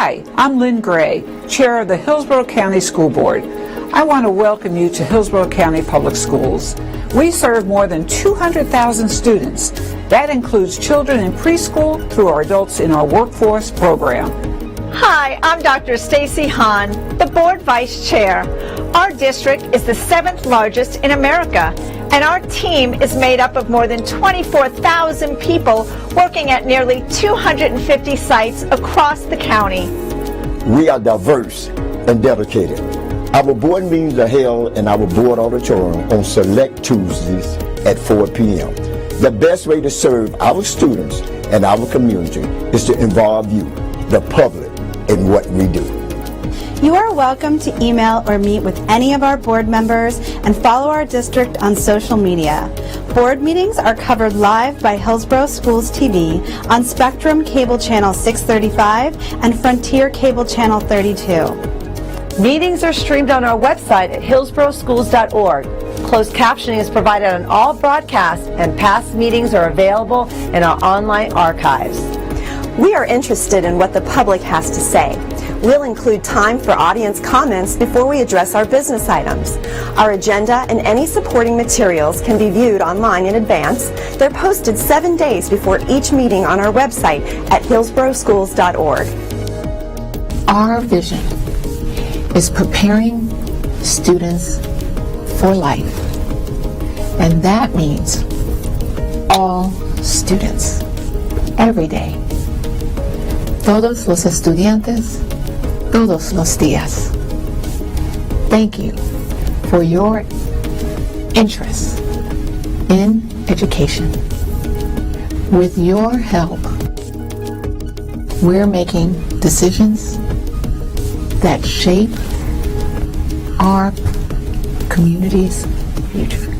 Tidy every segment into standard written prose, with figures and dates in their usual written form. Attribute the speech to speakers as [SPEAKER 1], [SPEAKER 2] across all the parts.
[SPEAKER 1] Hi, I'm Lynn Gray, Chair of the Hillsborough County School Board. I want to welcome you to Hillsborough County Public Schools. We serve more than 200,000 students. That includes children in preschool through our Adults in Our Workforce program.
[SPEAKER 2] Hi, I'm Dr. Stacy Hahn, the Board Vice Chair. Our district is the 7th largest in America, and our team is made up of more than 24,000 people working at nearly 250 sites across the county.
[SPEAKER 3] We are diverse and dedicated. Our board meetings are held in our board auditorium on select Tuesdays at 4 p.m. The best way to serve our students and our community is to involve you, the public, in what we do.
[SPEAKER 4] You are welcome to email or meet with any of our board members and follow our district on social media. Board meetings are covered live by Hillsborough Schools TV on Spectrum Cable Channel 635 and Frontier Cable Channel 32.
[SPEAKER 5] Meetings are streamed on our website at hillsboroughschools.org. Closed captioning is provided on all broadcasts, and past meetings are available in our online archives.
[SPEAKER 6] We are interested in what the public has to say. We'll include time for audience comments before we address our business items. Our agenda and any supporting materials can be viewed online in advance. They're posted 7 days before each meeting on our website at hillsboroughschools.org.
[SPEAKER 7] Our vision is preparing students for life, and that means all students, every day. Todos los estudiantes, todos los días. Thank you for your interest in education. With your help, we're making decisions that shape our community's future.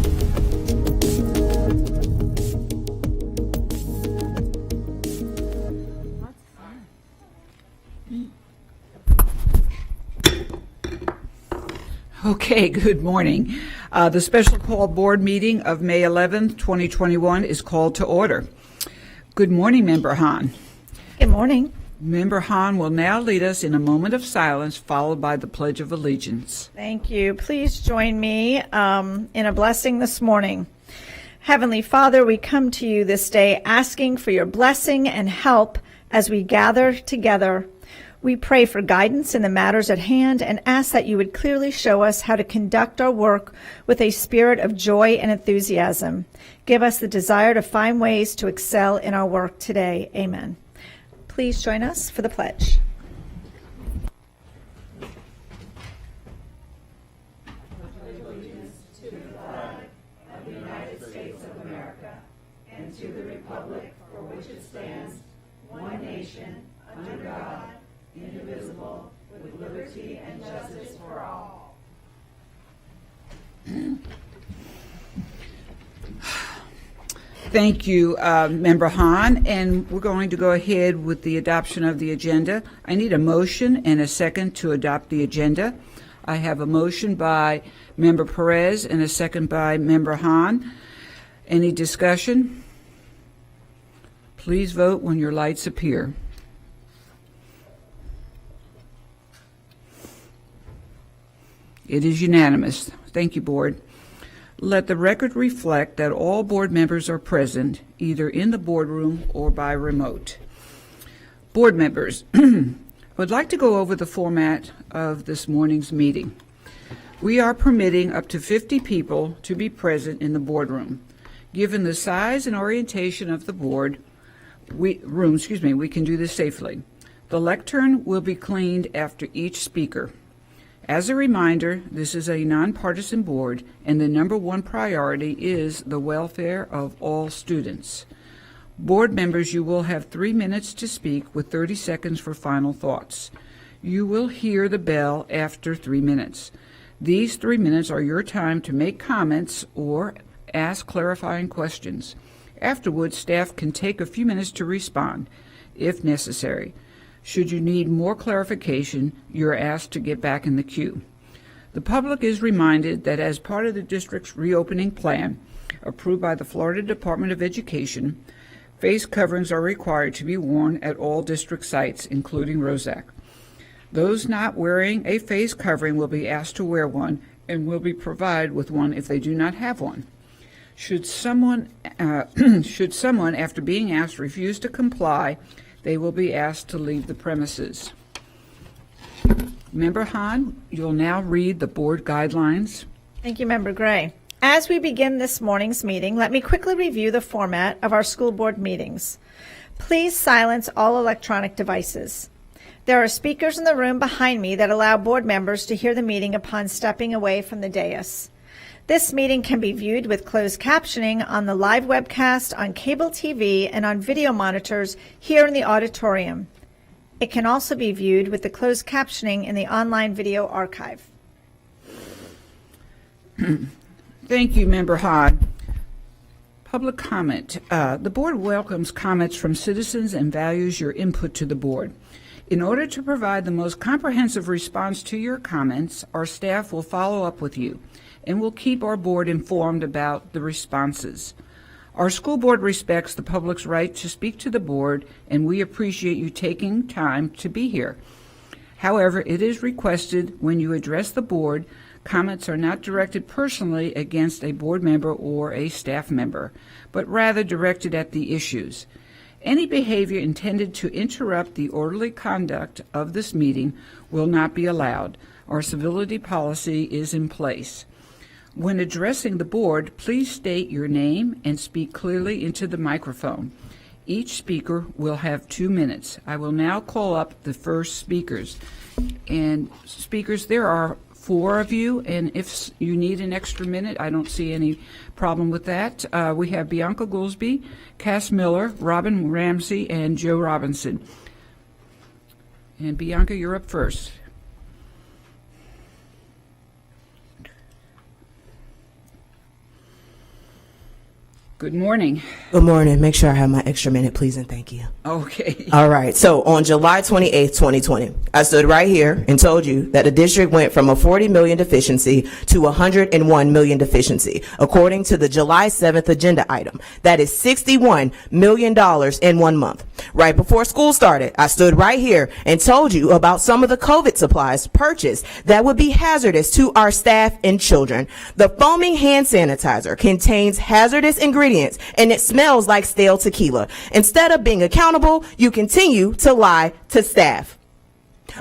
[SPEAKER 1] Okay, good morning. The special call board meeting of May 11th, 2021 is called to order. Good morning, Member Hahn.
[SPEAKER 2] Good morning.
[SPEAKER 1] Member Hahn will now lead us in a moment of silence, followed by the Pledge of Allegiance.
[SPEAKER 2] Thank you. Please join me in a blessing this morning. Heavenly Father, we come to you this day asking for your blessing and help as we gather together. We pray for guidance in the matters at hand and ask that you would clearly show us how to conduct our work with a spirit of joy and enthusiasm. Give us the desire to find ways to excel in our work today. Amen. Please join us for the pledge.
[SPEAKER 1] Thank you, Member Hahn, and we're going to go ahead with the adoption of the agenda. I need a motion and a second to adopt the agenda. I have a motion by Member Perez and a second by Member Hahn. Any discussion? Please vote when your lights appear. It is unanimous. Thank you, Board. Let the record reflect that all board members are present, either in the boardroom or by remote. Board members, I would like to go over the format of this morning's meeting. We are permitting up to 50 people to be present in the boardroom. Given the size and orientation of the board we can do this safely. The lectern will be cleaned after each speaker. As a reminder, this is a nonpartisan board, and the number one priority is the welfare of all students. Board members, you will have 3 minutes to speak with 30 seconds for final thoughts. You will hear the bell after 3 minutes. These 3 minutes are your time to make comments or ask clarifying questions. Afterwards, staff can take a few minutes to respond, if necessary. Should you need more clarification, you're asked to get back in the queue. The public is reminded that as part of the district's reopening plan, approved by the Florida Department of Education, face coverings are required to be worn at all district sites, including Rosac. Those not wearing a face covering will be asked to wear one and will be provided with one if they do not have one. Should someone, after being asked, refuse to comply, they will be asked to leave the premises. Member Hahn, you'll now read the board guidelines.
[SPEAKER 2] Thank you, Member Gray. As we begin this morning's meeting, let me quickly review the format of our school board meetings. Please silence all electronic devices. There are speakers in the room behind me that allow board members to hear the meeting upon stepping away from the dais. This meeting can be viewed with closed captioning on the live webcast, on cable TV, and on video monitors here in the auditorium. It can also be viewed with the closed captioning in the online video archive.
[SPEAKER 1] Thank you, Member Hahn. Public comment. The board welcomes comments from citizens and values your input to the board. In order to provide the most comprehensive response to your comments, our staff will follow up with you and will keep our board informed about the responses. Our school board respects the public's right to speak to the board, and we appreciate you taking time to be here. However, it is requested when you address the board, comments are not directed personally against a board member or a staff member, but rather directed at the issues. Any behavior intended to interrupt the orderly conduct of this meeting will not be allowed. Our civility policy is in place. When addressing the board, please state your name and speak clearly into the microphone. Each speaker will have 2 minutes. I will now call up the first speakers. And speakers, there are 4 of you, and if you need an extra minute, I don't see any problem with that. We have Bianca Goolsby, Cass Miller, Robin Ramsey, and Joe Robinson. And Bianca, you're up first. Good morning.
[SPEAKER 8] Good morning. Make sure I have my extra minute, please, and thank you.
[SPEAKER 1] Okay.
[SPEAKER 8] All right. So on July 28th, 2020, I stood right here and told you that the district went from a 40 million deficiency to 101 million deficiency, according to the July 7th agenda item. That is $61 million in 1 month. Right before school started, I stood right here and told you about some of the COVID supplies purchased that would be hazardous to our staff and children. The foaming hand sanitizer contains hazardous ingredients and it smells like stale tequila. Instead of being accountable, you continue to lie to staff.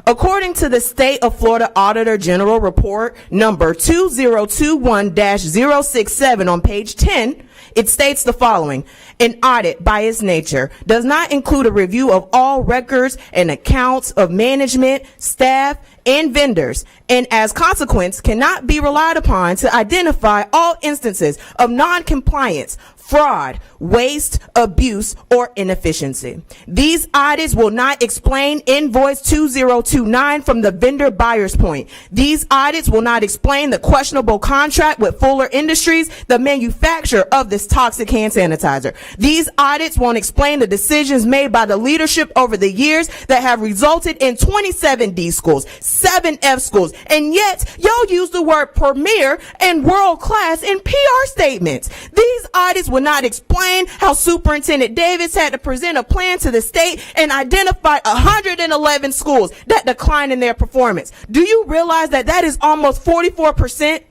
[SPEAKER 8] According to the State of Florida Auditor General Report number 2021-067 on page 10, it states the following: an audit, by its nature, does not include a review of all records and accounts of management, staff, and vendors, and as consequence cannot be relied upon to identify all instances of non-compliance, fraud, waste, abuse, or inefficiency. These audits will not explain invoice 2029 from the vendor buyer's point. These audits will not explain the questionable contract with Fuller Industries, the manufacturer of this toxic hand sanitizer. These audits won't explain the decisions made by the leadership over the years that have resulted in 27 D schools, 7 F schools, and yet y'all use the word premier and world class in PR statements. These audits will not explain how Superintendent Davis had to present a plan to the state and identify 111 schools that declined in their performance. Do you realize that that is almost 44%?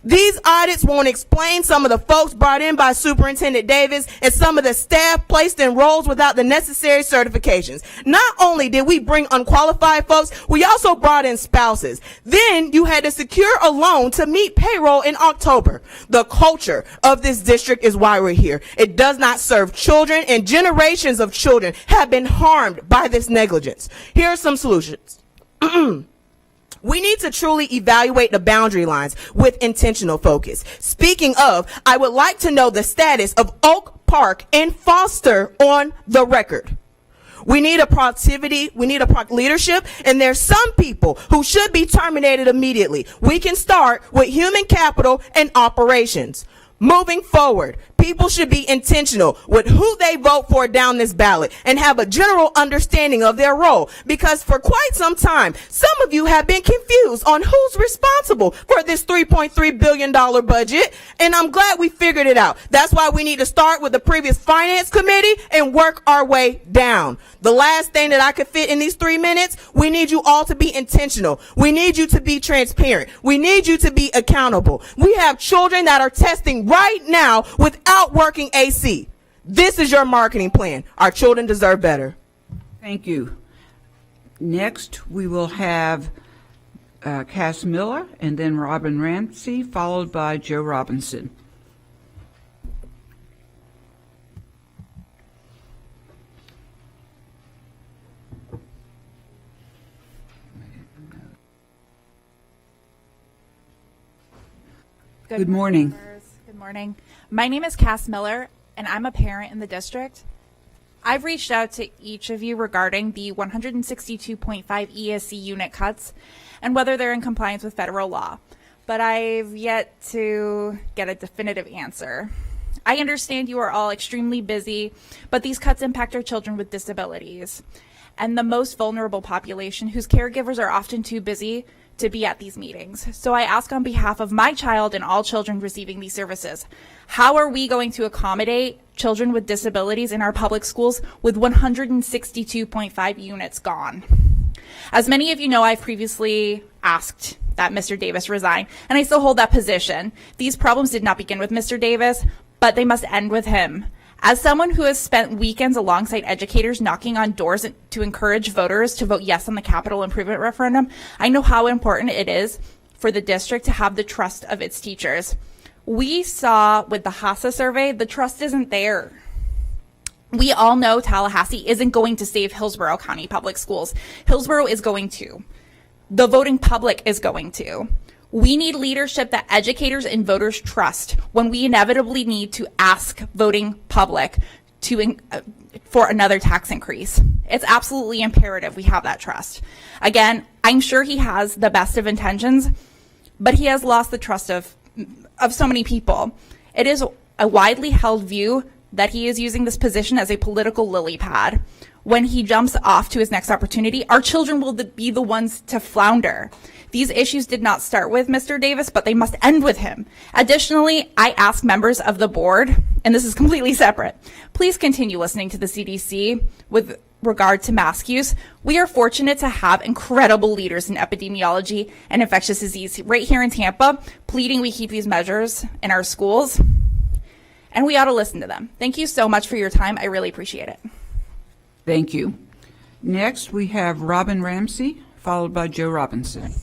[SPEAKER 8] These audits won't explain some of the folks brought in by Superintendent Davis and some of the staff placed in roles without the necessary certifications. Not only did we bring unqualified folks, we also brought in spouses. Then you had to secure a loan to meet payroll in October. The culture of this district is why we're here. It does not serve children, and generations of children have been harmed by this negligence. Here are some solutions. We need to truly evaluate the boundary lines with intentional focus. Speaking of, I would like to know the status of Oak Park and Foster on the record. We need a productivity, we need a leadership, and there's some people who should be terminated immediately. We can start with human capital and operations. Moving forward, People should be intentional with who they vote for down this ballot and have a general understanding of their role. Because for quite some time, some of you have been confused on who's responsible for this $3.3 billion budget, and I'm glad we figured it out. That's why we need to start with the previous finance committee and work our way down. The last thing that I could fit in these 3 minutes, we need you all to be intentional. We need you to be transparent. We need you to be accountable. We have children that are testing right now without working AC. This is your marketing plan. Our children deserve better.
[SPEAKER 1] Thank you. Next, we will have Cass Miller and then Robin Ramsey, followed by Joe Robinson. Good morning.
[SPEAKER 9] Good morning. My name is Cass Miller, and I'm a parent in the district. I've reached out to each of you regarding the 162.5 ESC unit cuts and whether they're in compliance with federal law, but I've yet to get a definitive answer. I understand you are all extremely busy, but these cuts impact our children with disabilities and the most vulnerable population whose caregivers are often too busy to be at these meetings. So I ask on behalf of my child and all children receiving these services, how are we going to accommodate children with disabilities in our public schools with 162.5 units gone? As many of you know, I've previously asked that Mr. Davis resign, and I still hold that position. These problems did not begin with Mr. Davis, but they must end with him. As someone who has spent weekends alongside educators knocking on doors to encourage voters to vote yes on the capital improvement referendum, I know how important it is for the district to have the trust of its teachers. We saw with the HASA survey, the trust isn't there. We all know Tallahassee isn't going to save Hillsborough County Public Schools. Hillsborough is going to. The voting public is going to. We need leadership that educators and voters trust when we inevitably need to ask voting public for another tax increase. It's absolutely imperative we have that trust. Again, I'm sure he has the best of intentions, but he has lost the trust of so many people. It is a widely held view that he is using this position as a political lily pad. When he jumps off to his next opportunity, our children will be the ones to flounder. These issues did not start with Mr. Davis, but they must end with him. Additionally, I ask members of the board, and this is completely separate, please continue listening to the CDC with regard to mask use. We are fortunate to have incredible leaders in epidemiology and infectious disease right here in Tampa, pleading we keep these measures in our schools, and we ought to listen to them. Thank you so much for your time. I really appreciate it.
[SPEAKER 1] Thank you. Next, we have Robin Ramsey, followed by Joe Robinson.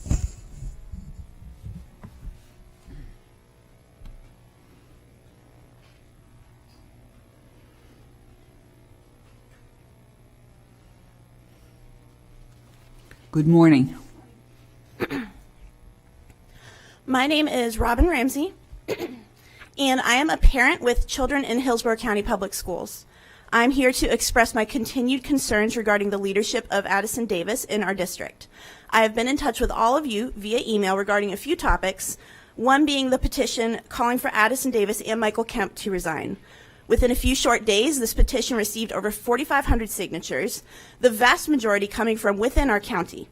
[SPEAKER 1] Good morning.
[SPEAKER 10] My name is Robin Ramsey, and I am a parent with children in Hillsborough County Public Schools. I'm here to express my continued concerns regarding the leadership of Addison Davis in our district. I have been in touch with all of you via email regarding a few topics, one being the petition calling for Addison Davis and Michael Kemp to resign. Within a few short days, this petition received over 4,500 signatures, the vast majority coming from within our county.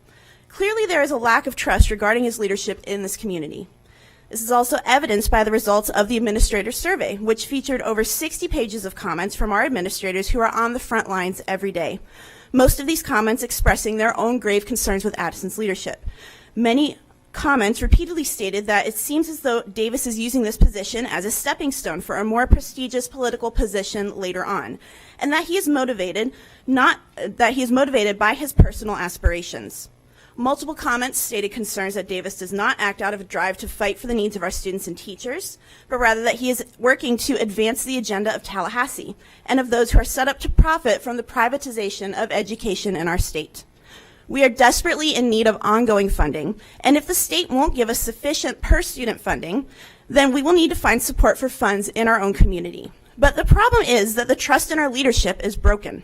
[SPEAKER 10] Clearly, there is a lack of trust regarding his leadership in this community. This is also evidenced by the results of the administrator survey, which featured over 60 pages of comments from our administrators who are on the front lines every day. Most of these comments expressing their own grave concerns with Addison's leadership. Many comments repeatedly stated that it seems as though Davis is using this position as a stepping stone for a more prestigious political position later on, and that he is motivated by his personal aspirations. Multiple comments stated concerns that Davis does not act out of a drive to fight for the needs of our students and teachers, but rather that he is working to advance the agenda of Tallahassee and of those who are set up to profit from the privatization of education in our state. We are desperately in need of ongoing funding, and if the state won't give us sufficient per-student funding, then we will need to find support for funds in our own community. But the problem is that the trust in our leadership is broken.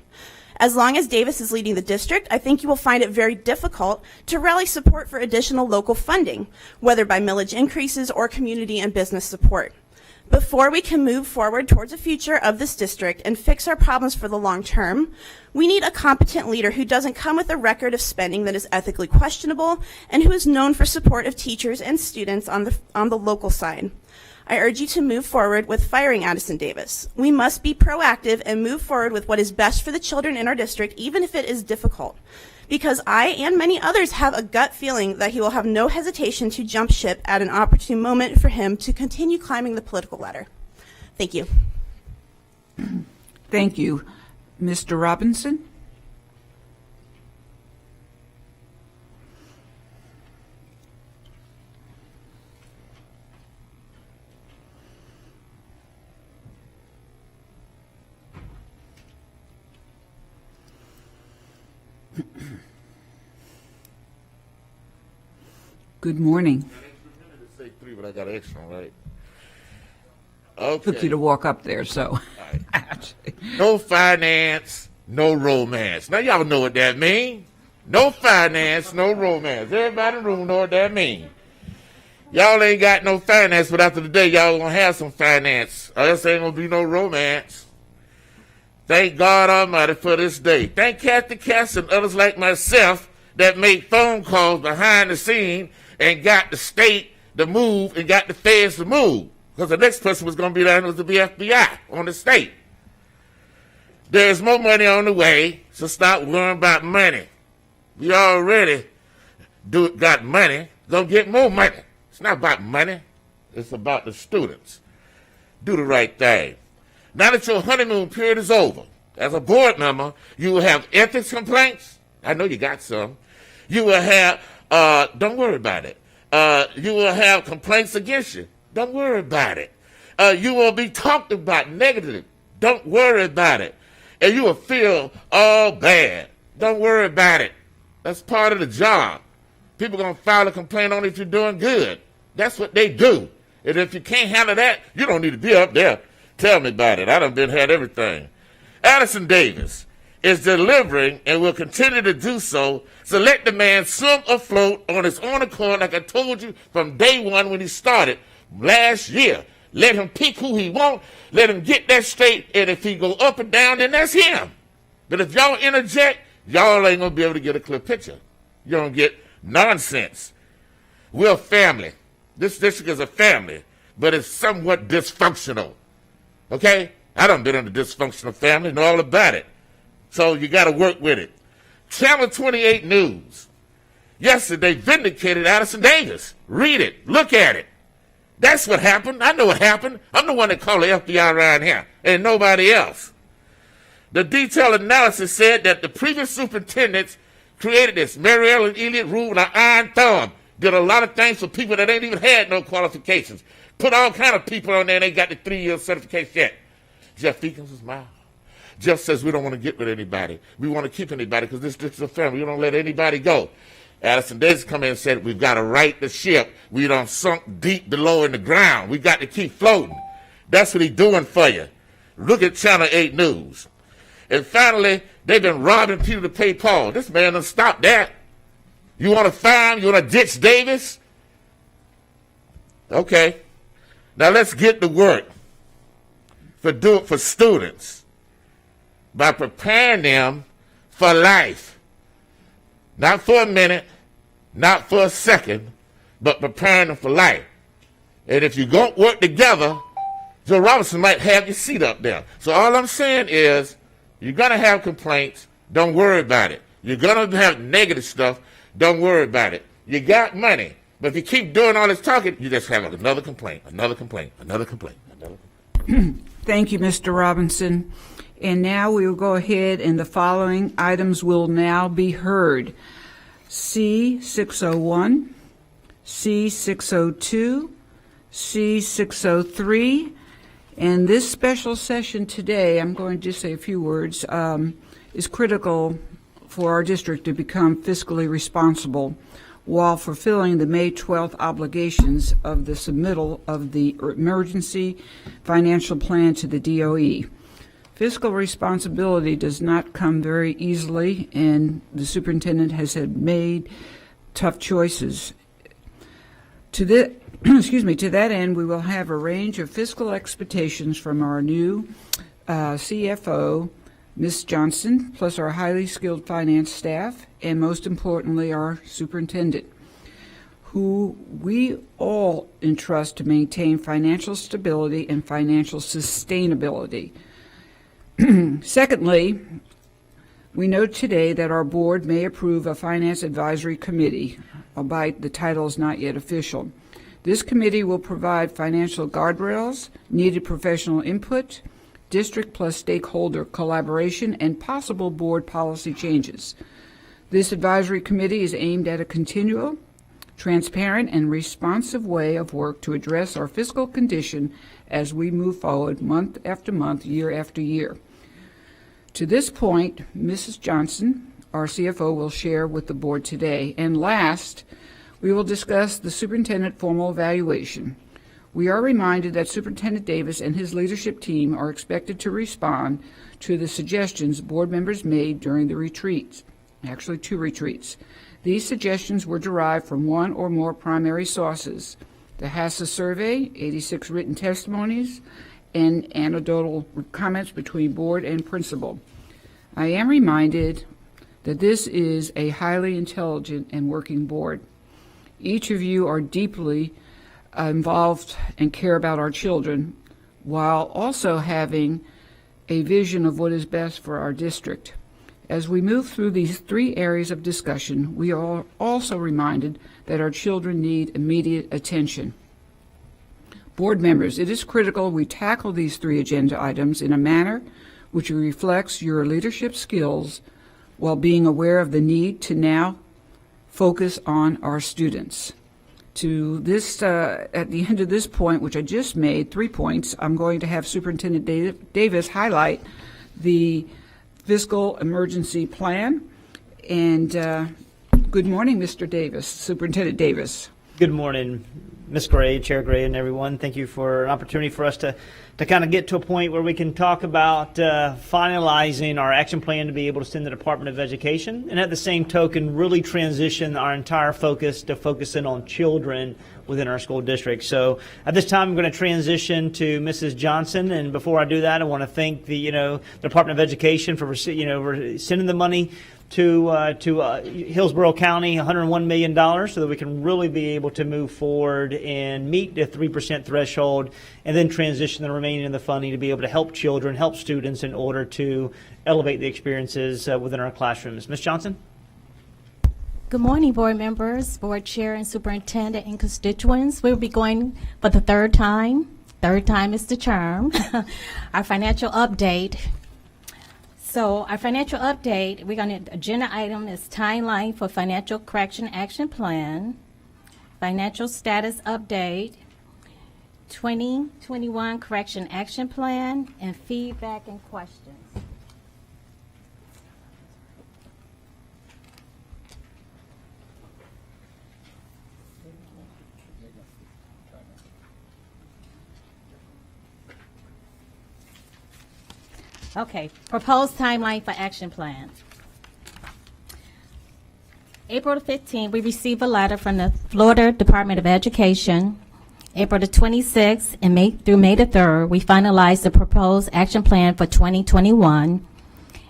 [SPEAKER 10] As long as Davis is leading the district, I think you will find it very difficult to rally support for additional local funding, whether by millage increases or community and business support. Before we can move forward towards the future of this district and fix our problems for the long term, we need a competent leader who doesn't come with a record of spending that is ethically questionable and who is known for support of teachers and students on the local side. I urge you to move forward with firing Addison Davis. We must be proactive and move forward with what is best for the children in our district, even if it is difficult. Because I and many others have a gut feeling that he will have no hesitation to jump ship at an opportune moment for him to continue climbing the political ladder. Thank you.
[SPEAKER 1] Thank you. Mr. Robinson? Good morning.
[SPEAKER 11] Say 3, but I got an extra one, right? Okay.
[SPEAKER 1] Took you to walk up there, so.
[SPEAKER 11] No finance, no romance. Now y'all know what that means. No finance, no romance. Everybody in the room know what that means. Y'all ain't got no finance, but after the day, y'all gonna have some finance. Or else ain't gonna be no romance. Thank God Almighty for this day. Thank Kathy Cass and others like myself that made phone calls behind the scene and got the state to move and got the feds to move. Because the next person was going to be down was the FBI on the state. There's more money on the way, so stop worrying about money. We already got money, don't get more money. It's not about money. It's about the students. Do the right thing. Now that your honeymoon period is over, as a board member, you will have ethics complaints. I know you got some. You will have, don't worry about it. You will have complaints against you. Don't worry about it. You will be talked about negatively. Don't worry about it. And you will feel all bad. Don't worry about it. That's part of the job. People going to file a complaint on if you're doing good. That's what they do. And if you can't handle that, you don't need to be up there. Tell me about it. I done had everything. Addison Davis is delivering and will continue to do so. So let the man swim afloat on his own accord, like I told you from day one when he started last year. Let him pick who he want. Let him get that straight. And if he go up and down, then that's him. But if y'all interject, y'all ain't going to be able to get a clear picture. You're going to get nonsense. We're a family. This district is a family, but it's somewhat dysfunctional. Okay? I done been in a dysfunctional family, know all about it. So you got to work with it. Channel 28 News. Yesterday vindicated Addison Davis. Read it. Look at it. That's what happened. I know what happened. I'm the one that called the FBI around here, and nobody else. The detailed analysis said that the previous superintendents created this. Mary Ellen Elliott ruled with an iron thumb. Did a lot of things for people that ain't even had no qualifications. Put all kind of people on there, and they got the 3-year certification yet. Jeff Feekins is mine. Jeff says we don't want to get rid of anybody. We want to keep anybody because this is a family. We don't let anybody go. Addison Davis come in and said we've got to right the ship. We done sunk deep below in the ground. We got to keep floating. That's what he's doing for you. Look at Channel 8 News. And finally, they've been robbing people to pay Paul. This man done stopped that. You want to fire him? You want to ditch Davis? Okay. Now let's get to work for students by preparing them for life. Not for a minute, not for a second, but preparing them for life. And if you don't work together, Joe Robinson might have your seat up there. So all I'm saying is, you're going to have complaints, don't worry about it. You're going to have negative stuff, don't worry about it. You got money, but if you keep doing all this talking, you just have another complaint, another complaint, another complaint, another complaint.
[SPEAKER 1] Thank you, Mr. Robinson. And now we will go ahead and the following items will now be heard. C601, C602, C603, and this special session today, I'm going to just say a few words, is critical for our district to become fiscally responsible while fulfilling the May 12th obligations of the submittal of the emergency financial plan to the DOE. Fiscal responsibility does not come very easily, and the superintendent has had made tough choices. To excuse me, to that end, we will have a range of fiscal expectations from our new CFO, Ms. Johnson, plus our highly skilled finance staff, and most importantly, our superintendent, who we all entrust to maintain financial stability and financial sustainability. Secondly, we note today that our board may approve a finance advisory committee, albeit the title is not yet official. This committee will provide financial guardrails, needed professional input, district plus stakeholder collaboration, and possible board policy changes. This advisory committee is aimed at a continual, transparent, and responsive way of work to address our fiscal condition as we move forward month after month, year after year. To this point, Mrs. Johnson, our CFO, will share with the board today. And last, we will discuss the superintendent formal evaluation. We are reminded that Superintendent Davis and his leadership team are expected to respond to the suggestions board members made during the retreats, actually 2 retreats. These suggestions were derived from one or more primary sources: the HACA survey, 86 written testimonies, and anecdotal comments between board and principal. I am reminded that this is a highly intelligent and working board. Each of you are deeply involved and care about our children, while also having a vision of what is best for our district. As we move through these 3 areas of discussion, we are also reminded that our children need immediate attention. Board members, it is critical we tackle these 3 agenda items in a manner which reflects your leadership skills while being aware of the need to now focus on our students. To this, at the end of this point, which I just made 3 points, I'm going to have Superintendent Davis highlight the fiscal emergency plan. And good morning, Mr. Davis, Superintendent Davis.
[SPEAKER 12] Good morning, Ms. Gray, Chair Gray, and everyone. Thank you for an opportunity for us to kind of get to a point where we can talk about finalizing our action plan to be able to send the Department of Education, and at the same token, really transition our entire focus to focusing on children within our school district. So at this time, I'm going to transition to Mrs. Johnson, and before I do that, I want to thank the Department of Education for sending the money to Hillsborough County, $101 million, so that we can really be able to move forward and meet the 3% threshold, and then transition the remaining of the funding to be able to help children, help students in order to elevate the experiences within our classrooms. Ms. Johnson?
[SPEAKER 13] Good morning, board members, board chair, and superintendent, and constituents. We'll be going for the 3rd time. 3rd time is the charm. Our financial update. So our financial update, agenda item is timeline for financial correction action plan, financial status update, 2021 correction action plan, and feedback and questions. Okay, proposed timeline for action plan. April the 15th, we received a letter from the Florida Department of Education. April the 26th and through May the 3rd, we finalized the proposed action plan for 2021.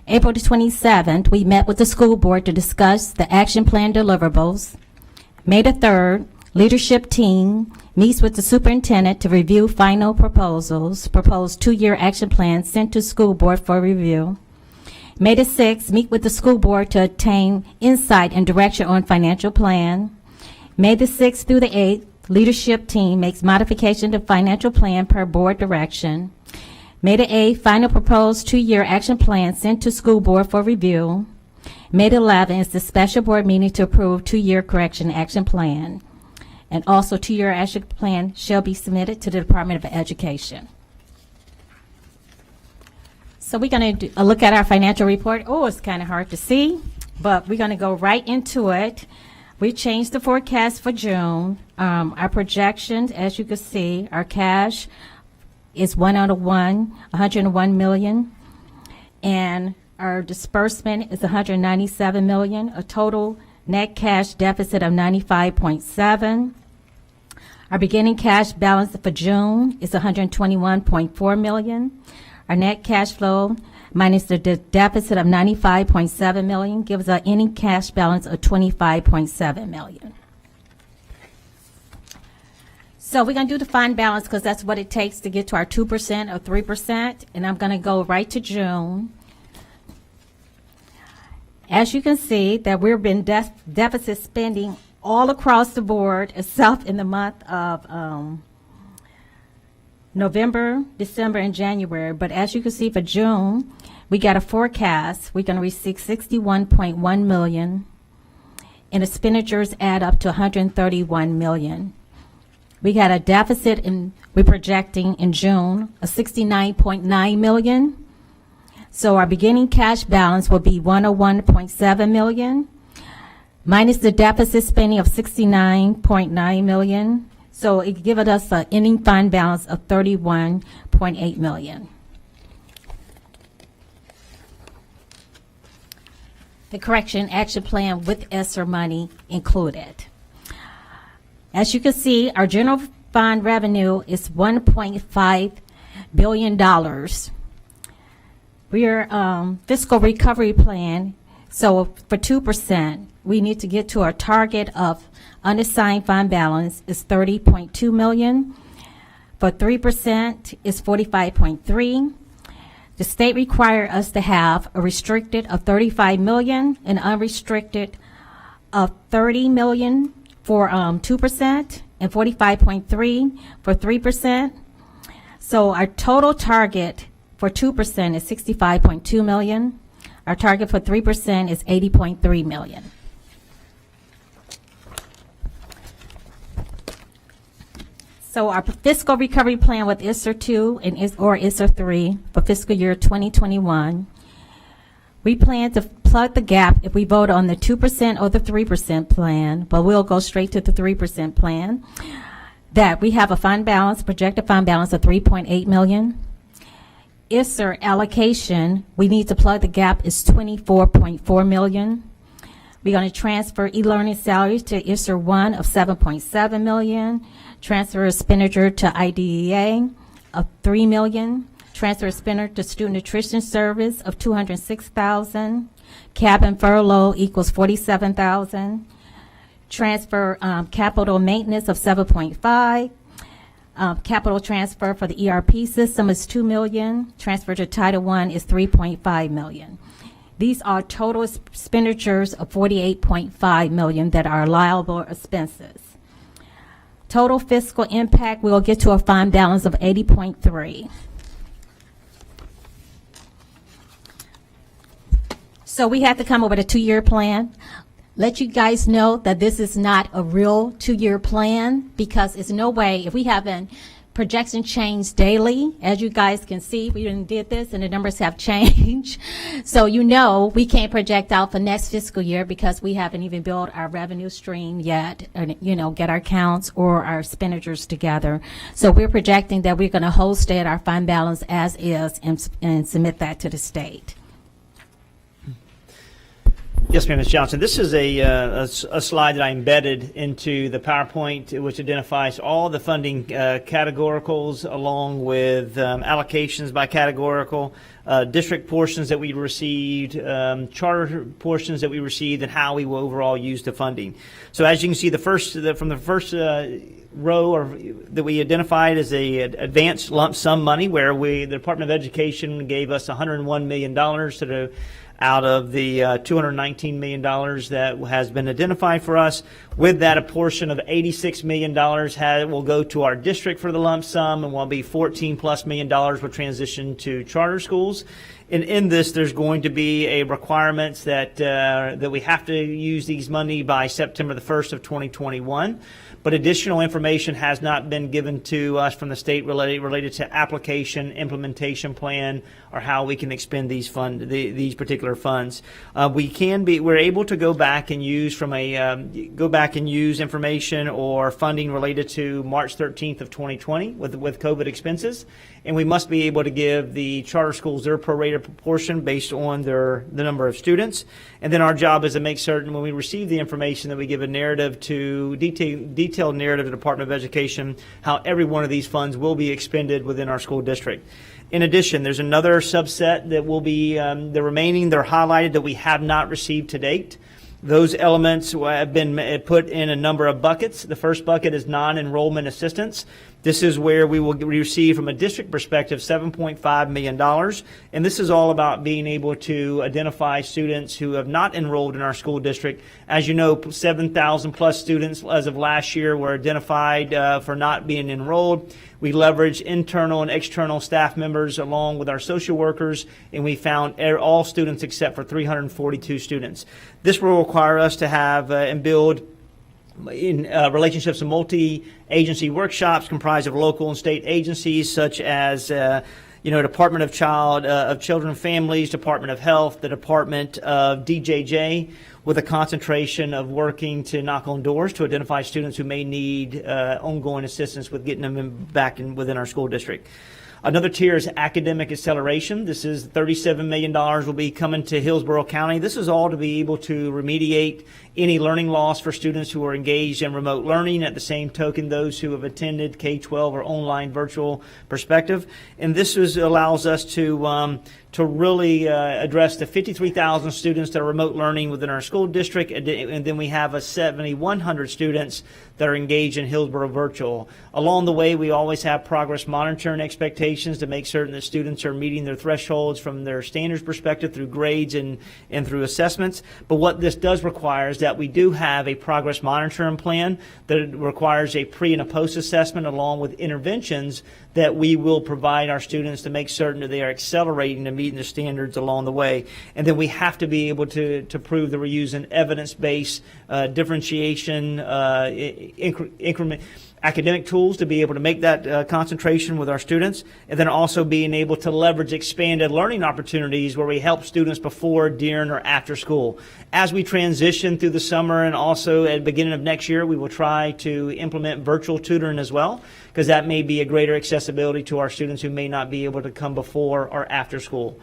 [SPEAKER 13] April the 27th, we met with the school board to discuss the action plan deliverables. May the 3rd, leadership team meets with the superintendent to review final proposals, proposed 2-year action plan sent to school board for review. May the 6th, meet with the school board to obtain insight and direction on financial plan. May the 6th through the 8th, leadership team makes modification to financial plan per board direction. May the 8th, final proposed 2-year action plan sent to school board for review. May the 11th is the special board meeting to approve 2-year correction action plan. And also 2-year action plan shall be submitted to the Department of Education. So we're going to look at our financial report. Oh, it's kind of hard to see, but we're going to go right into it. We changed the forecast for June. Our projections, as you can see, our cash is 101 million, and our disbursement is 197 million, a total net cash deficit of 95.7. Our beginning cash balance for June is $121.4 million. Our net cash flow minus the deficit of $95.7 million gives our ending cash balance of $25.7 million. So we're going to do the fund balance because that's what it takes to get to our 2% or 3%. And I'm going to go right to June. As you can see, that we've been deficit spending all across the board, except in the month of November, December, and January. But as you can see for June, we got a forecast. We're going to receive $61.1 million, and expenditures add up to $131 million. We got a deficit, we're projecting in June of $69.9 million. So our beginning cash balance will be $101.7 million, minus the deficit spending of $69.9 million. So it gives us an ending fund balance of $31.8 million. The correction action plan with ESSER money included. As you can see, our general fund revenue is $1.5 billion. We're fiscal recovery plan, so for 2%, we need to get to our target of unassigned fund balance is $30.2 million. For 3% is $45.3. The state requires us to have a restricted of $35 million and unrestricted of $30 million for 2% and $45.3 for 3%. So our total target for 2% is $65.2 million. Our target for 3% is $80.3 million. So our fiscal recovery plan with ISSER 2 and ISSER 3 for fiscal year 2021, we plan to plug the gap if we vote on the 2% or the 3% plan, but we'll go straight to the 3% plan. That we have a fund balance, projected fund balance of $3.8 million. ISSER allocation, we need to plug the gap is $24.4 million. We're going to transfer e-learning salaries to ISSER 1 of $7.7 million. Transfer expenditure to IDEA of $3 million. Transfer expenditure to student nutrition service of $206,000. Cabin furlough equals $47,000. Transfer capital maintenance of $7.5. Capital transfer for the ERP system is $2 million. Transfer to Title I is $3.5 million. These are total expenditures of $48.5 million that are allowable expenses. Total fiscal impact, we'll get to a fund balance of $80.3. So we have to come up with a 2-year plan. Let you guys know that this is not a real 2-year plan because it's no way, if we haven't projection change daily, as you guys can see, we did this and the numbers have changed. So you know we can't project out for next fiscal year because we haven't even built our revenue stream yet, and get our counts or our expenditures together. So we're projecting that we're going to hold stay at our fund balance as is and submit that to the state.
[SPEAKER 12] Yes, ma'am, Ms. Johnson. This is a slide that I embedded into the PowerPoint, which identifies all the funding categoricals along with allocations by categorical, district portions that we received, charter portions that we received, and how we will overall use the funding. So as you can see, from the first row that we identified as a advanced lump sum money, where the Department of Education gave us $101 million out of the $219 million that has been identified for us. With that, a portion of $86 million will go to our district for the lump sum, and will be $14+ million will transition to charter schools. And in this, there's going to be a requirement that we have to use these money by September the 1st of 2021. But additional information has not been given to us from the state related to application, implementation plan, or how we can expend these particular particular funds. We're able to go back and use information or funding related to March 13th of 2020 with COVID expenses, and we must be able to give the charter schools their prorated proportion based on the number of students. And then our job is to make certain when we receive the information that we give a detailed narrative to the Department of Education how every one of these funds will be expended within our school district. In addition, there's another subset that will be they're highlighted that we have not received to date. Those elements have been put in a number of buckets. The first bucket is non-enrollment assistance. This is where we will receive, from a district perspective, $7.5 million. And this is all about being able to identify students who have not enrolled in our school district. As you know, 7,000 plus students as of last year were identified for not being enrolled. We leverage internal and external staff members along with our social workers, and we found all students except for 342 students. This will require us to have and build in relationships and multi-agency workshops comprised of local and state agencies such as Department of Children and Families, Department of Health, the Department of DJJ, with a concentration of working to knock on doors to identify students who may need ongoing assistance with getting them within our school district. Another tier is academic acceleration. This is $37 million will be coming to Hillsborough County. This is all to be able to remediate any learning loss for students who are engaged in remote learning. At the same token, those who have attended K-12 or online virtual perspective. And this allows us to really address the 53,000 students that are remote learning within our school district. And then we have 7,100 students that are engaged in Hillsborough Virtual. Along the way, we always have progress monitoring expectations to make certain that students are meeting their thresholds from their standards perspective through grades and through assessments. But what this does require is that we do have a progress monitoring plan that requires a pre and a post assessment along with interventions that we will provide our students to make certain that they are accelerating and meeting the standards along the way. And then we have to be able to prove that we're using evidence-based differentiation, increment, academic tools to be able to make that concentration with our students, and then also being able to leverage expanded learning opportunities where we help students before, during, or after school. As we transition through the summer and also at the beginning of next year, we will try to implement virtual tutoring as well, because that may be a greater accessibility to our students who may not be able to come before or after school.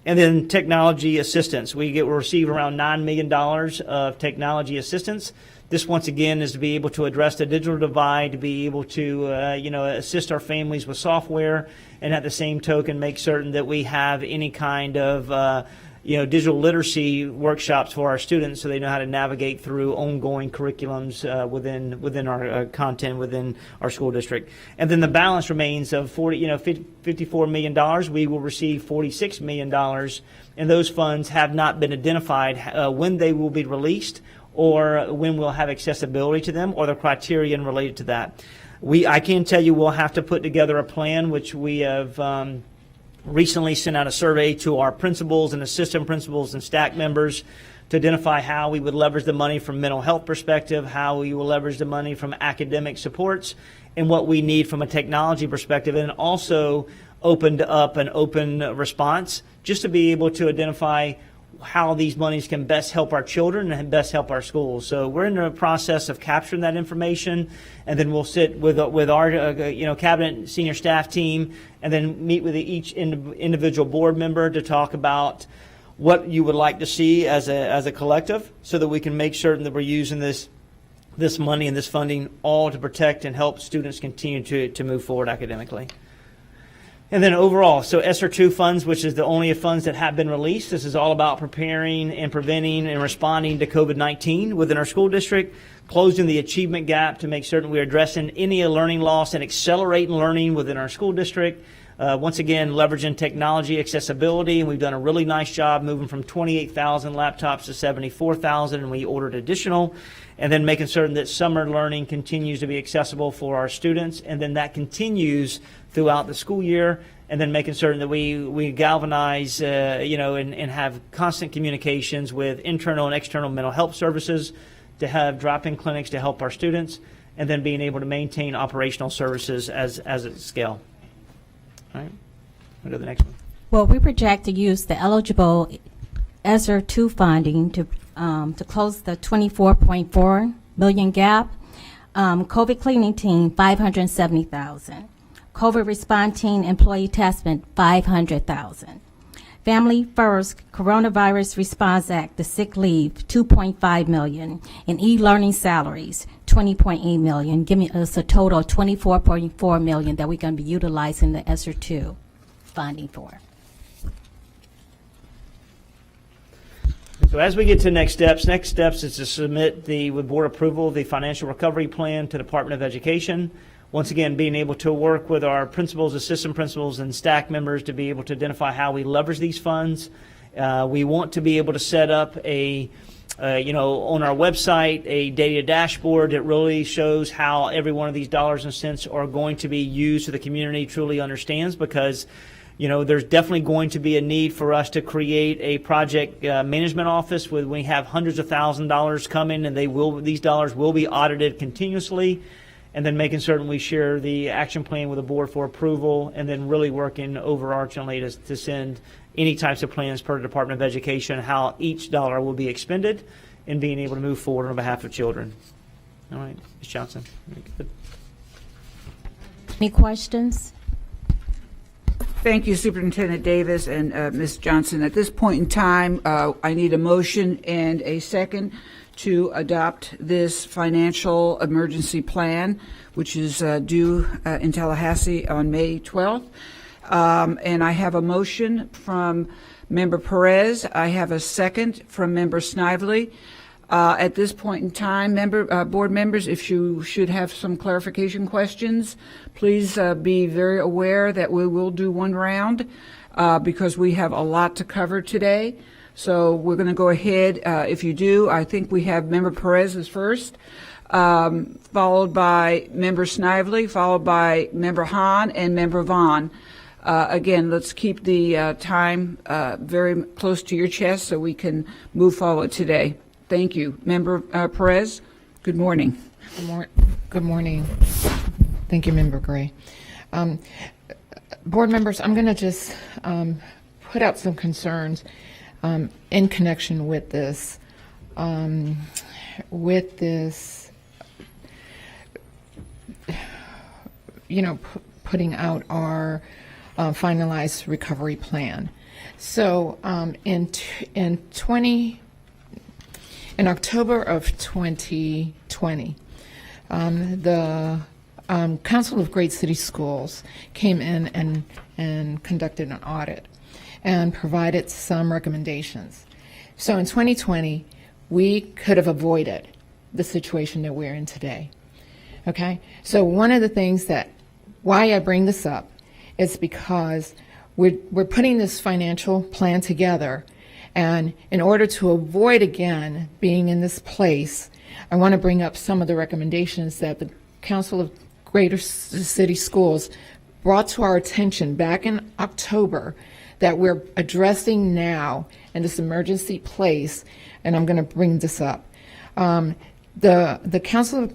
[SPEAKER 12] And then technology assistance. We receive around $9 million of technology assistance. This, once again, is to be able to address the digital divide, to be able to, assist our families with software, and at the same token, make certain that we have any kind of, digital literacy workshops for our students so they know how to navigate through ongoing curriculums within our content within our school district. And then the balance remains of $54 million. We will receive $46 million, and those funds have not been identified when they will be released, or when we'll have accessibility to them, or the criterion related to that. I can tell you we'll have to put together a plan, which we have recently sent out a survey to our principals and assistant principals and staff members to identify how we would leverage the money from mental health perspective, how we will leverage the money from academic supports, and what we need from a technology perspective, and also opened up an open response just to be able to identify how these monies can best help our children and best help our schools. So we're in the process of capturing that information, and then we'll sit with our cabinet senior staff team, and then meet with each individual board member to talk about what you would like to see as a collective, so that we can make certain that we're using this money and this funding all to protect and help students continue to move forward academically. And then overall, so ESSER II funds, which is the only funds that have been released. This is all about preparing and preventing and responding to COVID-19 within our school district, closing the achievement gap to make certain we're addressing any learning loss and accelerating learning within our school district. Once again, leveraging technology accessibility, and we've done a really nice job moving from 28,000 laptops to 74,000, and we ordered additional. And then making certain that summer learning continues to be accessible for our students, and then that continues throughout the school year, and then making certain that we galvanize, and have constant communications with internal and external mental health services to have drop-in clinics to help our students, and then being able to maintain operational services as at scale. All right, we'll go to the next one.
[SPEAKER 13] Well, we project to use the eligible ESSER 2 funding to close the $24.4 million gap. COVID cleaning team, $570,000. COVID response team employee attachment, $500,000. Family First Coronavirus Response Act, the sick leave, $2.5 million, and e-learning salaries, $20.8 million, giving us a total of $24.4 million that we're going to be utilizing the ESSER 2 funding for.
[SPEAKER 12] So as we get to next steps is to submit with board approval, the financial recovery plan to the Department of Education. Once again, being able to work with our principals, assistant principals, and staff members to be able to identify how we leverage these funds. We want to be able to set up on our website, a data dashboard that really shows how every one of these dollars and cents are going to be used so the community truly understands, because there's definitely going to be a need for us to create a project management office where we have hundreds of thousands of dollars coming, and these dollars will be audited continuously, and then making certain we share the action plan with the board for approval, and then really working overarchingly to send any types of plans per Department of Education, how each dollar will be expended, and being able to move forward on behalf of children. All right, Ms. Johnson. Good.
[SPEAKER 13] Any questions?
[SPEAKER 1] Thank you, Superintendent Davis and Ms. Johnson. At this point in time, I need a motion and a second to adopt this financial emergency plan, which is due in Tallahassee on May 12th. And I have a motion from Member Perez. I have a second from Member Snively. At this point in time, board members, if you should have some clarification questions, please be very aware that we will do one round because we have a lot to cover today. So we're going to go ahead. If you do, I think we have Member Perez as first, followed by Member Snively, followed by Member Hahn and Member Vaughn. Again, let's keep the time very close to your chest so we can move forward today. Thank you. Member Perez, good morning.
[SPEAKER 14] Good morning. Thank you, Member Gray. Board members, I'm going to just put out some concerns in connection with this, putting out our finalized recovery plan. So in October of 2020, the Council of Great City Schools came in and conducted an audit and provided some recommendations. So in 2020, we could have avoided the situation that we're in today. Okay? So one of the things why I bring this up is because we're putting this financial plan together, and in order to avoid again being in this place, I want to bring up some of the recommendations that the Council of Greater City Schools brought to our attention back in October that we're addressing now in this emergency place, and I'm going to bring this up. The council,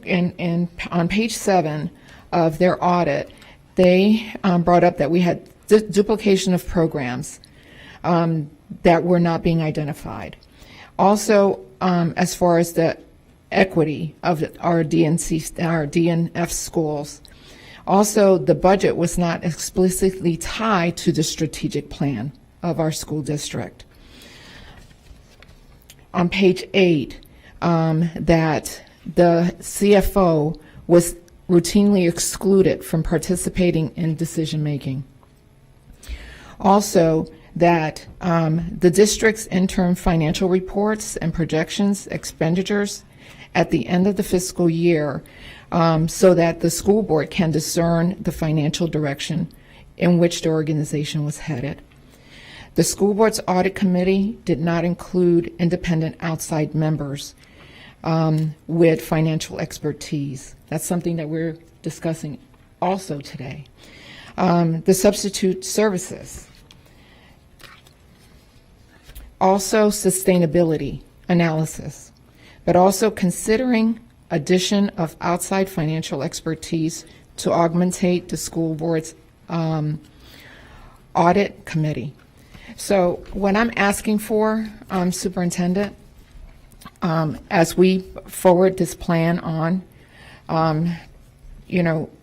[SPEAKER 14] on page 7 of their audit, they brought up that we had duplication of programs that were not being identified. Also, as far as the equity of our DNF schools, also the budget was not explicitly tied to the strategic plan of our school district. On page 8, that the CFO was routinely excluded from participating in decision making. Also, that the district's interim financial reports and projections, expenditures at the end of the fiscal year, so that the school board can discern the financial direction in which the organization was headed. The school board's audit committee did not include independent outside members with financial expertise. That's something that we're discussing also today. The substitute services. Also sustainability analysis, but also considering addition of outside financial expertise to augmentate the school board's audit committee. So what I'm asking for, Superintendent, as we forward this plan on,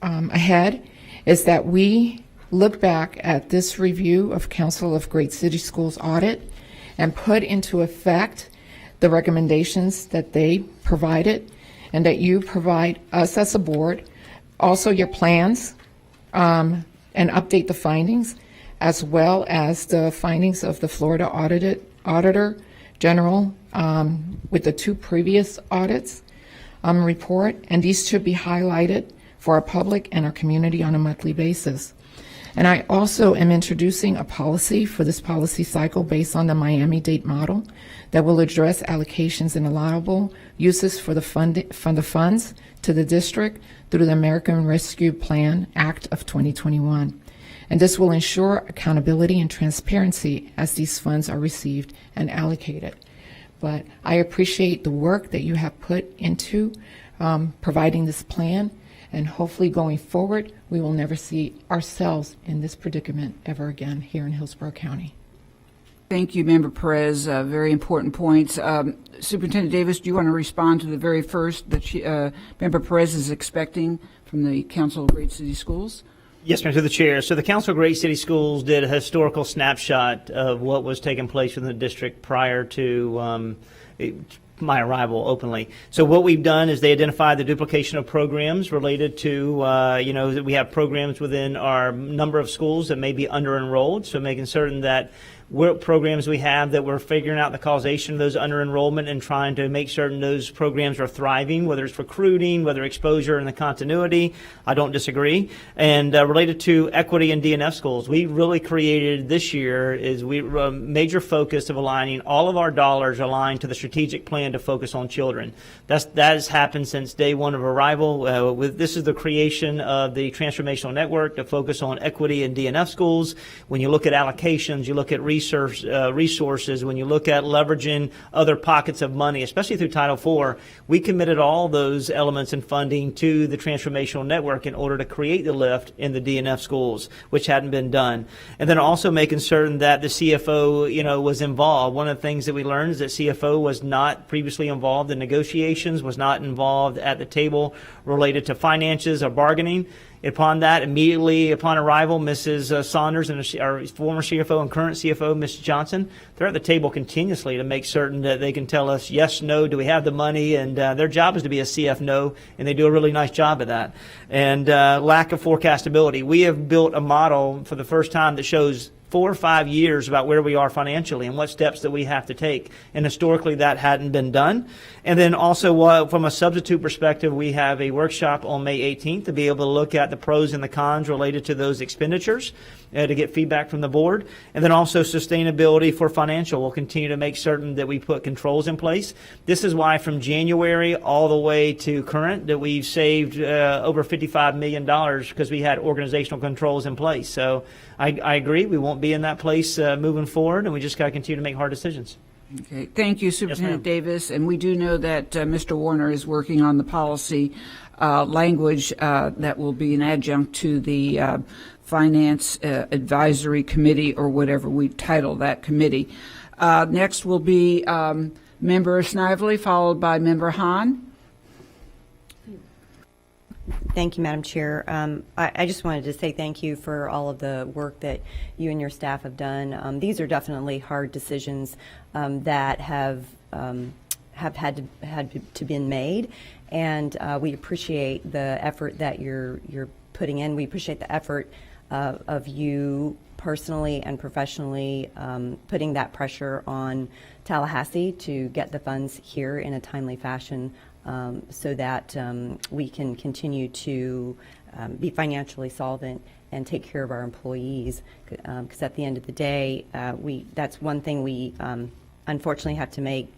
[SPEAKER 14] ahead, is that we look back at this review of Council of Great City Schools audit and put into effect the recommendations that they provided, and that you provide us as a board also your plans and update the findings, as well as the findings of the Florida Auditor General with the 2 previous audits report, and these should be highlighted for our public and our community on a monthly basis. And I also am introducing a policy for this policy cycle based on the Miami-Dade model that will address allocations and allowable uses for the funds to the district through the American Rescue Plan Act of 2021. And this will ensure accountability and transparency as these funds are received and allocated. But I appreciate the work that you have put into providing this plan, and hopefully going forward, we will never see ourselves in this predicament ever again here in Hillsborough County.
[SPEAKER 1] Thank you, Member Perez. Very important points. Superintendent Davis, do you want to respond to the very first that Member Perez is expecting from the Council of Great City Schools?
[SPEAKER 12] Yes, ma'am, to the chair. So the Council of Great City Schools did a historical snapshot of what was taking place in the district prior to my arrival openly. So what we've done is they identified the duplication of programs related to, that we have programs within our number of schools that may be under-enrolled, so making certain that what programs we have, that we're figuring out the causation of those under-enrollment and trying to make certain those programs are thriving, whether it's recruiting, whether exposure and the continuity. I don't disagree. And related to equity in DNF schools, we really created this year is a major focus of aligning all of our dollars aligned to the strategic plan to focus on children. That has happened since day one of arrival. This is the creation of the transformational network to focus on equity in DNF schools. When you look at allocations, you look at resources, when you look at leveraging other pockets of money, especially through Title IV, we committed all those elements and funding to the transformational network in order to create the lift in the DNF schools, which hadn't been done. And then also making certain that the CFO, was involved. One of the things that we learned is that CFO was not previously involved in negotiations, was not involved at the table related to finances or bargaining. Upon that, immediately upon arrival, Mrs. Saunders and our former CFO and current CFO, Ms. Johnson, they're at the table continuously to make certain that they can tell us yes, no, do we have the money, and their job is to be a CF no, and they do a really nice job of that. And lack of forecastability. We have built a model for the first time that shows 4 or 5 years about where we are financially and what steps that we have to take. And historically, that hadn't been done. And then also from a substitute perspective, we have a workshop on May 18th to be able to look at the pros and the cons related to those expenditures to get feedback from the board. And then also sustainability for financial. We'll continue to make certain that we put controls in place. This is why from January all the way to current that we've saved over $55 million because we had organizational controls in place. So I agree. We won't be in that place moving forward, and we just got to continue to make hard decisions.
[SPEAKER 1] Okay. Thank you, Superintendent Davis. And we do know that Mr. Warner is working on the policy language that will be an adjunct to the Finance Advisory Committee, or whatever we title that committee. Next will be Member Snively, followed by Member Hahn.
[SPEAKER 15] Thank you, Madam Chair. I just wanted to say thank you for all of the work that you and your staff have done. These are definitely hard decisions that have had to been made, and we appreciate the effort that you're putting in. We appreciate the effort of you personally and professionally putting that pressure on Tallahassee to get the funds here in a timely fashion. So that we can continue to be financially solvent and take care of our employees. Because at the end of the day, that's one thing we unfortunately have to make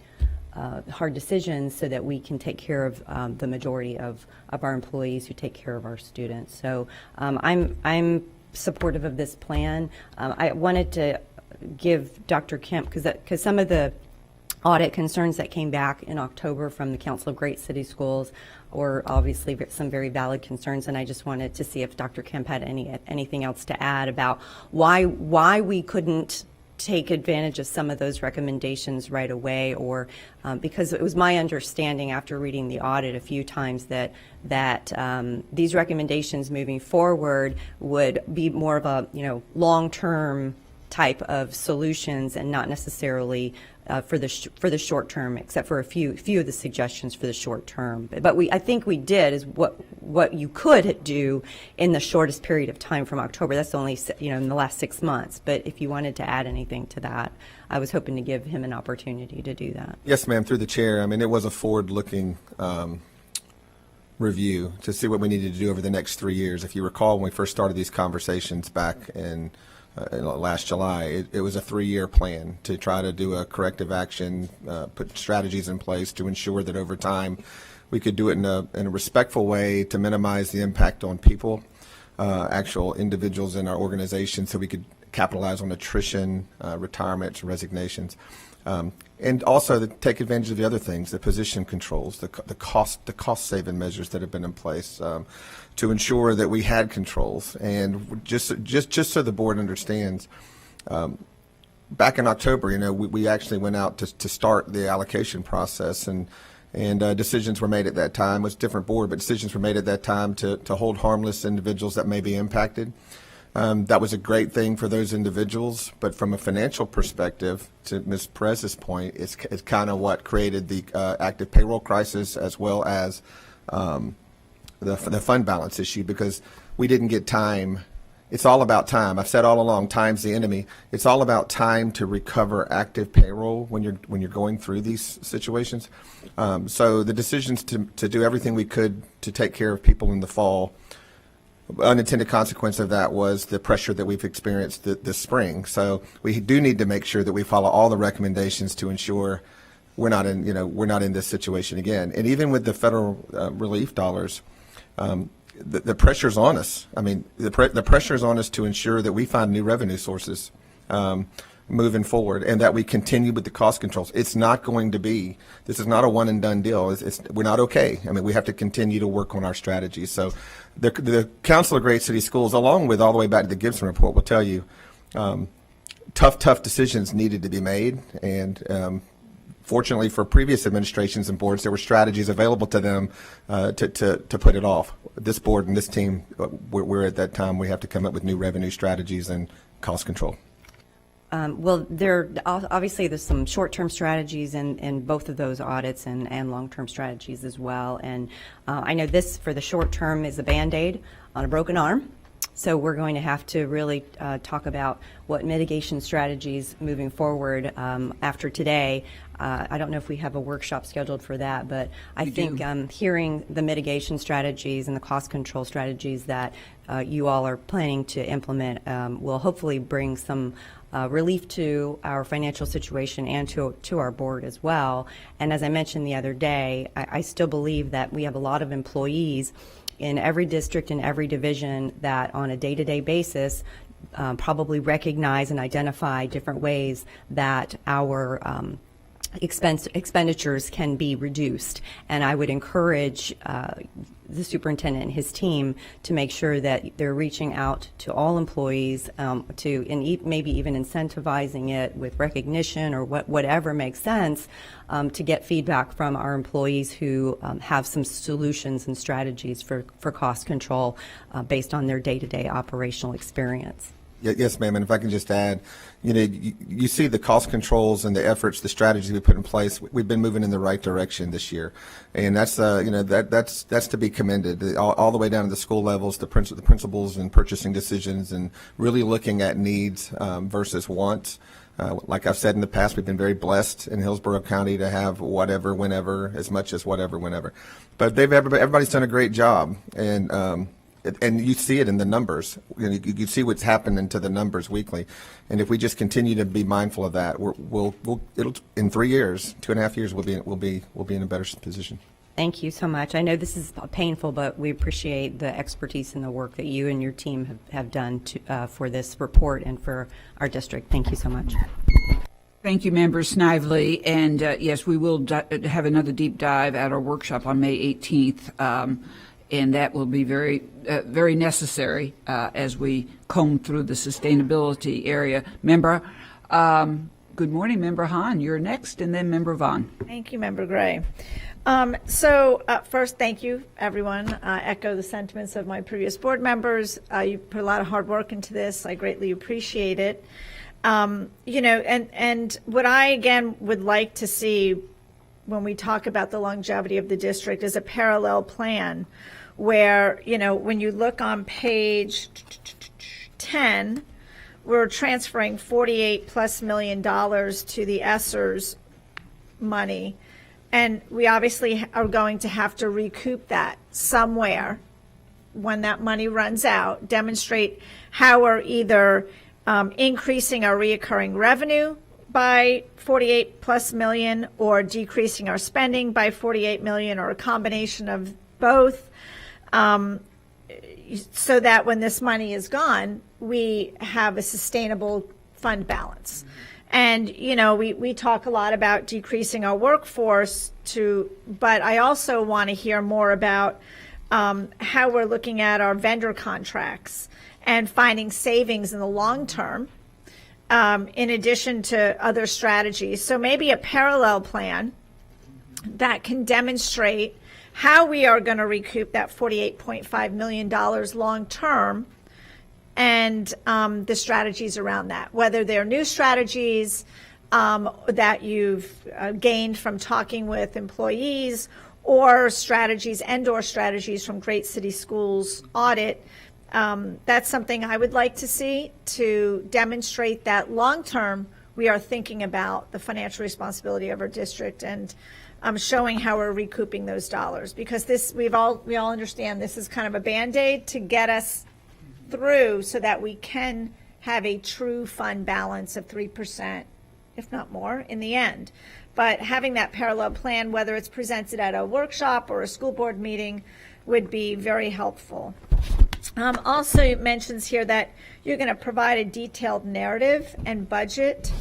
[SPEAKER 15] hard decisions so that we can take care of the majority of our employees who take care of our students. So I'm supportive of this plan. I wanted to give Dr. Kemp, because some of the audit concerns that came back in October from the Council of Great City Schools were obviously some very valid concerns, and I just wanted to see if Dr. Kemp had anything else to add about why we couldn't take advantage of some of those recommendations right away, or because it was my understanding after reading the audit a few times that these recommendations moving forward would be more of a long-term type of solutions and not necessarily for the short term, except for a few of the suggestions for the short term. But I think we did is what you could do in the shortest period of time from October. That's only in the last 6 months. But if you wanted to add anything to that, I was hoping to give him an opportunity to do that.
[SPEAKER 16] Yes, ma'am. Through the chair. I mean, it was a forward-looking review to see what we needed to do over the next 3 years. If you recall, when we first started these conversations back in last July, it was a 3-year plan to try to do a corrective action, put strategies in place to ensure that over time we could do it in a respectful way to minimize the impact on people, actual individuals in our organization, so we could capitalize on attrition, retirements, resignations, and also to take advantage of the other things, the position controls, the cost saving measures that have been in place, to ensure that we had controls. And just so the board understands, back in October, we actually went out to start the allocation process, and decisions were made at that time. It was a different board, but decisions were made at that time to hold harmless individuals that may be impacted. That was a great thing for those individuals, but from a financial perspective, to Ms. Perez's point, it's kind of what created the active payroll crisis, as well as the fund balance issue, because we didn't get time. It's all about time. I've said all along, time's the enemy. It's all about time to recover active payroll when you're going through these situations. So the decisions to do everything we could to take care of people in the fall, unintended consequence of that was the pressure that we've experienced this spring. So we do need to make sure that we follow all the recommendations to ensure we're not in this situation again. And even with the federal relief dollars, the pressure's on us. I mean, the pressure's on us to ensure that we find new revenue sources moving forward, and that we continue with the cost controls. It's not going to be, this is not a one and done deal. We're not okay. I mean, we have to continue to work on our strategies. So the Council of Great City Schools, along with all the way back to the Gibson report, will tell you tough decisions needed to be made. And fortunately for previous administrations and boards, there were strategies available to them to put it off. This board and this team, we're at that time, we have to come up with new revenue strategies and cost control.
[SPEAKER 15] Well, obviously there's some short-term strategies in both of those audits and long-term strategies as well. And I know this for the short term is a Band-Aid on a broken arm. So we're going to have to really talk about what mitigation strategies moving forward after today. I don't know if we have a workshop scheduled for that, but I think hearing the mitigation strategies and the cost control strategies that you all are planning to implement will hopefully bring some relief to our financial situation and to our board as well. And as I mentioned the other day, I still believe that we have a lot of employees in every district and every division that on a day-to-day basis probably recognize and identify different ways that our expenditures can be reduced. And I would encourage the superintendent and his team to make sure that they're reaching out to all employees and maybe even incentivizing it with recognition or whatever makes sense to get feedback from our employees who have some solutions and strategies for cost control based on their day-to-day operational experience.
[SPEAKER 16] Yes, ma'am. And if I can just add, you see the cost controls and the efforts, the strategies we put in place. We've been moving in the right direction this year, and that's that's to be commended. All the way down to the school levels, the principals and purchasing decisions, and really looking at needs versus wants. Like I've said in the past, we've been very blessed in Hillsborough County to have whatever, whenever, as much as whatever, whenever. But everybody's done a great job, and you see it in the numbers. You see what's happening to the numbers weekly, and if we just continue to be mindful of that, it'll in 3 years, 2.5 years, we'll be in a better position.
[SPEAKER 15] Thank you so much. I know this is painful, but we appreciate the expertise and the work that you and your team have done for this report and for our district. Thank you so much.
[SPEAKER 1] Thank you, Member Snively. And yes, we will have another deep dive at our workshop on May 18th. And that will be very necessary as we comb through the sustainability area. Member Good morning, Member Hahn. You're next, and then Member Vaughn.
[SPEAKER 2] Thank you, Member Gray. First, thank you, everyone. Echo the sentiments of my previous board members. You put a lot of hard work into this. I greatly appreciate it. And what I, again, would like to see when we talk about the longevity of the district is a parallel plan where, when you look on page 10, we're transferring $48+ million to the ESSERS money. And we obviously are going to have to recoup that somewhere when that money runs out, demonstrate how we're either increasing our reoccurring revenue by $48+ million or decreasing our spending by $48 million, or a combination of both, so that when this money is gone, we have a sustainable fund balance. And, we talk a lot about decreasing our workforce but I also want to hear more about how we're looking at our vendor contracts and finding savings in the long term, in addition to other strategies. So maybe a parallel plan that can demonstrate how we are going to recoup that $48.5 million long term, and the strategies around that, whether they're new strategies that you've gained from talking with employees, or strategies from Great City Schools audit. That's something I would like to see to demonstrate that long term we are thinking about the financial responsibility of our district, and showing how we're recouping those dollars, because we all understand this is kind of a Band-Aid to get us through so that we can have a true fund balance of 3%, if not more, in the end. But having that parallel plan, whether it's presented at a workshop or a school board meeting, would be very helpful. Also, it mentions here that you're going to provide a detailed narrative and budget.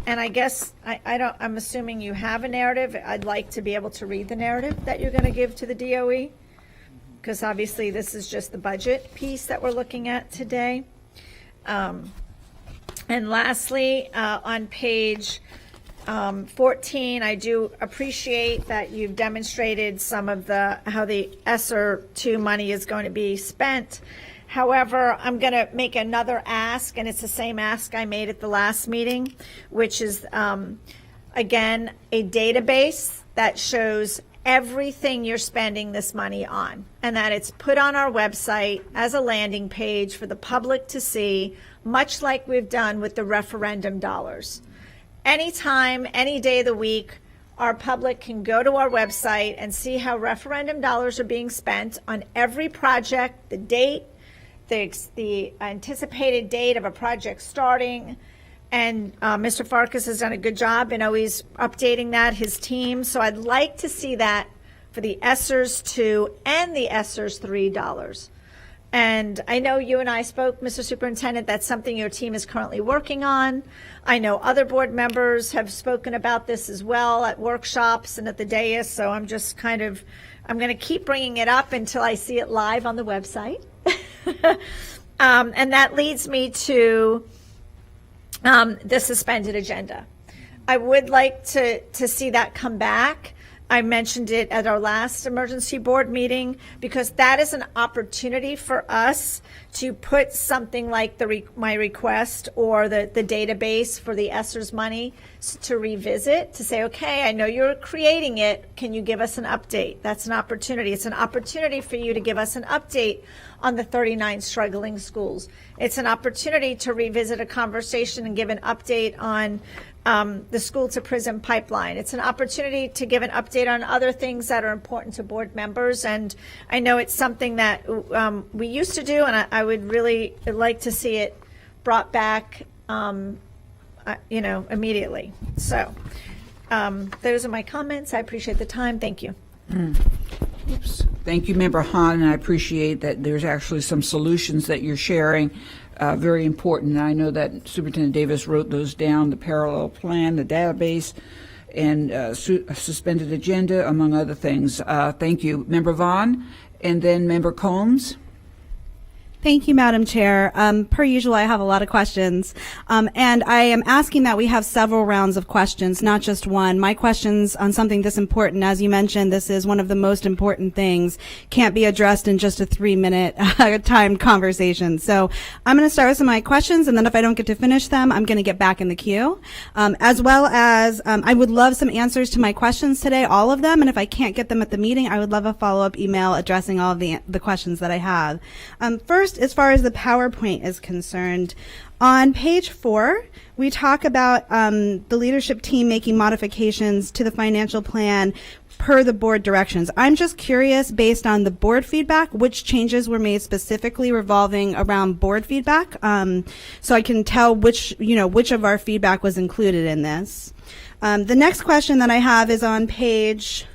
[SPEAKER 2] And I guess I'm assuming you have a narrative. I'd like to be able to read the narrative that you're going to give to the DOE, because obviously this is just the budget piece that we're looking at today. And lastly, on page 14, I do appreciate that you've demonstrated some of how the ESSER 2 money is going to be spent. However, I'm going to make another ask, and it's the same ask I made at the last meeting, which is, again, a database that shows everything you're spending this money on, and that it's put on our website as a landing page for the public to see, much like we've done with the referendum dollars. Anytime, any day of the week, our public can go to our website and see how referendum dollars are being spent on every project, the date, the anticipated date of a project starting. And Mr. Farkas has done a good job in always updating that, his team. So I'd like to see that for the ESSERS 2 and the ESSERS 3 dollars. And I know you and I spoke, Mr. Superintendent, that's something your team is currently working on. I know other board members have spoken about this as well at workshops and at the dais. So I'm just I'm going to keep bringing it up until I see it live on the website. And that leads me to the suspended agenda. I would like to see that come back. I mentioned it at our last emergency board meeting, because that is an opportunity for us to put something like my request or the database for the ESSERS money to revisit, to say, okay, I know you're creating it. Can you give us an update? That's an opportunity. It's an opportunity for you to give us an update on the 39 struggling schools. It's an opportunity to revisit a conversation and give an update on the school to prison pipeline. It's an opportunity to give an update on other things that are important to board members. And I know it's something that we used to do, and I would really like to see it brought back, immediately. So those are my comments. I appreciate the time. Thank you.
[SPEAKER 1] Oops. Thank you, Member Hahn, and I appreciate that there's actually some solutions that you're sharing. Very important. And I know that Superintendent Davis wrote those down, the parallel plan, the database, and suspended agenda, among other things. Thank you. Member Vaughn, and then Member Combs.
[SPEAKER 4] Thank you, Madam Chair. Per usual, I have a lot of questions. And I am asking that we have several rounds of questions, not just one. My questions on something this important, as you mentioned, this is one of the most important things, can't be addressed in just a 3-minute timed conversation. So I'm going to start with some of my questions, and then if I don't get to finish them, I'm going to get back in the queue. As well as I would love some answers to my questions today, all of them. And if I can't get them at the meeting, I would love a follow-up email addressing all of the questions that I have. First, as far as the PowerPoint is concerned, on page 4, we talk about the leadership team making modifications to the financial plan per the board directions. I'm just curious, based on the board feedback, which changes were made specifically revolving around board feedback, so I can tell which of our feedback was included in this. The next question that I have is on page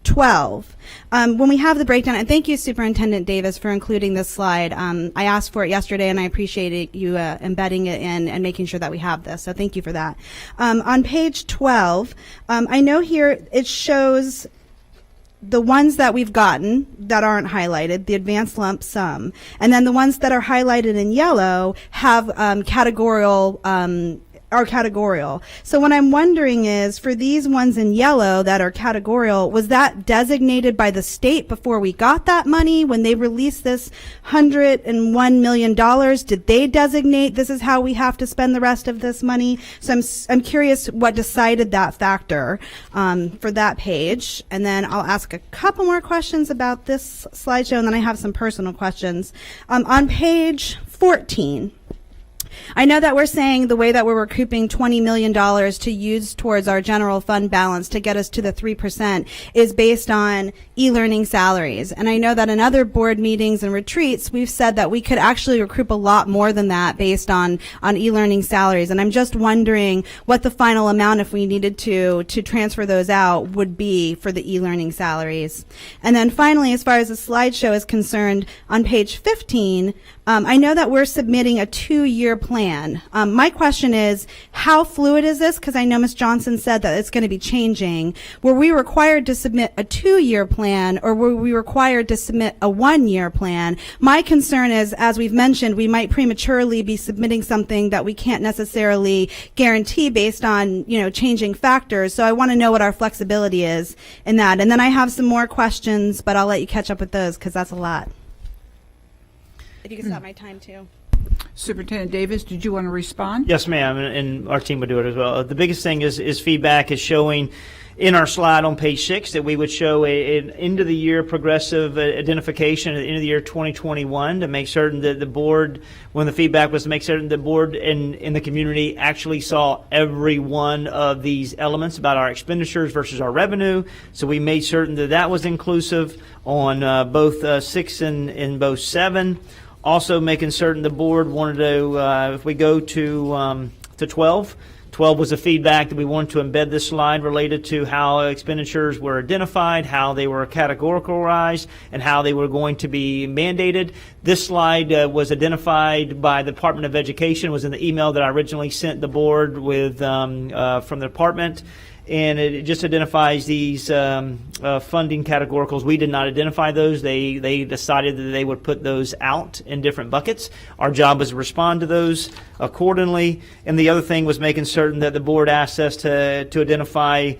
[SPEAKER 4] 12. When we have the breakdown, and thank you, Superintendent Davis, for including this slide. I asked for it yesterday, and I appreciate you embedding it in and making sure that we have this. So thank you for that. On page 12, I know here it shows the ones that we've gotten that aren't highlighted, the advanced lump sum, and then the ones that are highlighted in yellow have are categorical. So what I'm wondering is, for these ones in yellow that are categorical, was that designated by the state before we got that money? When they released this $101 million, did they designate this is how we have to spend the rest of this money? So I'm curious what decided that factor for that page. And then I'll ask a couple more questions about this slideshow, and then I have some personal questions. On page 14, I know that we're saying the way that we're recouping $20 million to use towards our general fund balance to get us to the 3% is based on e-learning salaries. And I know that in other board meetings and retreats, we've said that we could actually recoup a lot more than that based on e-learning salaries. And I'm just wondering what the final amount, if we needed to transfer those out, would be for the e-learning salaries. And then finally, as far as the slideshow is concerned, on page 15, I know that we're submitting a 2-year plan. My question is, how fluid is this? Because I know Ms. Johnson said that it's going to be changing. Were we required to submit a 2-year plan, or were we required to submit a 1-year plan? My concern is, as we've mentioned, we might prematurely be submitting something that we can't necessarily guarantee based on, changing factors. So I want to know what our flexibility is in that. And then I have some more questions, but I'll let you catch up with those because that's a lot. If you can stop my time too.
[SPEAKER 1] Superintendent Davis, did you want to respond?
[SPEAKER 12] Yes, ma'am, and our team would do it as well. The biggest thing is feedback is showing in our slide on page 6 that we would show an end-of-the-year progressive identification at the end of the year 2021 to make certain that the board, when the feedback was to make certain the board in the community actually saw every one of these elements about our expenditures versus our revenue. So we made certain that that was inclusive on both 6 and both 7. Also making certain the board wanted to, if we go to 12, 12 was a feedback that we wanted to embed this slide related to how expenditures were identified, how they were categorized, and how they were going to be mandated. This slide was identified by the Department of Education, was in the email that I originally sent the board with from the department. And it just identifies these funding categoricals. We did not identify those. They decided that they would put those out in different buckets. Our job was to respond to those accordingly. And the other thing was making certain that the board asked us to identify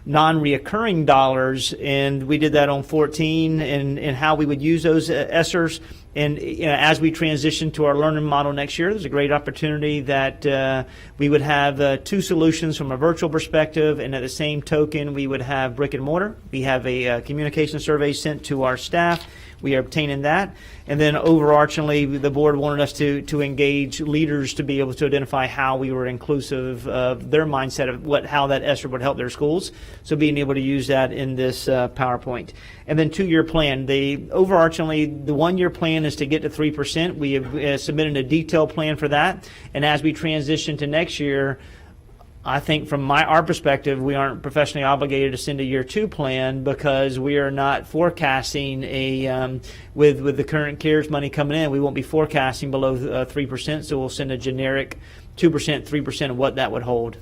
[SPEAKER 12] non-reoccurring dollars, and we did that on 14 and how we would use those ESSERs. And as we transition to our learning model next year, there's a great opportunity that we would have 2 solutions from a virtual perspective, and at the same token, we would have brick and mortar. We have a communication survey sent to our staff. We are obtaining that. And then overarchingly, the board wanted us to engage leaders to be able to identify how we were inclusive of their mindset of how that ESSER would help their schools. So being able to use that in this PowerPoint. And then 2-year plan. Overarchingly, the 1-year plan is to get to 3%. We have submitted a detailed plan for that. And as we transition to next year, I think from our perspective, we aren't professionally obligated to send a year 2 plan because we are not forecasting with the current CARES money coming in, we won't be forecasting below 3%. So we'll send a generic 2%, 3% of what that would hold.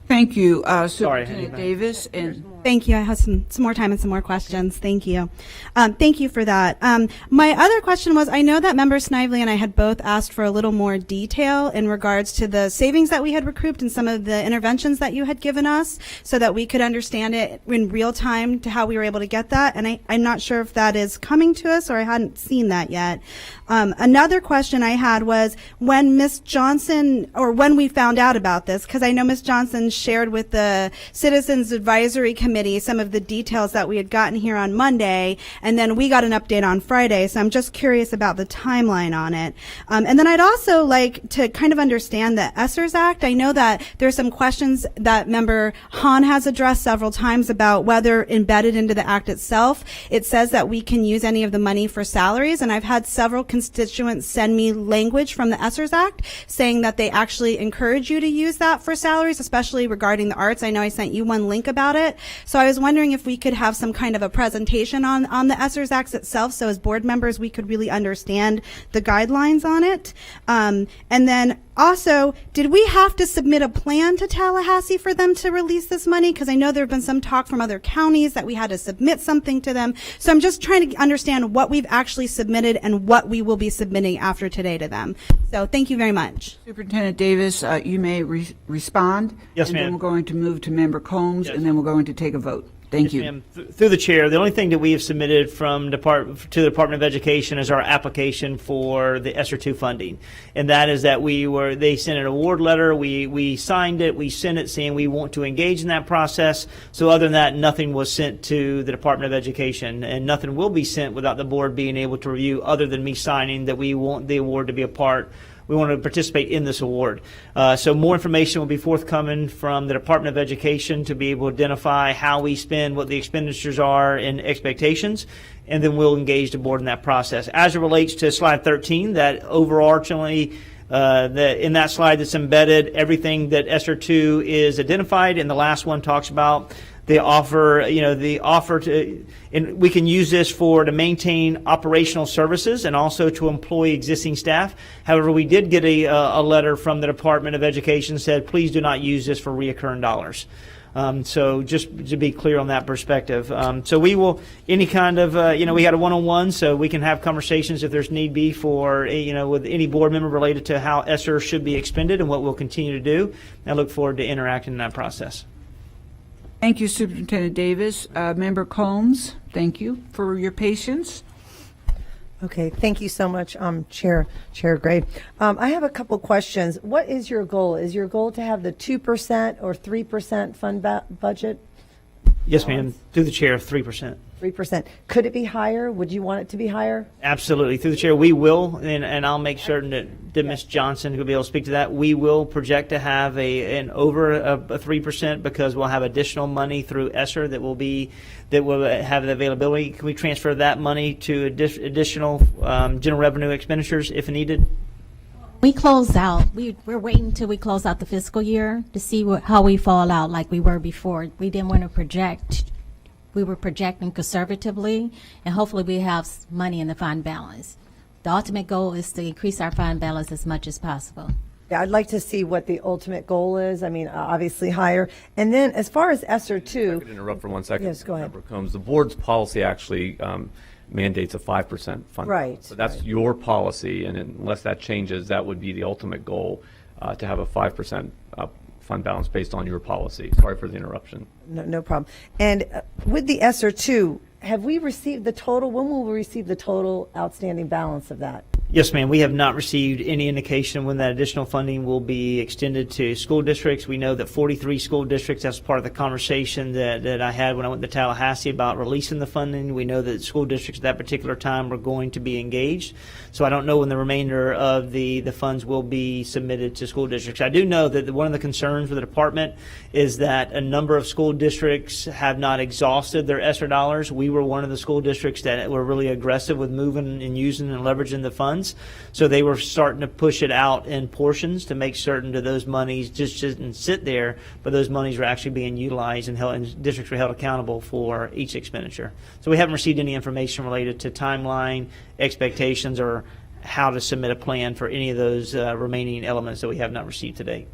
[SPEAKER 1] Thank you,
[SPEAKER 12] Sorry,
[SPEAKER 1] Superintendent
[SPEAKER 12] Henry.
[SPEAKER 1] Davis. And
[SPEAKER 4] Thank you. I have some more time and some more questions. Thank you. Thank you for that. My other question was, I know that Member Snively and I had both asked for a little more detail in regards to the savings that we had recouped and some of the interventions that you had given us so that we could understand it in real time to how we were able to get that. And I'm not sure if that is coming to us or I hadn't seen that yet. Another question I had was when Ms. Johnson, or when we found out about this, because I know Ms. Johnson shared with the Citizens Advisory Committee some of the details that we had gotten here on Monday, and then we got an update on Friday, so I'm just curious about the timeline on it. And then I'd also like to kind of understand the ESSERS Act. I know that there's some questions that Member Hahn has addressed several times about whether embedded into the Act itself, it says that we can use any of the money for salaries, and I've had several constituents send me language from the ESSERS Act saying that they actually encourage you to use that for salaries, especially regarding the arts. I know I sent you one link about it. So I was wondering if we could have some kind of a presentation on the ESSERS Act itself, so as board members we could really understand the guidelines on it. And then also, did we have to submit a plan to Tallahassee for them to release this money? Because I know there have been some talk from other counties that we had to submit something to them. So I'm just trying to understand what we've actually submitted and what we will be submitting after today to them. So thank you very much.
[SPEAKER 1] Superintendent Davis, you may respond.
[SPEAKER 12] Yes,
[SPEAKER 1] and then
[SPEAKER 12] ma'am.
[SPEAKER 1] we're going to move to Member Combs,
[SPEAKER 12] Yes.
[SPEAKER 1] and then we're going to take a vote. Thank you.
[SPEAKER 12] Ma'am. Through the chair, the only thing that we have submitted to the Department of Education is our application for the ESSER II funding, and that is that they sent an award letter, we signed it, we sent it saying we want to engage in that process. So other than that, nothing was sent to the Department of Education, and nothing will be sent without the board being able to review, other than me signing that we want the award to be a part. We want to participate in this award. So more information will be forthcoming from the Department of Education to be able to identify how we spend, what the expenditures are, and expectations, and then we'll engage the board in that process. As it relates to slide 13, that overarchingly, in that slide that's embedded, everything that ESSER II is identified, and the last one talks about the offer, and we can use this to maintain operational services and also to employ existing staff. However, we did get a letter from the Department of Education said, please do not use this for reoccurring dollars. So just to be clear on that perspective. So we will, any kind of, we had a one-on-one, so we can have conversations if there's need be for, with any board member related to how ESSER should be expended and what we'll continue to do. I look forward to interacting in that process.
[SPEAKER 1] Thank you, Superintendent Davis. Member Combs, thank you for your patience.
[SPEAKER 5] Okay, thank you so much, Chair Gray. I have a couple questions. What is your goal? Is your goal to have the 2% or 3% fund budget?
[SPEAKER 12] Yes, ma'am. Through the chair, 3%.
[SPEAKER 5] 3%. Could it be higher? Would you want it to be higher?
[SPEAKER 12] Absolutely. Through the chair, we will, and I'll make certain that Ms. Johnson will be able to speak to that. We will project to have an over a 3% because we'll have additional money through ESSER that will have the availability. Can we transfer that money to additional general revenue expenditures if needed?
[SPEAKER 13] We close out. We're waiting until we close out the fiscal year to see how we fall out like we were before. We didn't want to project. We were projecting conservatively, and hopefully we have money in the fund balance. The ultimate goal is to increase our fund balance as much as possible.
[SPEAKER 5] Yeah, I'd like to see what the ultimate goal is. I mean, obviously higher. And then as far as ESSER II.
[SPEAKER 17] I could interrupt for 1 second.
[SPEAKER 5] Yes, go ahead.
[SPEAKER 17] Member Combs, the board's policy actually mandates a 5% fund.
[SPEAKER 5] Right.
[SPEAKER 17] So that's your policy, and unless that changes, that would be the ultimate goal, to have a 5% fund balance based on your policy. Sorry for the interruption.
[SPEAKER 5] No problem. And with the ESSER II, have we received the total? When will we receive the total outstanding balance of that?
[SPEAKER 12] Yes, ma'am. We have not received any indication when that additional funding will be extended to school districts. We know that 43 school districts, that's part of the conversation that I had when I went to Tallahassee about releasing the funding. We know that school districts at that particular time were going to be engaged. So I don't know when the remainder of the funds will be submitted to school districts. I do know that one of the concerns with the department is that a number of school districts have not exhausted their ESSER dollars. We were one of the school districts that were really aggressive with moving and using and leveraging the funds. So they were starting to push it out in portions to make certain that those monies just didn't sit there, but those monies were actually being utilized and districts were held accountable for each expenditure. So we haven't received any information related to timeline, expectations, or how to submit a plan for any of those remaining elements that we have not received to date.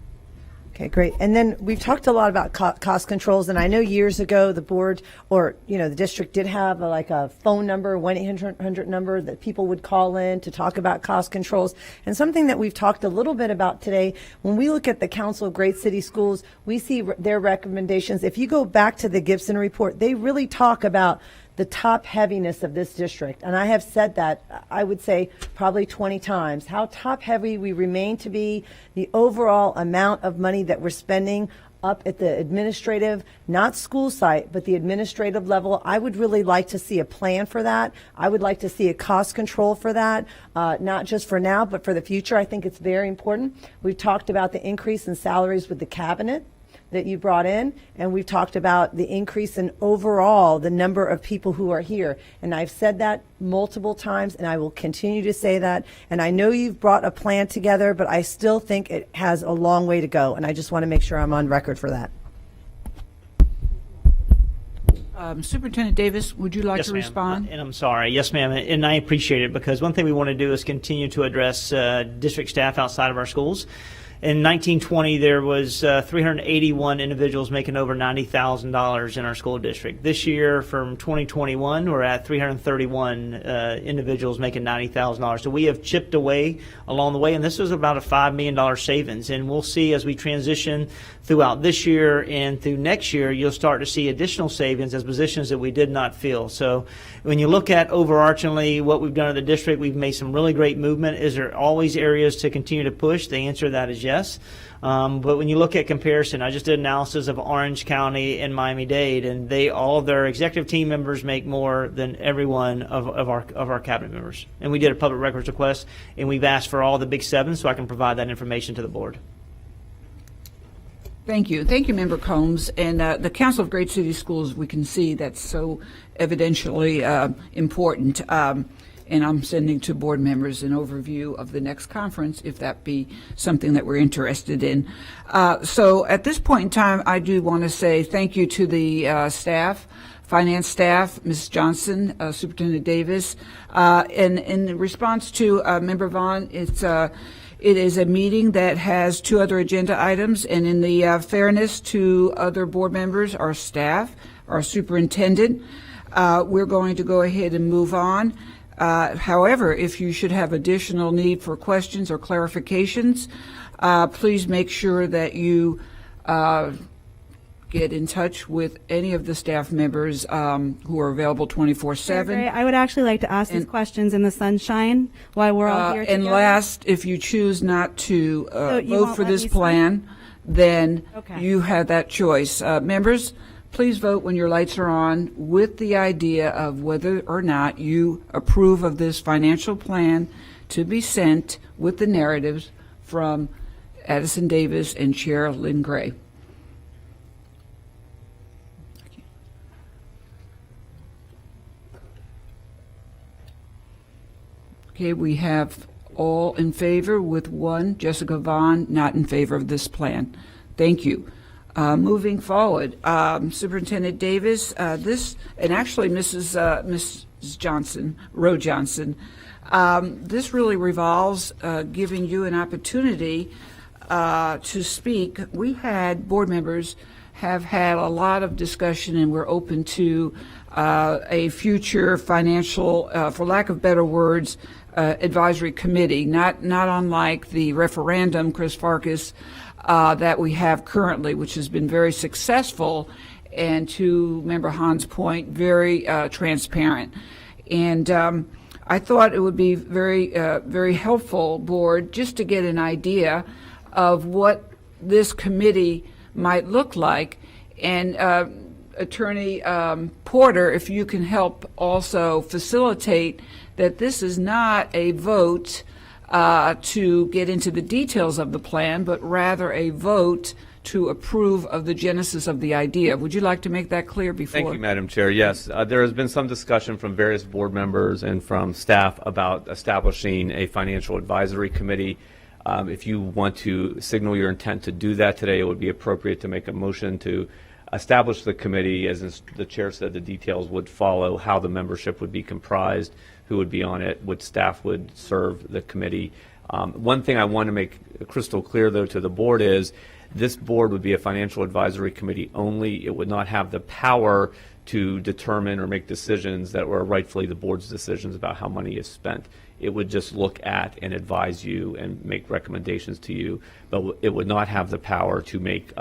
[SPEAKER 5] Okay, great. And then we've talked a lot about cost controls, and I know years ago the board or, the district did have a phone number, 1-800 number that people would call in to talk about cost controls. And something that we've talked a little bit about today, when we look at the Council of Great City Schools, we see their recommendations. If you go back to the Gibson report, they really talk about the top heaviness of this district. And I have said that, I would say probably 20 times, how top heavy we remain to be, the overall amount of money that we're spending up at the administrative, not school site, but the administrative level. I would really like to see a plan for that. I would like to see a cost control for that, not just for now, but for the future. I think it's very important. We've talked about the increase in salaries with the cabinet that you brought in, and we've talked about the increase in overall the number of people who are here. And I've said that multiple times, and I will continue to say that. And I know you've brought a plan together, but I still think it has a long way to go, and I just want to make sure I'm on record for that.
[SPEAKER 1] Superintendent Davis, would you like
[SPEAKER 12] Yes,
[SPEAKER 1] to
[SPEAKER 12] ma'am.
[SPEAKER 1] respond?
[SPEAKER 12] And I'm sorry. Yes, ma'am. And I appreciate it, because one thing we want to do is continue to address district staff outside of our schools. In 1920, there was 381 individuals making over $90,000 in our school district. This year, from 2021, we're at 331 individuals making $90,000. So we have chipped away along the way, and this is about a $5 million savings. And we'll see as we transition throughout this year and through next year, you'll start to see additional savings as positions that we did not fill. So when you look at overarchingly what we've done in the district, we've made some really great movement. Is there always areas to continue to push? The answer to that is yes. But when you look at comparison, I just did analysis of Orange County and Miami-Dade, and all of their executive team members make more than every one of our cabinet members. And we did a public records request, and we've asked for all the big seven, so I can provide that information to the board.
[SPEAKER 1] Thank you. Thank you, Member Combs. And the Council of Great City Schools, we can see that's so evidentially important. And I'm sending to board members an overview of the next conference, if that be something that we're interested in. So at this point in time, I do want to say thank you to the staff, finance staff, Ms. Johnson, Superintendent Davis. And in response to Member Vaughn, it is a meeting that has two other agenda items, and in the fairness to other board members, our staff, our superintendent, we're going to go ahead and move on. However, if you should have additional need for questions or clarifications, please make sure that you get in touch with any of the staff members who are available 24/7.
[SPEAKER 4] I would actually like to ask these questions in the sunshine while we're all here
[SPEAKER 1] and
[SPEAKER 4] together.
[SPEAKER 1] last, if you choose not to
[SPEAKER 4] So you
[SPEAKER 1] vote
[SPEAKER 4] won't
[SPEAKER 1] for
[SPEAKER 4] let
[SPEAKER 1] this
[SPEAKER 4] me speak?
[SPEAKER 1] plan, then
[SPEAKER 4] Okay.
[SPEAKER 1] you have that choice. Members, please vote when your lights are on with the idea of whether or not you approve of this financial plan to be sent with the narratives from Addison Davis and Chair Lynn Gray. Okay, we have all in favor with one, Jessica Vaughn, not in favor of this plan. Thank you. Moving forward, Superintendent Davis, and actually Mrs. Johnson, Roe Johnson, this really revolves giving you an opportunity to speak. We had board members have had a lot of discussion, and we're open to a future financial, for lack of better words, advisory committee, not unlike the referendum, Chris Farkas, that we have currently, which has been very successful, and to Member Hahn's point, very transparent. And I thought it would be very helpful, board, just to get an idea of what this committee might look like. And Attorney Porter, if you can help also facilitate that this is not a vote to get into the details of the plan, but rather a vote to approve of the genesis of the idea. Would you like to make that clear before?
[SPEAKER 17] Thank you, Madam Chair. Yes, there has been some discussion from various board members and from staff about establishing a financial advisory committee. If you want to signal your intent to do that today, it would be appropriate to make a motion to establish the committee. As the chair said, the details would follow, how the membership would be comprised, who would be on it, what staff would serve the committee. One thing I want to make crystal clear, though, to the board is this board would be a financial advisory committee only. It would not have the power to determine or make decisions that were rightfully the board's decisions about how money is spent. It would just look at and advise you and make recommendations to you, but it would not have the power to make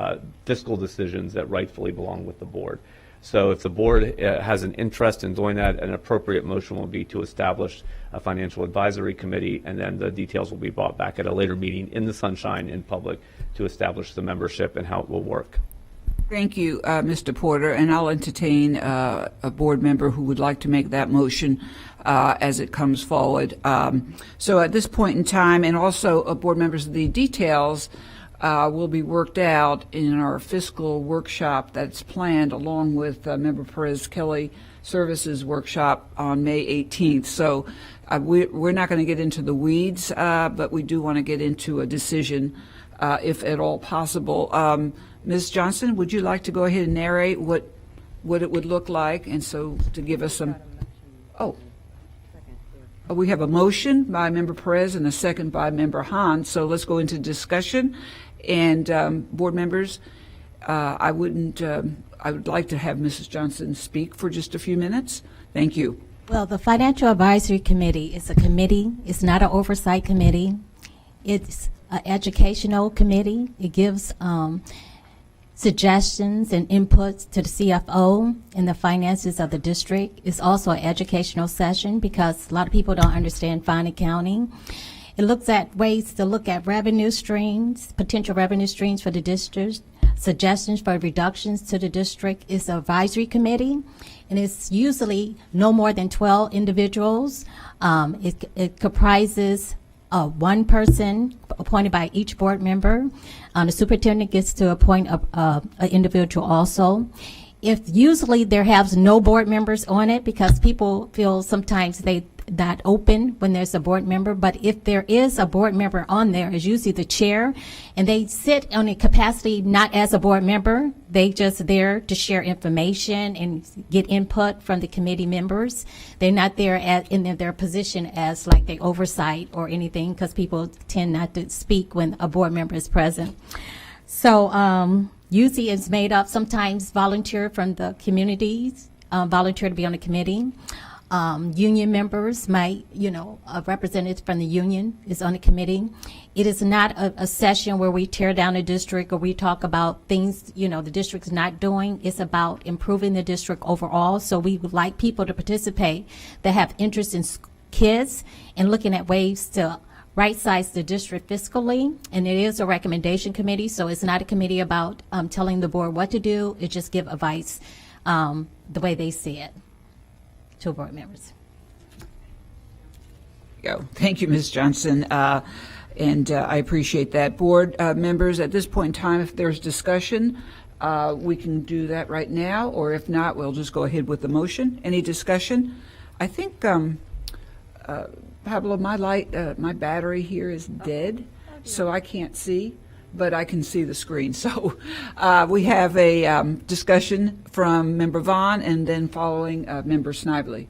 [SPEAKER 17] fiscal decisions that rightfully belong with the board. So if the board has an interest in doing that, an appropriate motion will be to establish a financial advisory committee, and then the details will be brought back at a later meeting in the sunshine in public to establish the membership and how it will work.
[SPEAKER 1] Thank you, Mr. Porter, and I'll entertain a board member who would like to make that motion as it comes forward. So at this point in time, and also board members, the details will be worked out in our fiscal workshop that's planned along with Member Perez Kelly Services Workshop on May 18th. So we're not going to get into the weeds, but we do want to get into a decision if at all possible. Ms. Johnson, would you like to go ahead and narrate what it would look like, and so to give us some? We have a motion by Member Perez and a second by Member Hahn. So let's go into discussion. And board members, I would like to have Mrs. Johnson speak for just a few minutes. Thank you.
[SPEAKER 13] Well, the Financial Advisory Committee is a committee. It's not an oversight committee. It's an educational committee. It gives suggestions and inputs to the CFO in the finances of the district. It's also an educational session because a lot of people don't understand fine accounting. It looks at ways to look at revenue streams, potential revenue streams for the district, suggestions for reductions to the district. It's an advisory committee, and it's usually no more than 12 individuals. It comprises one person appointed by each board member. The superintendent gets to appoint an individual also. If usually there has no board members on it because people feel sometimes they not open when there's a board member, but if there is a board member on there, is usually the chair, and they sit on a capacity not as a board member. They just there to share information and get input from the committee members. They're not there in their position as like they oversight or anything, because people tend not to speak when a board member is present. So usually it's made up, sometimes volunteer from the communities, volunteer to be on the committee. Union members might, a representative from the union is on the committee. It is not a session where we tear down a district or we talk about things, the district's not doing. It's about improving the district overall. So we would like people to participate that have interest in kids and looking at ways to right-size the district fiscally. And it is a recommendation committee, so it's not a committee about telling the board what to do. It just give advice the way they see it to board members.
[SPEAKER 1] Thank you, Ms. Johnson, and I appreciate that. Board members, at this point in time, if there's discussion, we can do that right now, or if not, we'll just go ahead with the motion. Any discussion? I think, Pablo, my battery here is dead, so I can't see, but I can see the screen. So we have a discussion from Member Vaughn and then following Member Snively.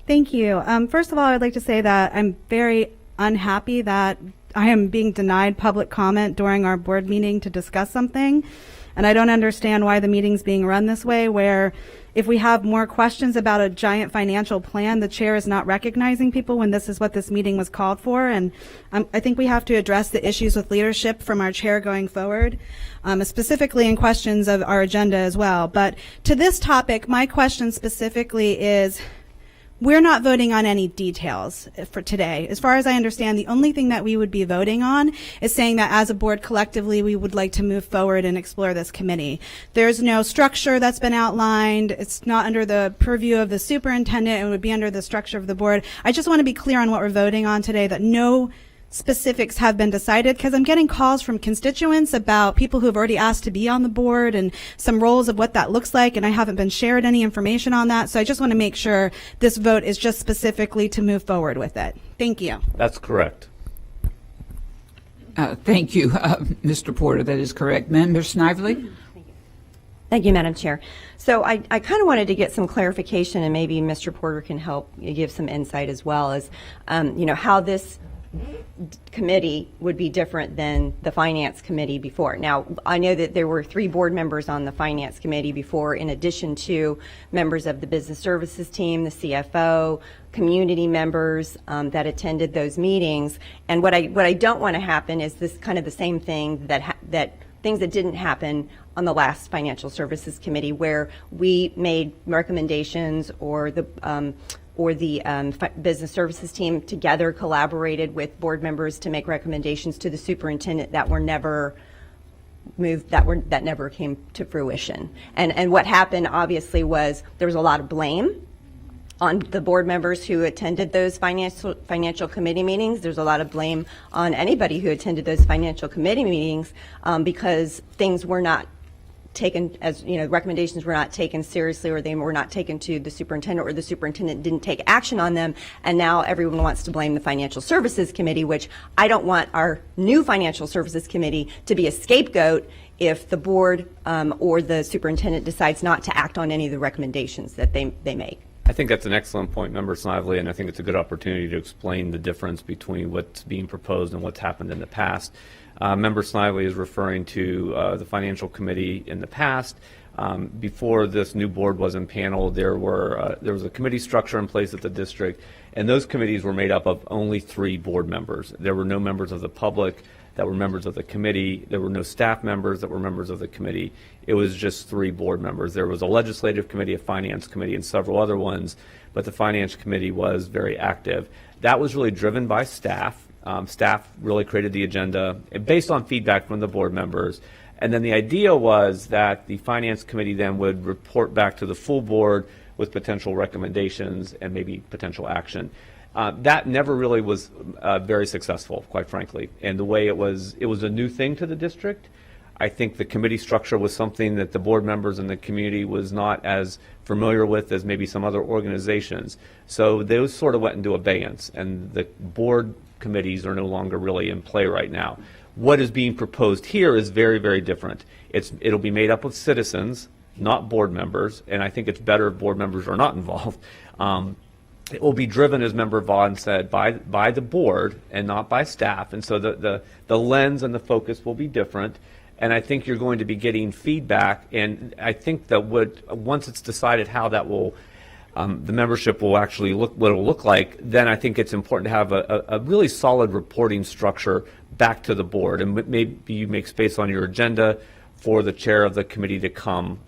[SPEAKER 4] Thank you. First of all, I'd like to say that I'm very unhappy that I am being denied public comment during our board meeting to discuss something. And I don't understand why the meeting's being run this way, where if we have more questions about a giant financial plan, the chair is not recognizing people when this is what this meeting was called for. And I think we have to address the issues with leadership from our chair going forward, specifically in questions of our agenda as well. But to this topic, my question specifically is, we're not voting on any details for today. As far as I understand, the only thing that we would be voting on is saying that as a board collectively, we would like to move forward and explore this committee. There's no structure that's been outlined. It's not under the purview of the superintendent. It would be under the structure of the board. I just want to be clear on what we're voting on today, that no specifics have been decided, because I'm getting calls from constituents about people who have already asked to be on the board and some roles of what that looks like, and I haven't been shared any information on that. So I just want to make sure this vote is just specifically to move forward with it. Thank you.
[SPEAKER 17] That's correct.
[SPEAKER 1] Thank you, Mr. Porter. That is correct. Member Snively?
[SPEAKER 6] Thank you, Madam Chair. So I kind of wanted to get some clarification, and maybe Mr. Porter can help give some insight as well, as how this
[SPEAKER 15] committee would be different than the finance committee before. Now, I know that there were 3 board members on the finance committee before, in addition to members of the business services team, the CFO, community members that attended those meetings. And what I don't want to happen is this kind of the same thing that things that didn't happen on the last financial services committee, where we made recommendations, or the business services team together collaborated with board members to make recommendations to the superintendent that were never moved, that never came to fruition. And what happened, obviously, was there was a lot of blame on the board members who attended those financial committee meetings. There's a lot of blame on anybody who attended those financial committee meetings because things were not taken, as recommendations were not taken seriously, or they were not taken to the superintendent, or the superintendent didn't take action on them. And now everyone wants to blame the financial services committee, which I don't want our new financial services committee to be a scapegoat if the board or the superintendent decides not to act on any of the recommendations that they make.
[SPEAKER 17] I think that's an excellent point, Member Snively, and I think it's a good opportunity to explain the difference between what's being proposed and what's happened in the past. Member Snively is referring to the Financial Committee in the past. Before this new board was impaneled, there was a committee structure in place at the district, and those committees were made up of only 3 board members. There were no members of the public that were members of the committee. There were no staff members that were members of the committee. It was just 3 board members. There was a legislative committee, a finance committee, and several other ones, but the finance committee was very active. That was really driven by staff. Staff really created the agenda based on feedback from the board members. And then the idea was that the finance committee then would report back to the full board with potential recommendations and maybe potential action. That never really was very successful, quite frankly. And the way it was a new thing to the district. I think the committee structure was something that the board members and the community was not as familiar with as maybe some other organizations. So those sort of went into abeyance, and the board committees are no longer really in play right now. What is being proposed here is very, very different. It'll be made up of citizens, not board members, and I think it's better if board members are not involved. It will be driven, as Member Vaughn said, by the board and not by staff, and so the lens and the focus will be different. And I think you're going to be getting feedback, and I think that once it's decided how that will, the membership will actually look, what it will look like, then I think it's important to have a really solid reporting structure back to the board. And maybe you make space on your agenda for the chair of the committee to come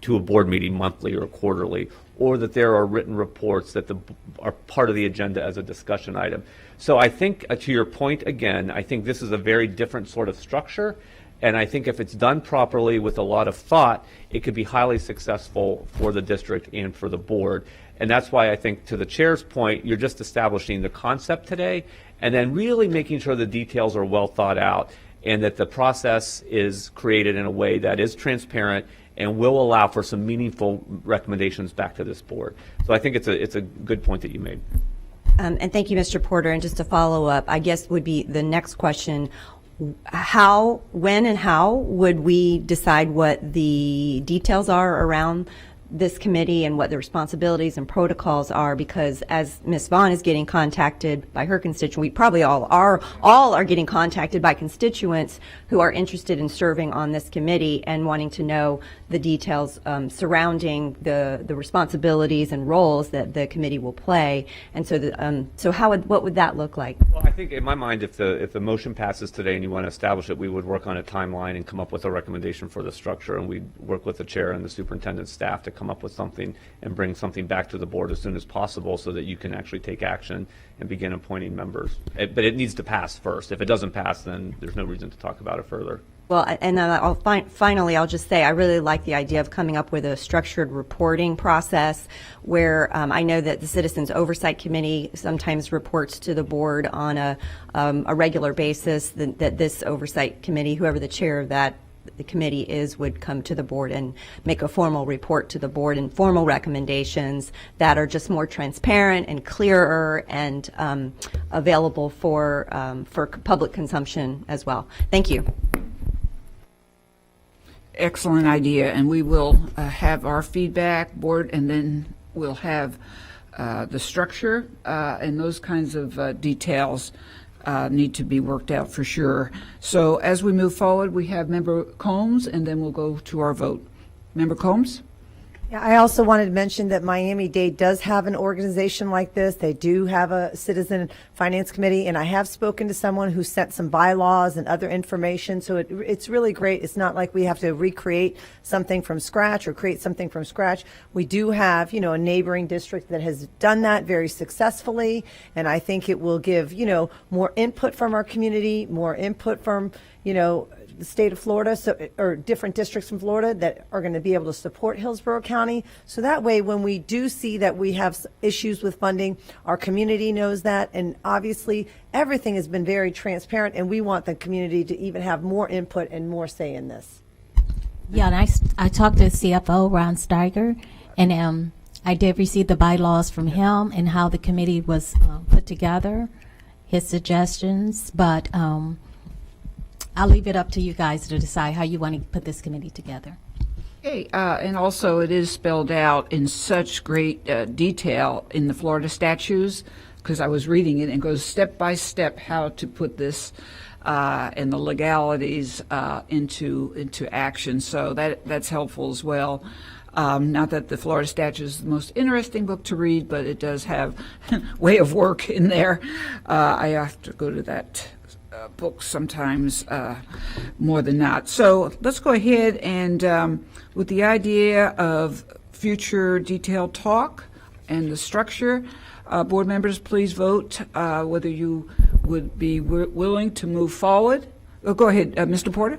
[SPEAKER 17] to a board meeting monthly or quarterly, or that there are written reports that are part of the agenda as a discussion item. So I think, to your point again, I think this is a very different sort of structure. And I think if it's done properly with a lot of thought, it could be highly successful for the district and for the board. And that's why I think, to the chair's point, you're just establishing the concept today and then really making sure the details are well thought out and that the process is created in a way that is transparent and will allow for some meaningful recommendations back to this board. So I think it's a good point that you made.
[SPEAKER 15] And thank you, Mr. Porter. And just to follow up, I guess would be the next question. When and how would we decide what the details are around this committee and what the responsibilities and protocols are? Because as Ms. Vaughn is getting contacted by her constituents, we probably all are getting contacted by constituents who are interested in serving on this committee and wanting to know the details surrounding the responsibilities and roles that the committee will play. And so, what would that look like?
[SPEAKER 17] Well, I think in my mind, if the motion passes today and you want to establish it, we would work on a timeline and come up with a recommendation for the structure, and we'd work with the chair and the superintendent's staff to come up with something and bring something back to the board as soon as possible so that you can actually take action and begin appointing members. But it needs to pass first. If it doesn't pass, then there's no reason to talk about it further.
[SPEAKER 15] Well, and then finally, I'll just say I really like the idea of coming up with a structured reporting process where I know that the Citizens Oversight Committee sometimes reports to the board on a regular basis, that this Oversight Committee, whoever the chair of that the committee is, would come to the board and make a formal report to the board and formal recommendations that are just more transparent and clearer and available for public consumption as well. Thank you.
[SPEAKER 1] Excellent idea, and we will have our feedback board, and then we'll have the structure and those kinds of details need to be worked out for sure. So as we move forward, we have Member Combs, and then we'll go to our vote. Member Combs?
[SPEAKER 5] Yeah, I also wanted to mention that Miami-Dade does have an organization like this. They do have a citizen finance committee, and I have spoken to someone who sent some bylaws and other information. So it's really great. It's not like we have to recreate something from scratch or create something from scratch. We do have, a neighboring district that has done that very successfully, and I think it will give, more input from our community, more input from, the state of Florida, or different districts from Florida that are going to be able to support Hillsborough County. So that way, when we do see that we have issues with funding, our community knows that. And obviously, everything has been very transparent, and we want the community to even have more input and more say in this.
[SPEAKER 13] Yeah, and I talked to CFO Ron Steiger, and I did receive the bylaws from him and how the committee was put together, his suggestions, but I'll leave it up to you guys to decide how you want to put this committee together.
[SPEAKER 1] Hey, and also it is spelled out in such great detail in the Florida statutes, because I was reading it, and it goes step by step how to put this and the legalities into action. So that's helpful as well. Not that the Florida statute is the most interesting book to read, but it does have way of work in there. I have to go to that book sometimes more than not. So let's go ahead and with the idea of future detailed talk and the structure, board members, please vote whether you would be willing to move forward. Oh, go ahead, Mr. Porter.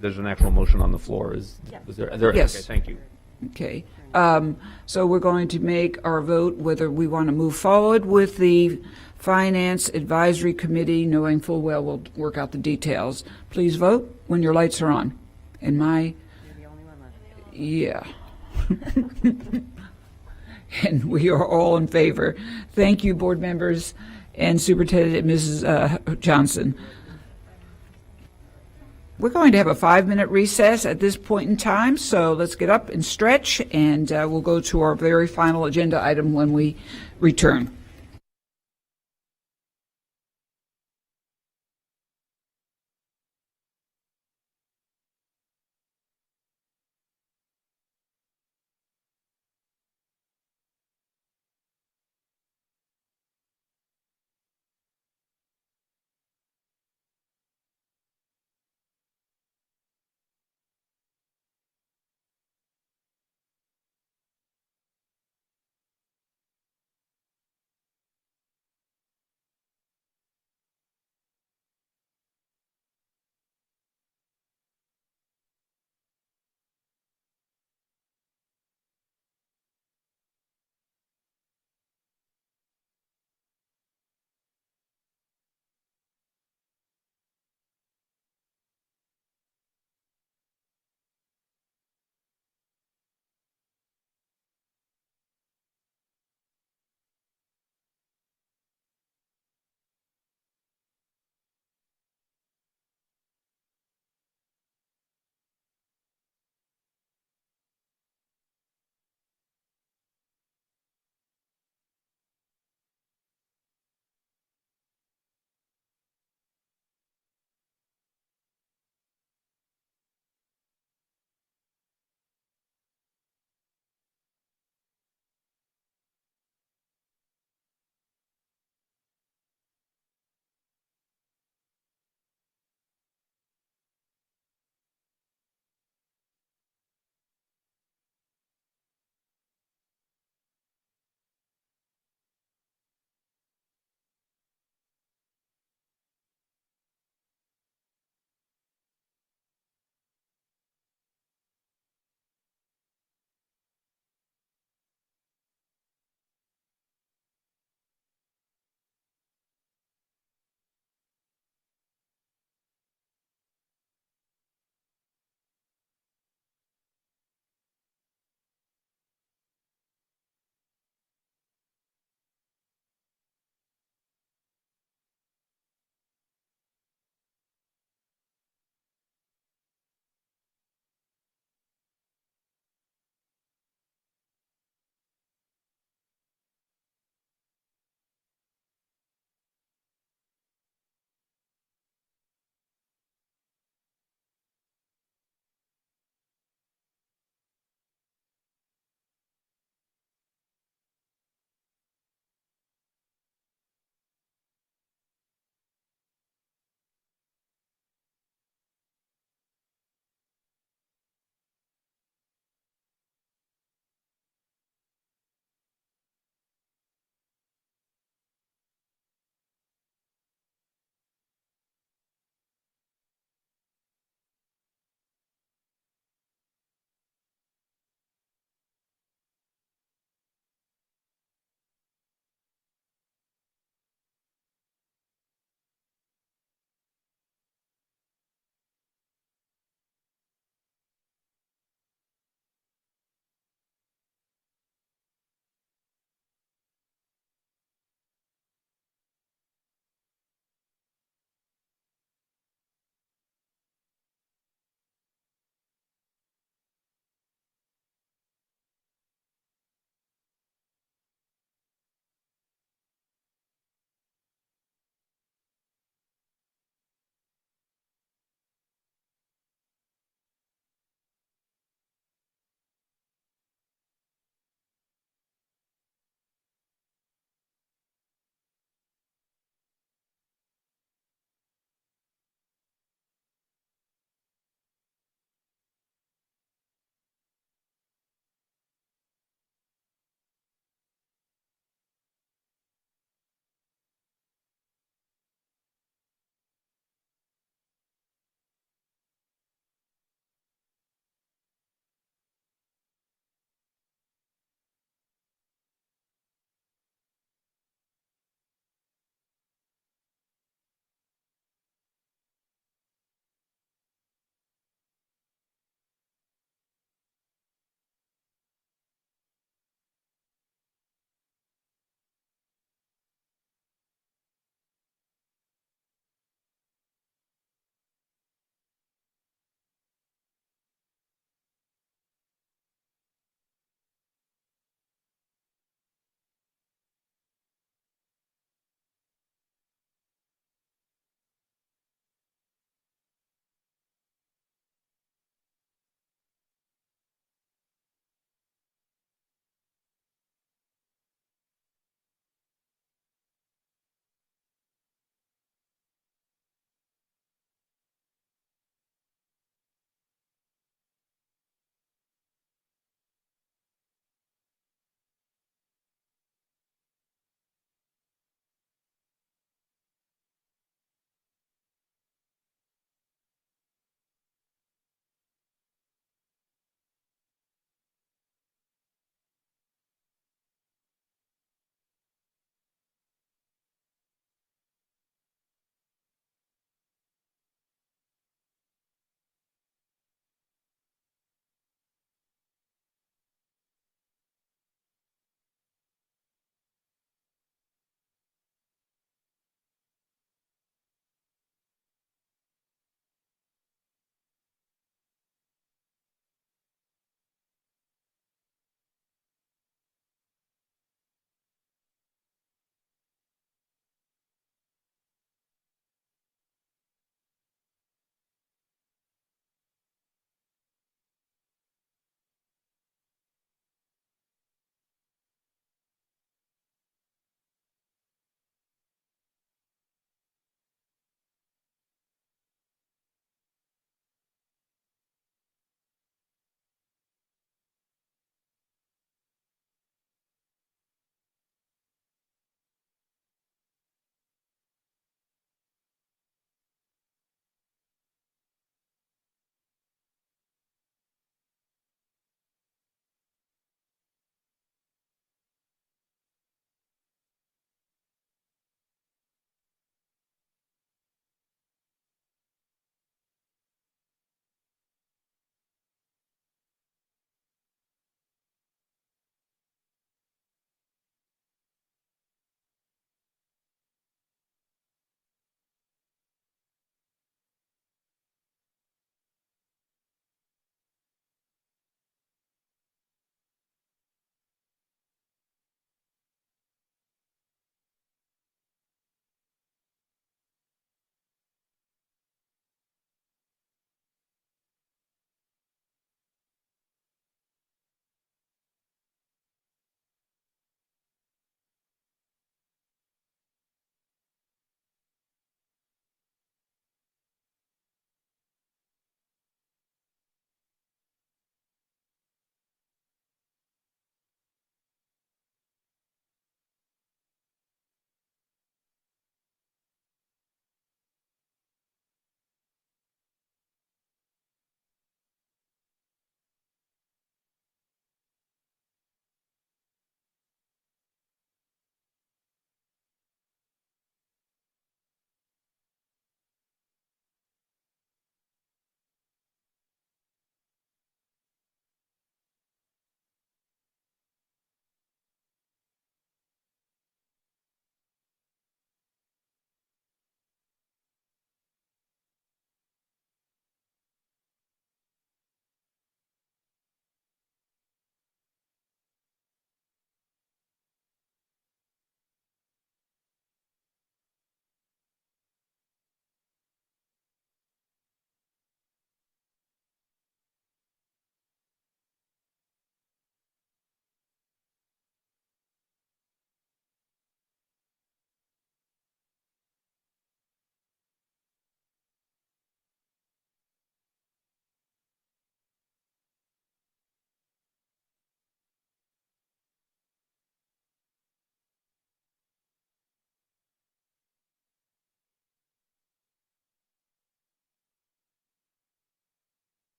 [SPEAKER 17] There's an actual motion on the floor. Is there?
[SPEAKER 1] Yes.
[SPEAKER 17] Okay, thank you.
[SPEAKER 1] Okay. So we're going to make our vote whether we want to move forward with the Finance Advisory Committee, knowing full well we'll work out the details. Please vote when your lights are on. And You're the only one left. Yeah. And we are all in favor. Thank you, board members and Superintendent Mrs. Johnson. We're going to have a 5-minute recess at this point in time, so let's get up and stretch, and we'll go to our very final agenda item when we return.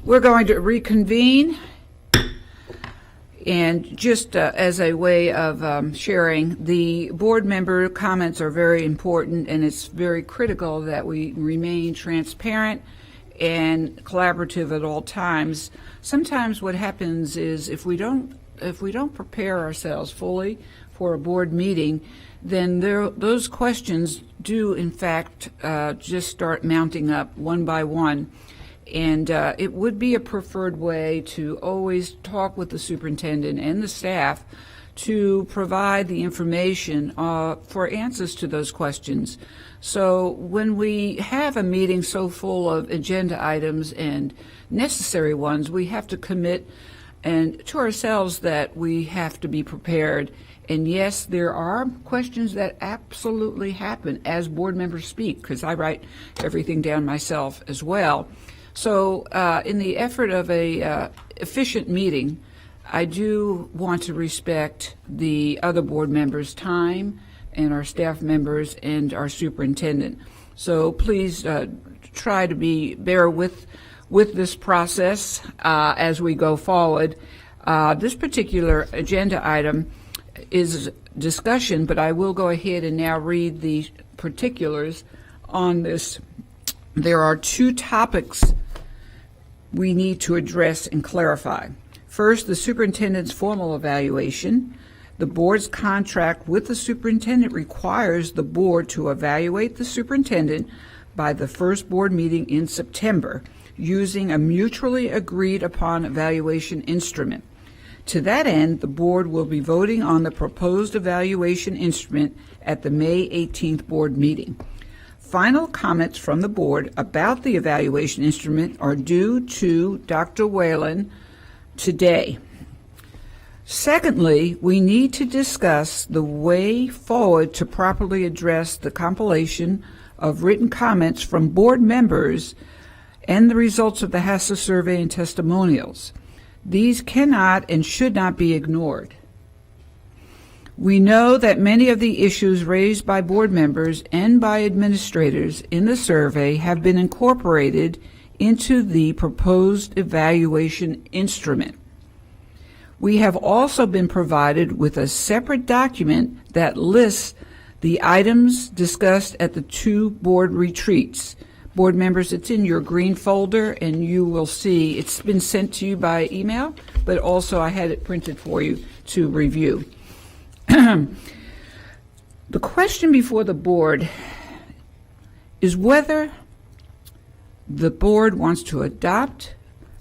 [SPEAKER 1] We're going to reconvene, and just as a way of sharing, the board member comments are very important, and it's very critical that we remain transparent and collaborative at all times. Sometimes what happens is if we don't prepare ourselves fully for a board meeting, then those questions do in fact just start mounting up one by one. And it would be a preferred way to always talk with the superintendent and the staff to provide the information for answers to those questions. So when we have a meeting so full of agenda items and necessary ones, we have to commit and to ourselves that we have to be prepared. And yes, there are questions that absolutely happen as board members speak, because I write everything down myself as well. So in the effort of a efficient meeting, I do want to respect the other board members' time and our staff members and our superintendent. So please try to bear with this process as we go forward. This particular agenda item is discussion, but I will go ahead and now read the particulars on this. There are two topics we need to address and clarify. First, the superintendent's formal evaluation. The board's contract with the superintendent requires the board to evaluate the superintendent by the first board meeting in September using a mutually agreed upon evaluation instrument. To that end, the board will be voting on the proposed evaluation instrument at the May 18th board meeting. Final comments from the board about the evaluation instrument are due to Dr. Whalen today. Secondly, we need to discuss the way forward to properly address the compilation of written comments from board members and the results of the HASA survey and testimonials. These cannot and should not be ignored. We know that many of the issues raised by board members and by administrators in the survey have been incorporated into the proposed evaluation instrument. We have also been provided with a separate document that lists the items discussed at the two board retreats. Board members, it's in your green folder, and you will see it's been sent to you by email, but also I had it printed for you to review. The question before the board is whether the board wants to adopt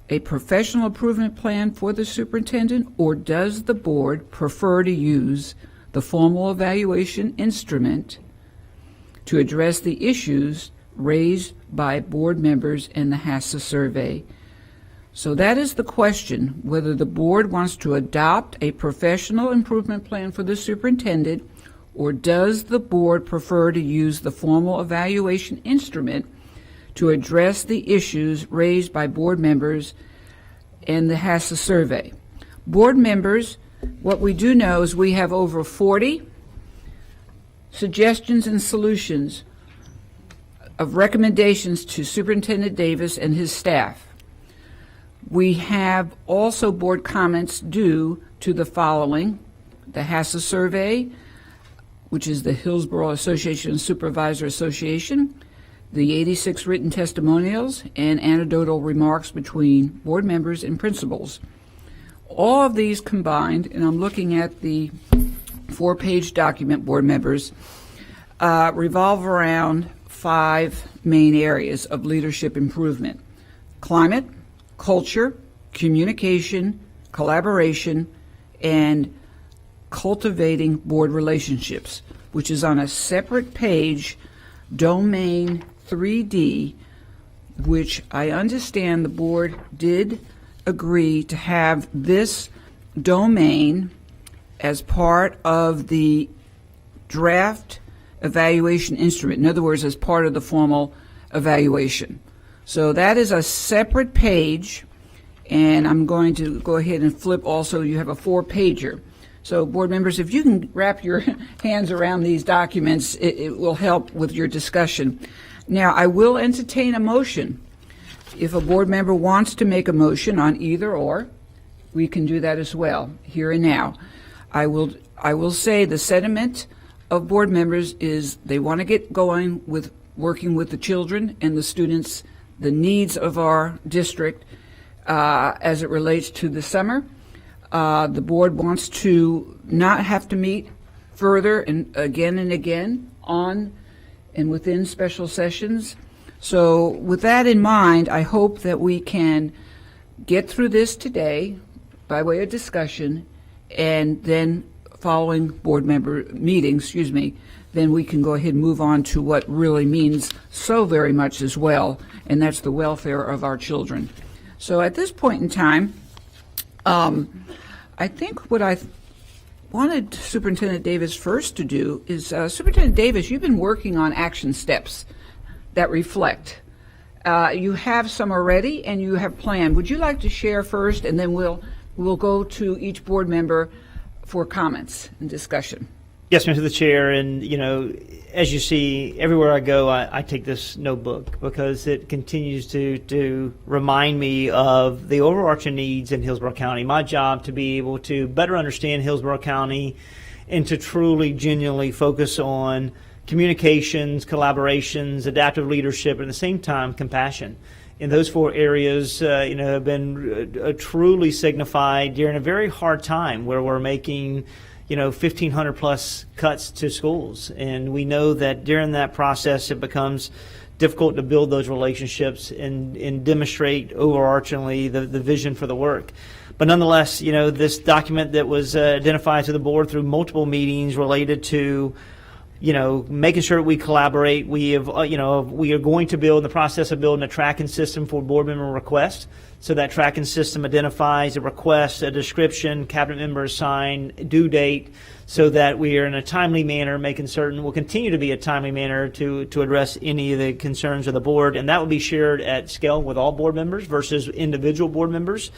[SPEAKER 1] a professional improvement plan for the superintendent, or does the board prefer to use the formal evaluation instrument to address the issues raised by board members in the HASA survey. So that is the question, whether the board wants to adopt a professional improvement plan for the superintendent, or does the board prefer to use the formal evaluation instrument to address the issues raised by board members in the HASA survey. Board members, what we do know is we have over 40 suggestions and solutions of recommendations to Superintendent Davis and his staff. We have also board comments due to the following: the HASA survey, which is the Hillsborough Association of Supervisor Association, the 86 written testimonials, and anecdotal remarks between board members and principals. All of these combined, and I'm looking at the 4-page document, board members, revolve around 5 main areas of leadership improvement: climate, culture, communication, collaboration, and cultivating board relationships, which is on a separate page, domain 3D, which I understand the board did agree to have this domain as part of the draft evaluation instrument. In other words, as part of the formal evaluation. So that is a separate page, and I'm going to go ahead and flip also. You have a 4-pager. So board members, if you can wrap your hands around these documents, it will help with your discussion. Now, I will entertain a motion If a board member wants to make a motion on either or, we can do that as well, here and now. I will say the sentiment of board members is they want to get going with working with the children and the students, the needs of our district as it relates to the summer. The board wants to not have to meet further and again on and within special sessions. So with that in mind, I hope that we can get through this today by way of discussion, and then following board member meetings, then we can go ahead and move on to what really means so very much as well, and that's the welfare of our children. So at this point in time, I think what I wanted Superintendent Davis first to do is, Superintendent Davis, you've been working on action steps that reflect. You have some already, and you have planned. Would you like to share first, and then we'll go to each board member for comments and discussion?
[SPEAKER 12] Yes, Mr. the Chair, and as you see, everywhere I go, I take this notebook because it continues to remind me of the overarching needs in Hillsborough County. My job to be able to better understand Hillsborough County and to truly, genuinely focus on communications, collaborations, adaptive leadership, and at the same time, compassion. In those four areas, have been truly signified during a very hard time where we're making 1,500 plus cuts to schools. And we know that during that process, it becomes difficult to build those relationships and demonstrate overarchingly the vision for the work. But nonetheless, this document that was identified to the board through multiple meetings related to making sure that we collaborate. We have, we are going to build in the process of building a tracking system for board member requests. So that tracking system identifies a request, a description, cabinet member assigned, due date, so that we are in a timely manner, making certain will continue to be a timely manner to address any of the concerns of the board. And that will be shared at scale with all board members versus individual board members.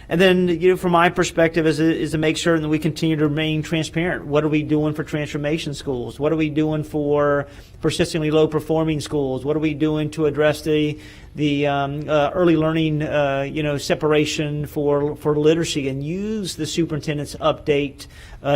[SPEAKER 12] And then, from my perspective, is to make sure that we continue to remain transparent. What are we doing for transformation schools? What are we doing for persistently low-performing schools? What are we doing to address the early learning, separation for literacy, and use the superintendent's update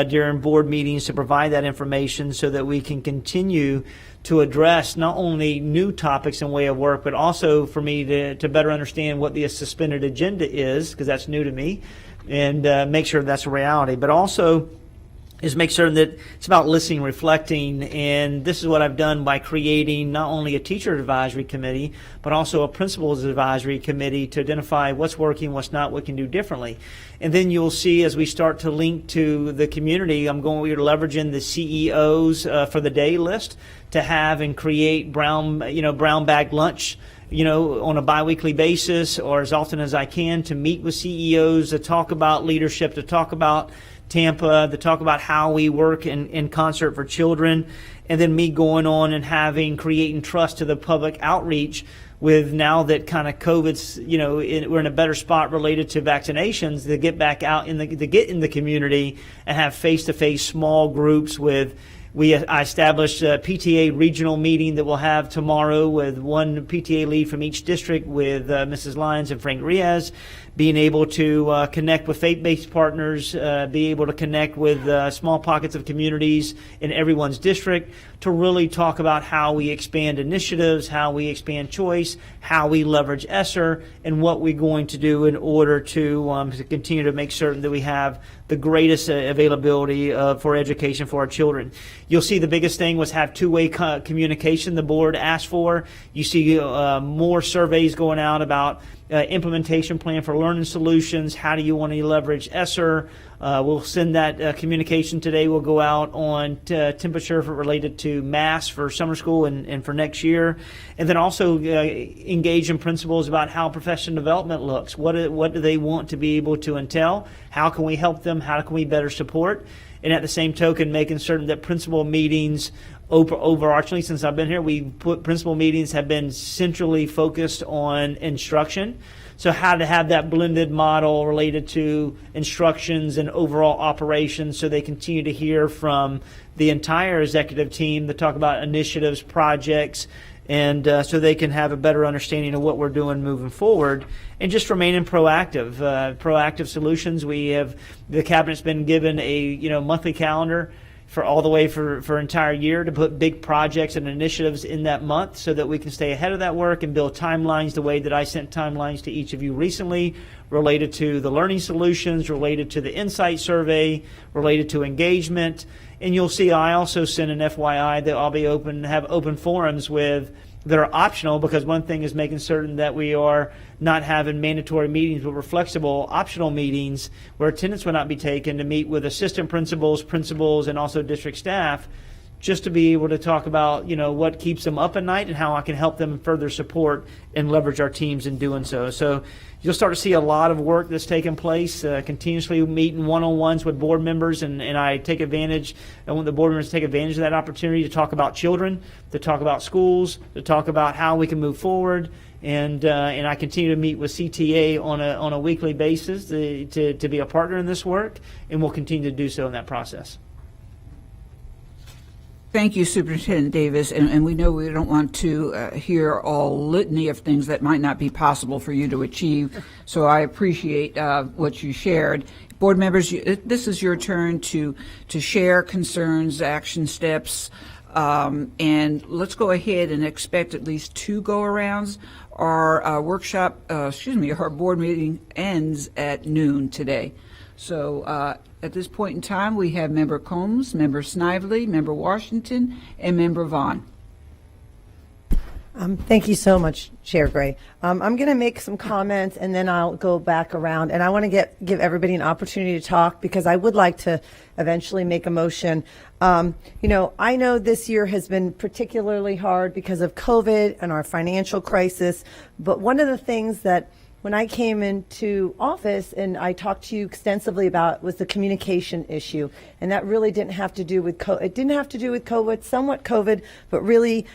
[SPEAKER 12] during board meetings to provide that information so that we can continue to address not only new topics and way of work, but also for me to better understand what the suspended agenda is, because that's new to me, and make sure that's a reality. But also is make certain that it's about listening, reflecting, and this is what I've done by creating not only a teacher advisory committee, but also a principals advisory committee to identify what's working, what's not, what we can do differently. And then you'll see as we start to link to the community, we're leveraging the CEOs for the day list to have and create brown bag lunch, on a biweekly basis or as often as I can to meet with CEOs to talk about leadership, to talk about Tampa, to talk about how we work in concert for children, and then me going on and creating trust to the public outreach with now that kind of COVID's, we're in a better spot related to vaccinations to get back out to get in the community and have face-to-face small groups with. I established a PTA regional meeting that we'll have tomorrow with one PTA lead from each district with Mrs. Lyons and Frank Riaz, being able to connect with faith-based partners, be able to connect with small pockets of communities in everyone's district to really talk about how we expand initiatives, how we expand choice, how we leverage ESSER, and what we're going to do in order to continue to make certain that we have the greatest availability for education for our children. You'll see the biggest thing was have two-way communication the board asked for. You see more surveys going out about implementation plan for learning solutions. How do you want to leverage ESSER? We'll send that communication today. We'll go out on temperature related to masks for summer school and for next year. And then also engage in principles about how professional development looks. What do they want to be able to entail? How can we help them? How can we better support? And at the same token, making certain that principal meetings overarchingly, since I've been here, principal meetings have been centrally focused on instruction. So how to have that blended model related to instructions and overall operations so they continue to hear from the entire executive team to talk about initiatives, projects, and so they can have a better understanding of what we're doing moving forward, and just remaining proactive. Proactive solutions. The cabinet's been given a monthly calendar for all the way for entire year to put big projects and initiatives in that month so that we can stay ahead of that work and build timelines the way that I sent timelines to each of you recently related to the learning solutions, related to the insight survey, related to engagement. And you'll see I also sent an FYI that I'll be have open forums with that are optional, because one thing is making certain that we are not having mandatory meetings, but we're flexible, optional meetings where attendance will not be taken, to meet with assistant principals, and also district staff, just to be able to talk about, what keeps them up at night and how I can help them further support and leverage our teams in doing so. So you'll start to see a lot of work that's taking place, continuously meeting one-on-ones with board members, and I take advantage, I want the board members to take advantage of that opportunity to talk about children, to talk about schools, to talk about how we can move forward. And I continue to meet with CTA on a weekly basis to be a partner in this work, and we'll continue to do so in that process.
[SPEAKER 1] Thank you, Superintendent Davis, and we know we don't want to hear all litany of things that might not be possible for you to achieve, so I appreciate what you shared. Board members, this is your turn to share concerns, action steps, and let's go ahead and expect at least 2 go-arounds. Our our board meeting ends at noon today. So at this point in time, we have Member Combs, Member Snively, Member Washington, and Member Vaughn.
[SPEAKER 5] Thank you so much, Chair Gray. I'm going to make some comments, and then I'll go back around. And I want to give everybody an opportunity to talk, because I would like to eventually make a motion. I know this year has been particularly hard because of COVID and our financial crisis. But one of the things that when I came into office and I talked to you extensively about was the communication issue. And that really didn't have to do with COVID. It didn't have to do with COVID, somewhat COVID, but really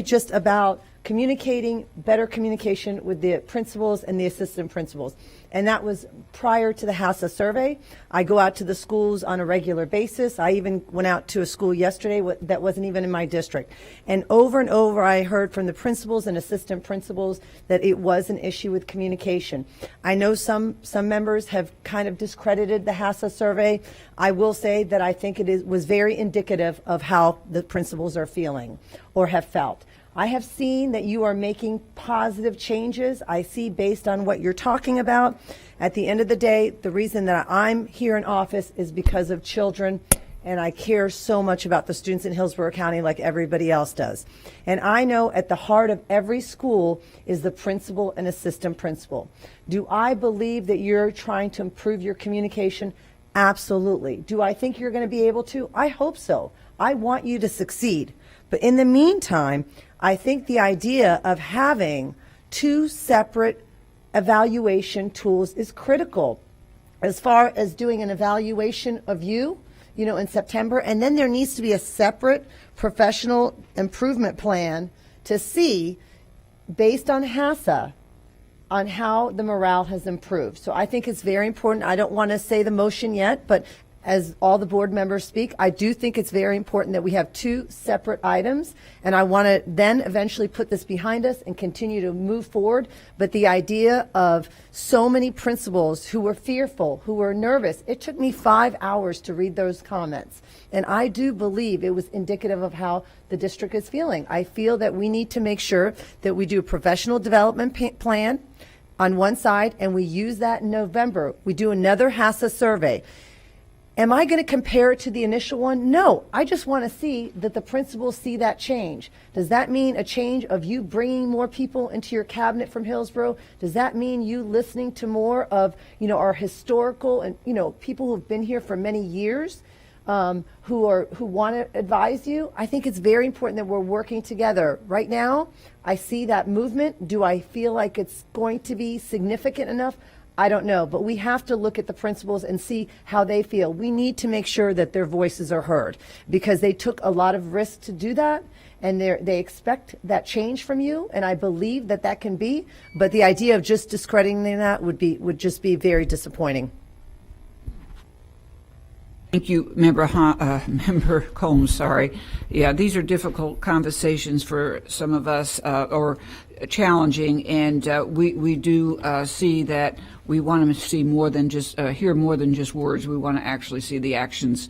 [SPEAKER 5] just about communicating, better communication with the principals and the assistant principals. And that was prior to the HACA survey. I go out to the schools on a regular basis. I even went out to a school yesterday that wasn't even in my district. And over, I heard from the principals and assistant principals that it was an issue with communication. I know some members have kind of discredited the HACA survey. I will say that I think it was very indicative of how the principals are feeling or have felt. I have seen that you are making positive changes. I see, based on what you're talking about, at the end of the day, the reason that I'm here in office is because of children, and I care so much about the students in Hillsborough County like everybody else does. And I know at the heart of every school is the principal and assistant principal. Do I believe that you're trying to improve your communication? Absolutely. Do I think you're going to be able to? I hope so. I want you to succeed. But in the meantime, I think the idea of having 2 separate evaluation tools is critical. As far as doing an evaluation of you, in September, and then there needs to be a separate professional improvement plan to see, based on HACA, on how the morale has improved. So I think it's very important. I don't want to say the motion yet, but as all the board members speak, I do think it's very important that we have 2 separate items, and I want to then eventually put this behind us and continue to move forward. But the idea of so many principals who were fearful, who were nervous, it took me 5 hours to read those comments. And I do believe it was indicative of how the district is feeling. I feel that we need to make sure that we do a professional development plan on one side, and we use that in November. We do another HACA survey. Am I going to compare it to the initial one? No. I just want to see that the principals see that change. Does that mean a change of you bringing more people into your cabinet from Hillsborough? Does that mean you listening to more of, our historical and, people who have been here for many years, who want to advise you? I think it's very important that we're working together. Right now, I see that movement. Do I feel like it's going to be significant enough? I don't know, but we have to look at the principals and see how they feel. We need to make sure that their voices are heard, because they took a lot of risk to do that, and they expect that change from you, and I believe that can be, but the idea of just discrediting that would just be very disappointing.
[SPEAKER 1] Thank you, Member Combs. Sorry. Yeah, these are difficult conversations for some of us, or challenging, and we do see that we want to see more than just hear more than just words. We want to actually see the actions.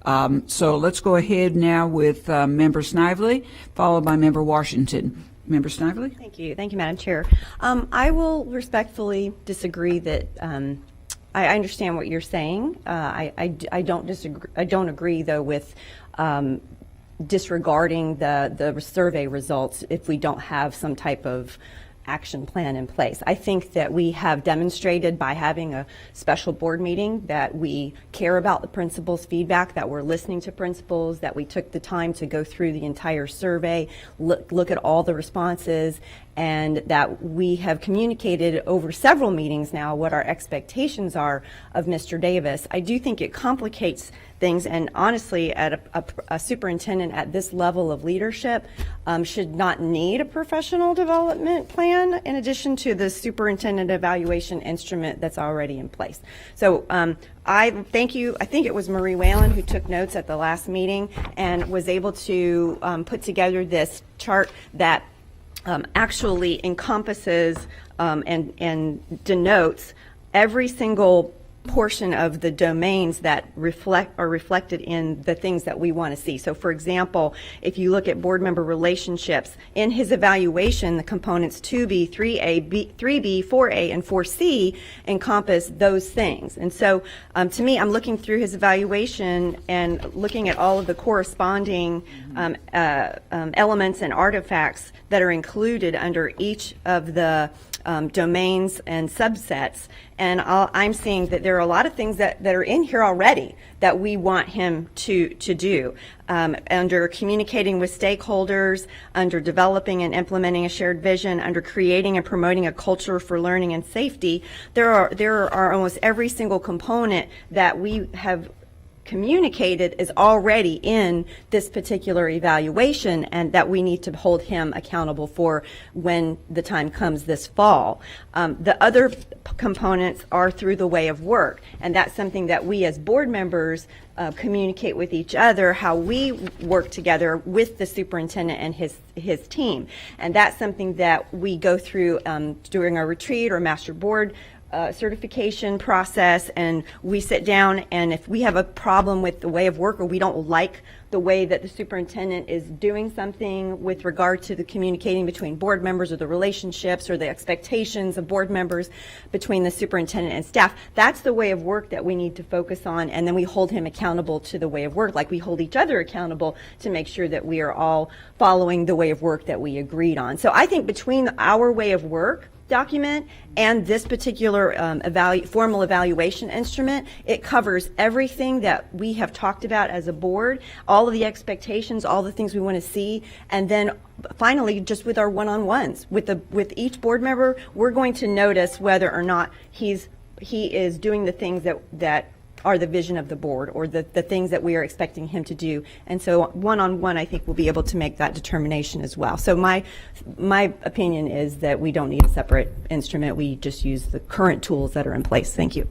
[SPEAKER 1] So let's go ahead now with Member Snively, followed by Member Washington. Member Snively.
[SPEAKER 15] Thank you, Madam Chair. I will respectfully disagree that. I understand what you're saying. I don't disagree. I don't agree, though, with disregarding the survey results if we don't have some type of action plan in place. I think that we have demonstrated by having a special board meeting that we care about the principals' feedback, that we're listening to principals, that we took the time to go through the entire survey, look at all the responses, and that we have communicated over several meetings now what our expectations are of Mr. Davis. I do think it complicates things, and honestly, at a superintendent at this level of leadership should not need a professional development plan in addition to the superintendent evaluation instrument that's already in place. So I thank you. I think it was Marie Whalen who took notes at the last meeting and was able to put together this chart that actually encompasses and denotes every single portion of the domains that are reflected in the things that we want to see. So for example, if you look at board member relationships, in his evaluation, the components 2B, 3A, 3B, 4A, and 4C encompass those things. And so to me, I'm looking through his evaluation and looking at all of the corresponding elements and artifacts that are included under each of the domains and subsets, and I'm seeing that there are a lot of things that are in here already that we want him to do. Under communicating with stakeholders, under developing and implementing a shared vision, under creating and promoting a culture for learning and safety, there are almost every single component that we have communicated is already in this particular evaluation, and that we need to hold him accountable for when the time comes this fall. The other components are through the way of work, and that's something that we as board members communicate with each other, how we work together with the superintendent and his team. And that's something that we go through during our retreat or master board certification process, and we sit down, and if we have a problem with the way of work or we don't like the way that the superintendent is doing something with regard to the communicating between board members or the relationships or the expectations of board members between the superintendent and staff, that's the way of work that we need to focus on, and then we hold him accountable to the way of work, like we hold each other accountable to make sure that we are all following the way of work that we agreed on. So I think between our way of work document and this particular formal evaluation instrument, it covers everything that we have talked about as a board, all of the expectations, all the things we want to see, and then finally, just with our one-on-ones with each board member, we're going to notice whether or not he is doing the things that are the vision of the board, or the things that we are expecting him to do. And so one-on-one, I think we'll be able to make that determination as well. So my opinion is that we don't need a separate instrument. We just use the current tools that are in place. Thank you.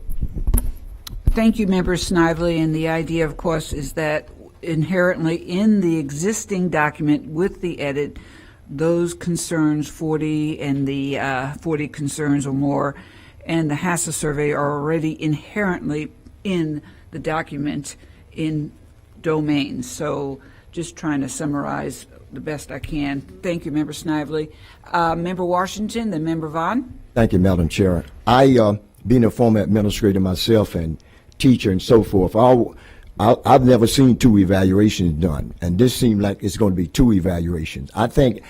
[SPEAKER 1] Thank you, Member Snively. And the idea, of course, is that inherently in the existing document with the edit, those concerns, 40 and the 40 concerns or more, and the HACCP survey are already inherently in the document in domains. So just trying to summarize the best I can. Thank you, Member Snively. Member Washington, then Member Vaughn.
[SPEAKER 3] Thank you, Madam Chair. I, being a former administrator myself and teacher and so forth, I've never seen 2 evaluations done, and this seemed like it's going to be 2 evaluations. I think,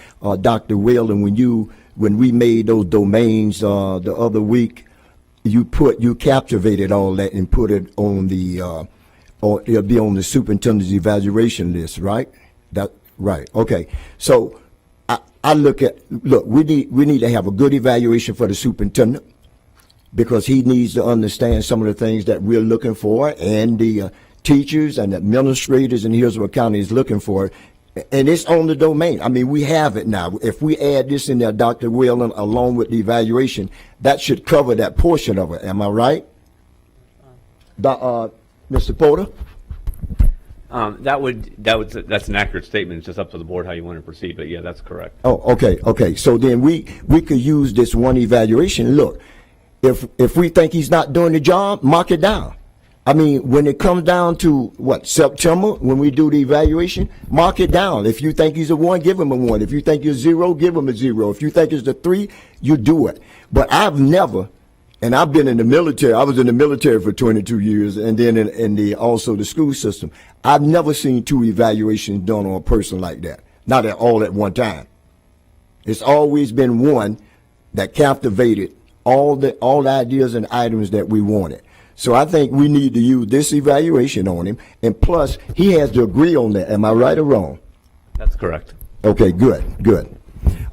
[SPEAKER 3] Dr. Whalen, when we made those domains the other week, you captivated all that and put it on the or it'll be on the superintendent's evaluation list, right? Right. Okay. So I look, we need to have a good evaluation for the superintendent, because he needs to understand some of the things that we're looking for, and the teachers and administrators in Hillsborough County is looking for. And it's on the domain. I mean, we have it now. If we add this in there, Dr. Whalen, along with the evaluation, that should cover that portion of it. Am I right? Mr. Porter?
[SPEAKER 17] That's an accurate statement. It's just up to the board how you want to proceed, but yeah, that's correct.
[SPEAKER 3] Oh, okay. So then we could use this one evaluation. Look, if we think he's not doing the job, mark it down. I mean, when it comes down to September, when we do the evaluation, mark it down. If you think he's a 1, give him a 1. If you think you're 0, give him a 0. If you think it's a 3, you do it. But I've never, and I've been in the military. I was in the military for 22 years, and then in also the school system. I've never seen 2 evaluations done on a person like that. Not all at one time. It's always been one that captivated all the ideas and items that we wanted. So I think we need to use this evaluation on him, and plus he has to agree on that. Am I right or wrong?
[SPEAKER 17] That's correct.
[SPEAKER 3] Okay, good.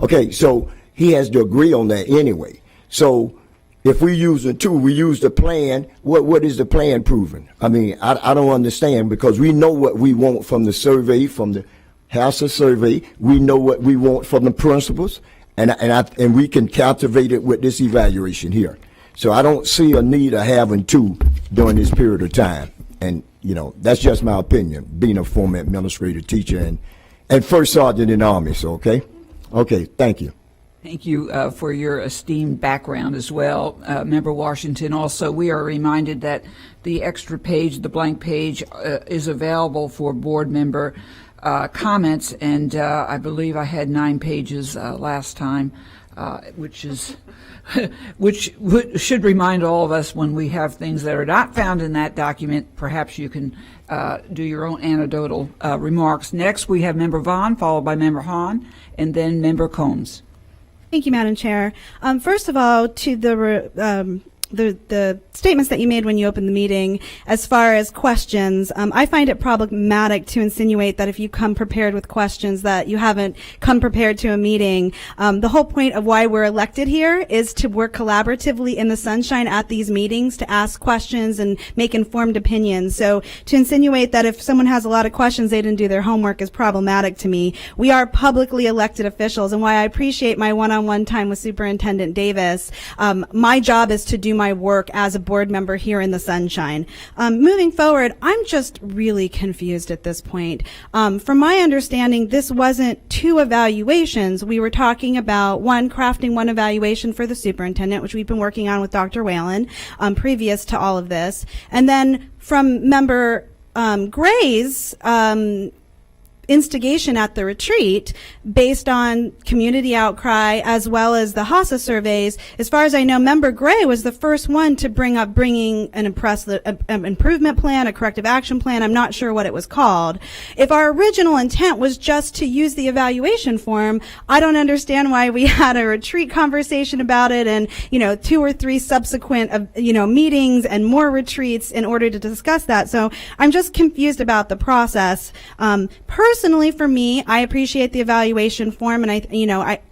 [SPEAKER 3] Okay, so he has to agree on that anyway. So if we use the 2, we use the plan. What is the plan proving? I mean, I don't understand, because we know what we want from the survey, from the HACA survey. We know what we want from the principals, and we can captivate it with this evaluation here. So I don't see a need of having 2 during this period of time. And, that's just my opinion, being a former administrative teacher and first sergeant in the Army. So, okay, thank you.
[SPEAKER 1] Thank you for your esteemed background as well, Member Washington. Also, we are reminded that the extra page, the blank page, is available for board member comments, and I believe I had 9 pages last time, which should remind all of us when we have things that are not found in that document. Perhaps you can do your own anecdotal remarks. Next, we have Member Vaughn, followed by Member Hahn, and then Member Combs.
[SPEAKER 4] Thank you, Madam Chair. First of all, to the statements that you made when you opened the meeting, as far as questions, I find it problematic to insinuate that if you come prepared with questions that you haven't come prepared to a meeting. The whole point of why we're elected here is to work collaboratively in the sunshine at these meetings, to ask questions and make informed opinions. So to insinuate that if someone has a lot of questions, they didn't do their homework is problematic to me. We are publicly elected officials, and why I appreciate my one-on-one time with Superintendent Davis, my job is to do my work as a board member here in the sunshine. Moving forward, I'm just really confused at this point. From my understanding, this wasn't 2 evaluations. We were talking about crafting one evaluation for the superintendent, which we've been working on with Dr. Whalen previous to all of this. And then from Member Gray's instigation at the retreat, based on community outcry as well as the HACA surveys, as far as I know, Member Gray was the first one to bringing an improvement plan, a corrective action plan. I'm not sure what it was called. If our original intent was just to use the evaluation form, I don't understand why we had a retreat conversation about it and 2 or 3 subsequent meetings and more retreats in order to discuss that. So I'm just confused about the process. Personally, for me, I appreciate the evaluation form, and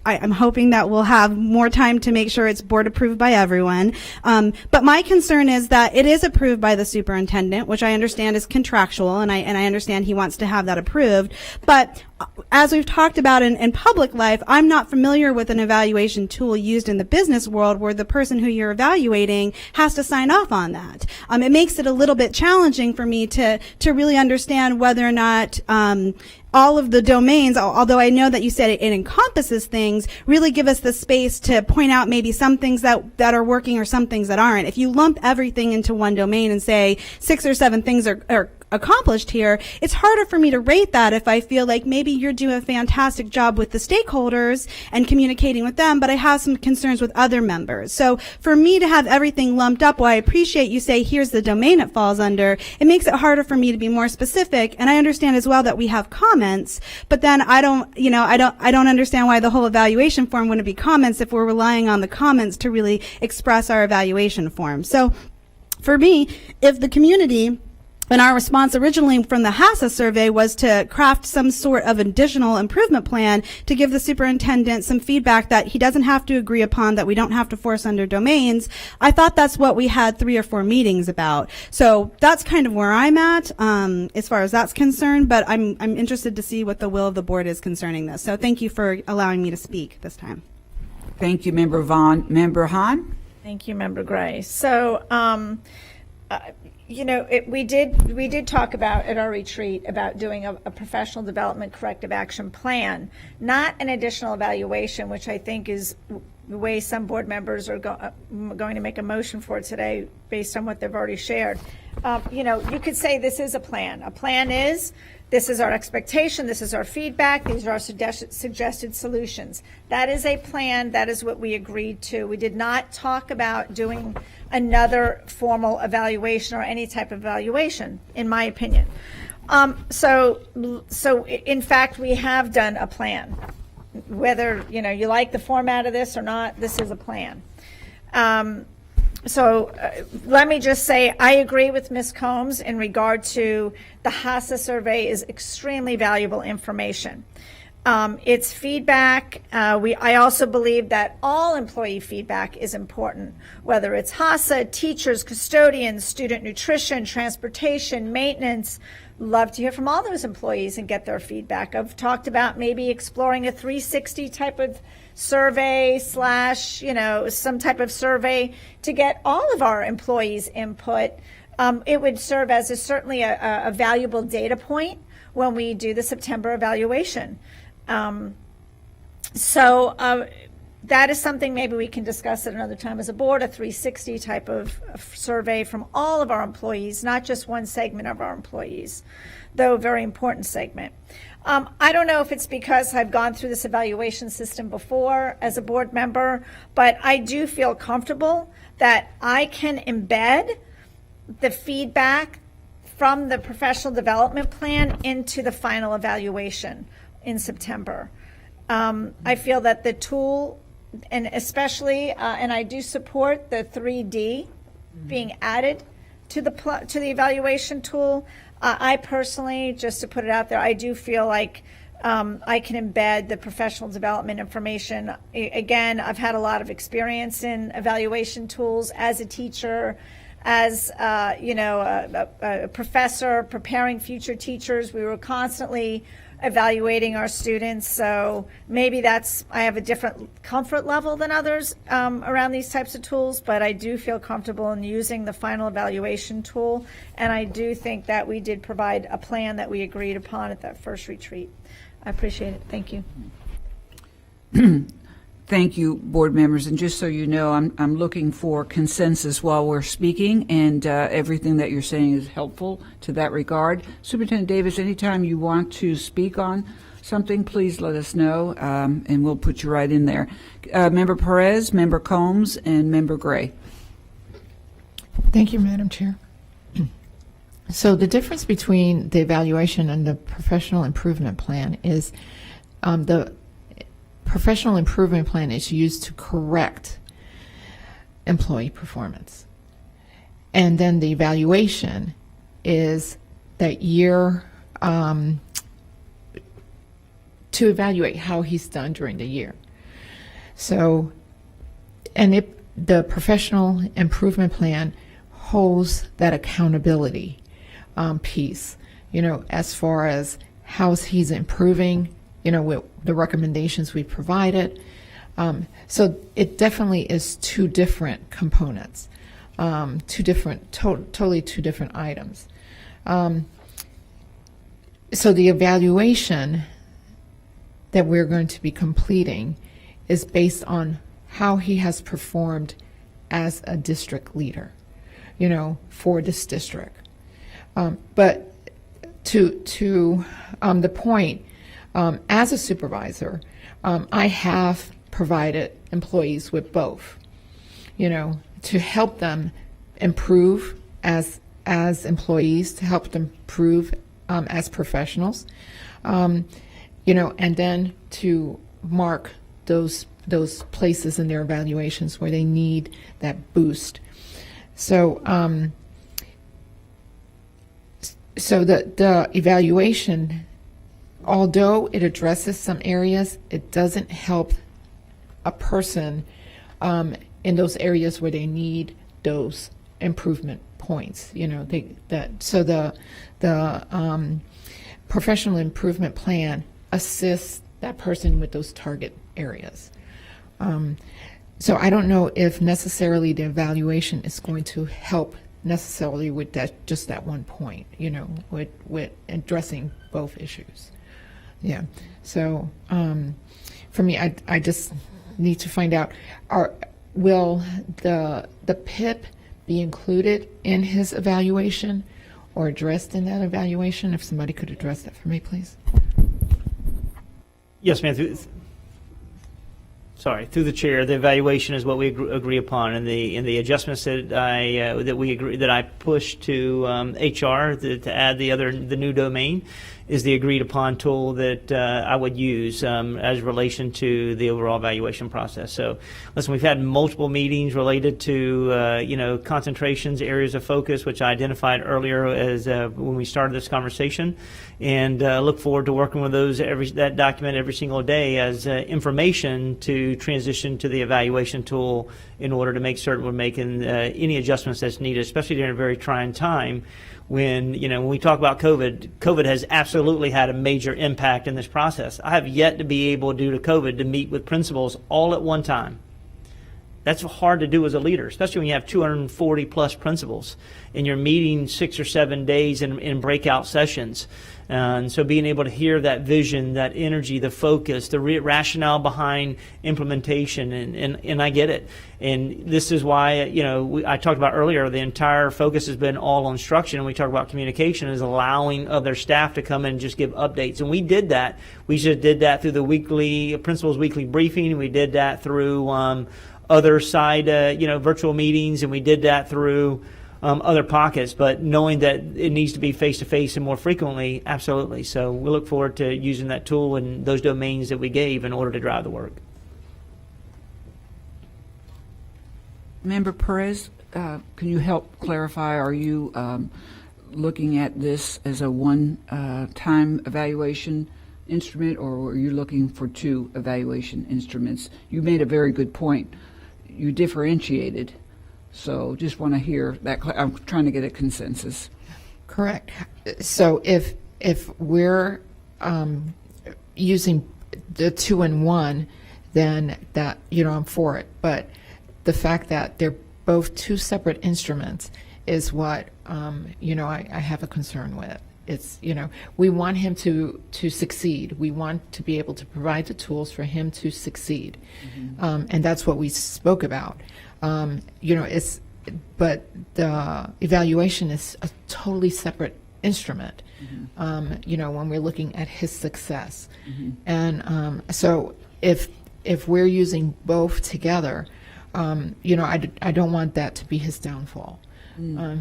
[SPEAKER 4] I'm hoping that we'll have more time to make sure it's board approved by everyone. But my concern is that it is approved by the superintendent, which I understand is contractual, and I understand he wants to have that approved. But as we've talked about in public life, I'm not familiar with an evaluation tool used in the business world where the person who you're evaluating has to sign off on that. It makes it a little bit challenging for me to really understand whether or not all of the domains, although I know that you said it encompasses things, really give us the space to point out maybe some things that are working or some things that aren't. If you lump everything into one domain and say 6 or 7 things are accomplished here, it's harder for me to rate that if I feel like maybe you're doing a fantastic job with the stakeholders and communicating with them, but I have some concerns with other members. So for me to have everything lumped up, while I appreciate you say here's the domain it falls under, it makes it harder for me to be more specific. And I understand as well that we have comments, but then I don't understand why the whole evaluation form wouldn't be comments if we're relying on the comments to really express our evaluation form. So for me, if the community, and our response originally from the HACA survey was to craft some sort of additional improvement plan to give the superintendent some feedback that he doesn't have to agree upon, that we don't have to force under domains. I thought that's what we had 3 or 4 meetings about. So that's kind of where I'm at as far as that's concerned, but I'm interested to see what the will of the board is concerning this. So thank you for allowing me to speak this time.
[SPEAKER 1] Thank you, Member Vaughn. Member Hahn?
[SPEAKER 2] Thank you, Member Gray. So, we did talk about at our retreat about doing a professional development corrective action plan, not an additional evaluation, which I think is the way some board members are going to make a motion for today based on what they've already shared. You could say this is a plan. A plan is, this is our expectation, this is our feedback, these are our suggested solutions. That is a plan, that is what we agreed to. We did not talk about doing another formal evaluation or any type of evaluation, in my opinion. So in fact, we have done a plan. Whether, you like the format of this or not, this is a plan. Let me just say, I agree with Ms. Combs in regard to the HASA survey is extremely valuable information. It's feedback. I also believe that all employee feedback is important, whether it's HASA, teachers, custodians, student nutrition, transportation, maintenance. Love to hear from all those employees and get their feedback. I've talked about maybe exploring a 360 type of survey / some type of survey to get all of our employees' input. It would serve as certainly a valuable data point when we do the September evaluation. That is something maybe we can discuss at another time as a board, a 360 type of survey from all of our employees, not just one segment of our employees, though a very important segment. I don't know if it's because I've gone through this evaluation system before as a board member, but I do feel comfortable that I can embed the feedback from the professional development plan into the final evaluation in September. I feel that the tool, and especially, and I do support the 3D being added to the evaluation tool. I personally, just to put it out there, I do feel like I can embed the professional development information. Again, I've had a lot of experience in evaluation tools as a teacher, as a professor preparing future teachers. We were constantly evaluating our students, so maybe I have a different comfort level than others around these types of tools, but I do feel comfortable in using the final evaluation tool, and I do think that we did provide a plan that we agreed upon at that first retreat. I appreciate it. Thank you.
[SPEAKER 1] Thank you, board members. And just so you know, I'm looking for consensus while we're speaking, and everything that you're saying is helpful to that regard. Superintendent Davis, anytime you want to speak on something, please let us know, and we'll put you right in there. Member Perez, Member Combs, and Member Gray.
[SPEAKER 14] Thank you, Madam Chair. So the difference between the evaluation and the professional improvement plan is the professional improvement plan is used to correct employee performance. And then the evaluation is that year to evaluate how he's done during the year. So, and the professional improvement plan holds that accountability piece, as far as how he's improving, with the recommendations we provided. So it definitely is two different components, totally two different items. So the evaluation that we're going to be completing is based on how he has performed as a district leader, for this district. But to the point, as a supervisor, I have provided employees with both, to help them improve as employees, to help them improve as professionals, and then to mark those places in their evaluations where they need that boost. So, the evaluation, although it addresses some areas, it doesn't help a person in those areas where they need those improvement points. So the professional improvement plan assists that person with those target areas. So I don't know if necessarily the evaluation is going to help necessarily with that one point, with addressing both issues. Yeah. So for me, I just need to find out, will the PIP be included in his evaluation or addressed in that evaluation? If somebody could address that for me, please.
[SPEAKER 12] Yes, ma'am. Through the chair, the evaluation is what we agree upon, and the adjustments that I pushed to HR to add the new domain is the agreed upon tool that I would use as relation to the overall evaluation process. So, listen, we've had multiple meetings related to concentrations, areas of focus, which I identified earlier as when we started this conversation, and look forward to working with that document every single day as information to transition to the evaluation tool in order to make certain we're making any adjustments that's needed, especially during a very trying time. When we talk about COVID has absolutely had a major impact in this process. I have yet to be able, due to COVID, to meet with principals all at one time. That's hard to do as a leader, especially when you have 240 plus principals and you're meeting 6 or 7 days in breakout sessions. And so being able to hear that vision, that energy, the focus, the rationale behind implementation, and I get it. And this is why, I talked about earlier, the entire focus has been all on instruction, and we talk about communication is allowing other staff to come in and just give updates. And we did that. We just did that through the principal's weekly briefing. We did that through other side, virtual meetings, and we did that through other pockets, but knowing that it needs to be face-to-face and more frequently, absolutely. So we look forward to using that tool and those domains that we gave in order to drive the work.
[SPEAKER 1] Member Perez, can you help clarify, are you looking at this as a one-time evaluation instrument, or are you looking for 2 evaluation instruments? You made a very good point. You differentiated. So just want to hear that. I'm trying to get a consensus.
[SPEAKER 14] Correct. So if we're using the 2-in-1, then that, I'm for it. But the fact that they're both 2 separate instruments is what, I have a concern with. It's, we want him to succeed. We want to be able to provide the tools for him to succeed. Mm-hmm. And that's what we spoke about. But the evaluation is a totally separate instrument, mm-hmm. When we're looking at his success. Mm-hmm. And so if we're using both together, I don't want that to be his downfall. So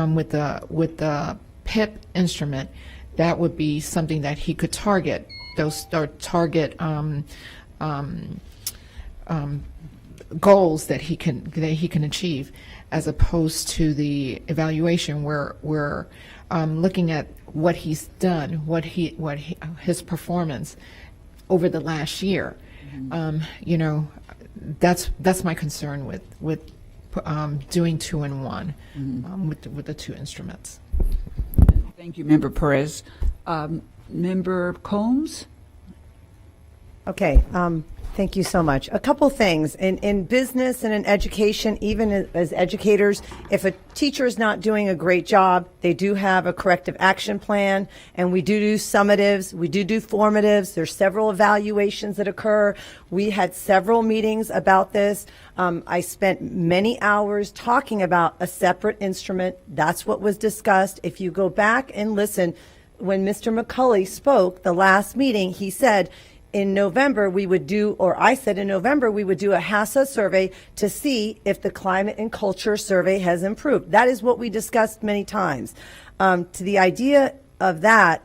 [SPEAKER 14] with the PIP instrument, that would be something that he could target. Those are target goals that he can achieve, as opposed to the evaluation where we're looking at what he's done, his performance over the last year. Mm-hmm. That's my concern with doing 2-in-1 mm-hmm. with the 2 instruments.
[SPEAKER 1] Thank you, Member Perez. Member Combs?
[SPEAKER 5] Okay. Thank you so much. A couple things. In business and in education, even as educators, if a teacher is not doing a great job, they do have a corrective action plan, and we do summatives, we do formatives. There's several evaluations that occur. We had several meetings about this. I spent many hours talking about a separate instrument. That's what was discussed. If you go back and listen, when Mr. McCulley spoke the last meeting, he said, in November, I said in November, we would do a HACA survey to see if the climate and culture survey has improved. That is what we discussed many times. To the idea of that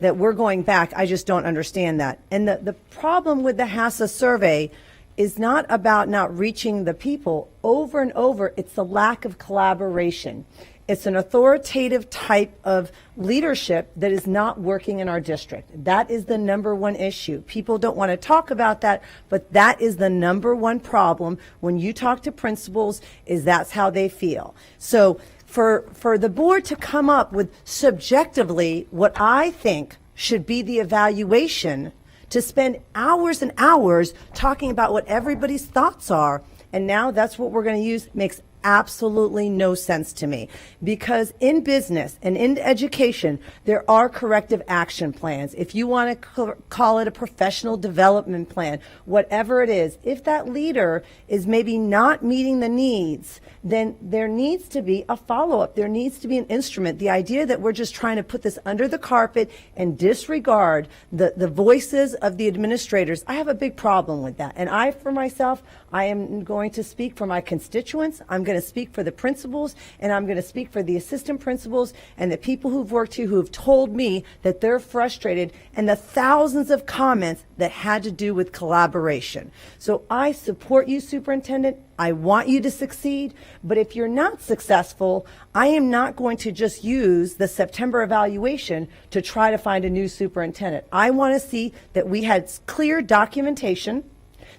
[SPEAKER 5] we're going back, I just don't understand that. And the problem with the HACA survey is not about not reaching the people. Over and over, it's the lack of collaboration. It's an authoritative type of leadership that is not working in our district. That is the number one issue. People don't want to talk about that, but that is the number one problem when you talk to principals, is that's how they feel. So for the board to come up with subjectively what I think should be the evaluation, to spend hours and hours talking about what everybody's thoughts are, and now that's what we're going to use, makes absolutely no sense to me, because in business and in education, there are corrective action plans. If you want to call it a professional development plan, whatever it is, if that leader is maybe not meeting the needs, then there needs to be a follow-up. There needs to be an instrument. The idea that we're just trying to put this under the carpet and disregard the voices of the administrators, I have a big problem with that. And I, for myself, I am going to speak for my constituents. I'm going to speak for the principals, and I'm going to speak for the assistant principals and the people who've worked here who have told me that they're frustrated, and the thousands of comments that had to do with collaboration. So I support you, Superintendent. I want you to succeed, but if you're not successful, I am not going to just use the September evaluation to try to find a new superintendent. I want to see that we had clear documentation,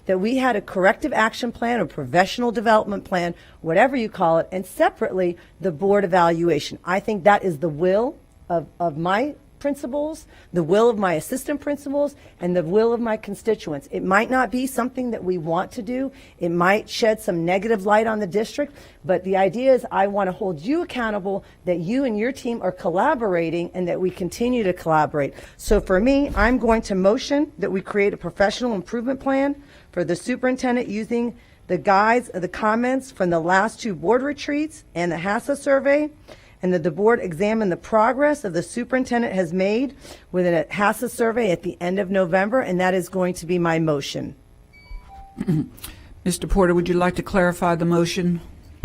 [SPEAKER 5] that we had a corrective action plan or professional development plan, whatever you call it, and separately the board evaluation. I think that is the will of my principals, the will of my assistant principals, and the will of my constituents. It might not be something that we want to do. It might shed some negative light on the district, but the idea is I want to hold you accountable, that you and your team are collaborating and that we continue to collaborate. So for me, I'm going to motion that we create a professional improvement plan for the superintendent using the guides, the comments from the last two board retreats and the HACA survey, and that the board examine the progress of the superintendent has made with a HACA survey at the end of November, and that is going to be my motion.
[SPEAKER 1] Mr. Porter, would you like to clarify the motion?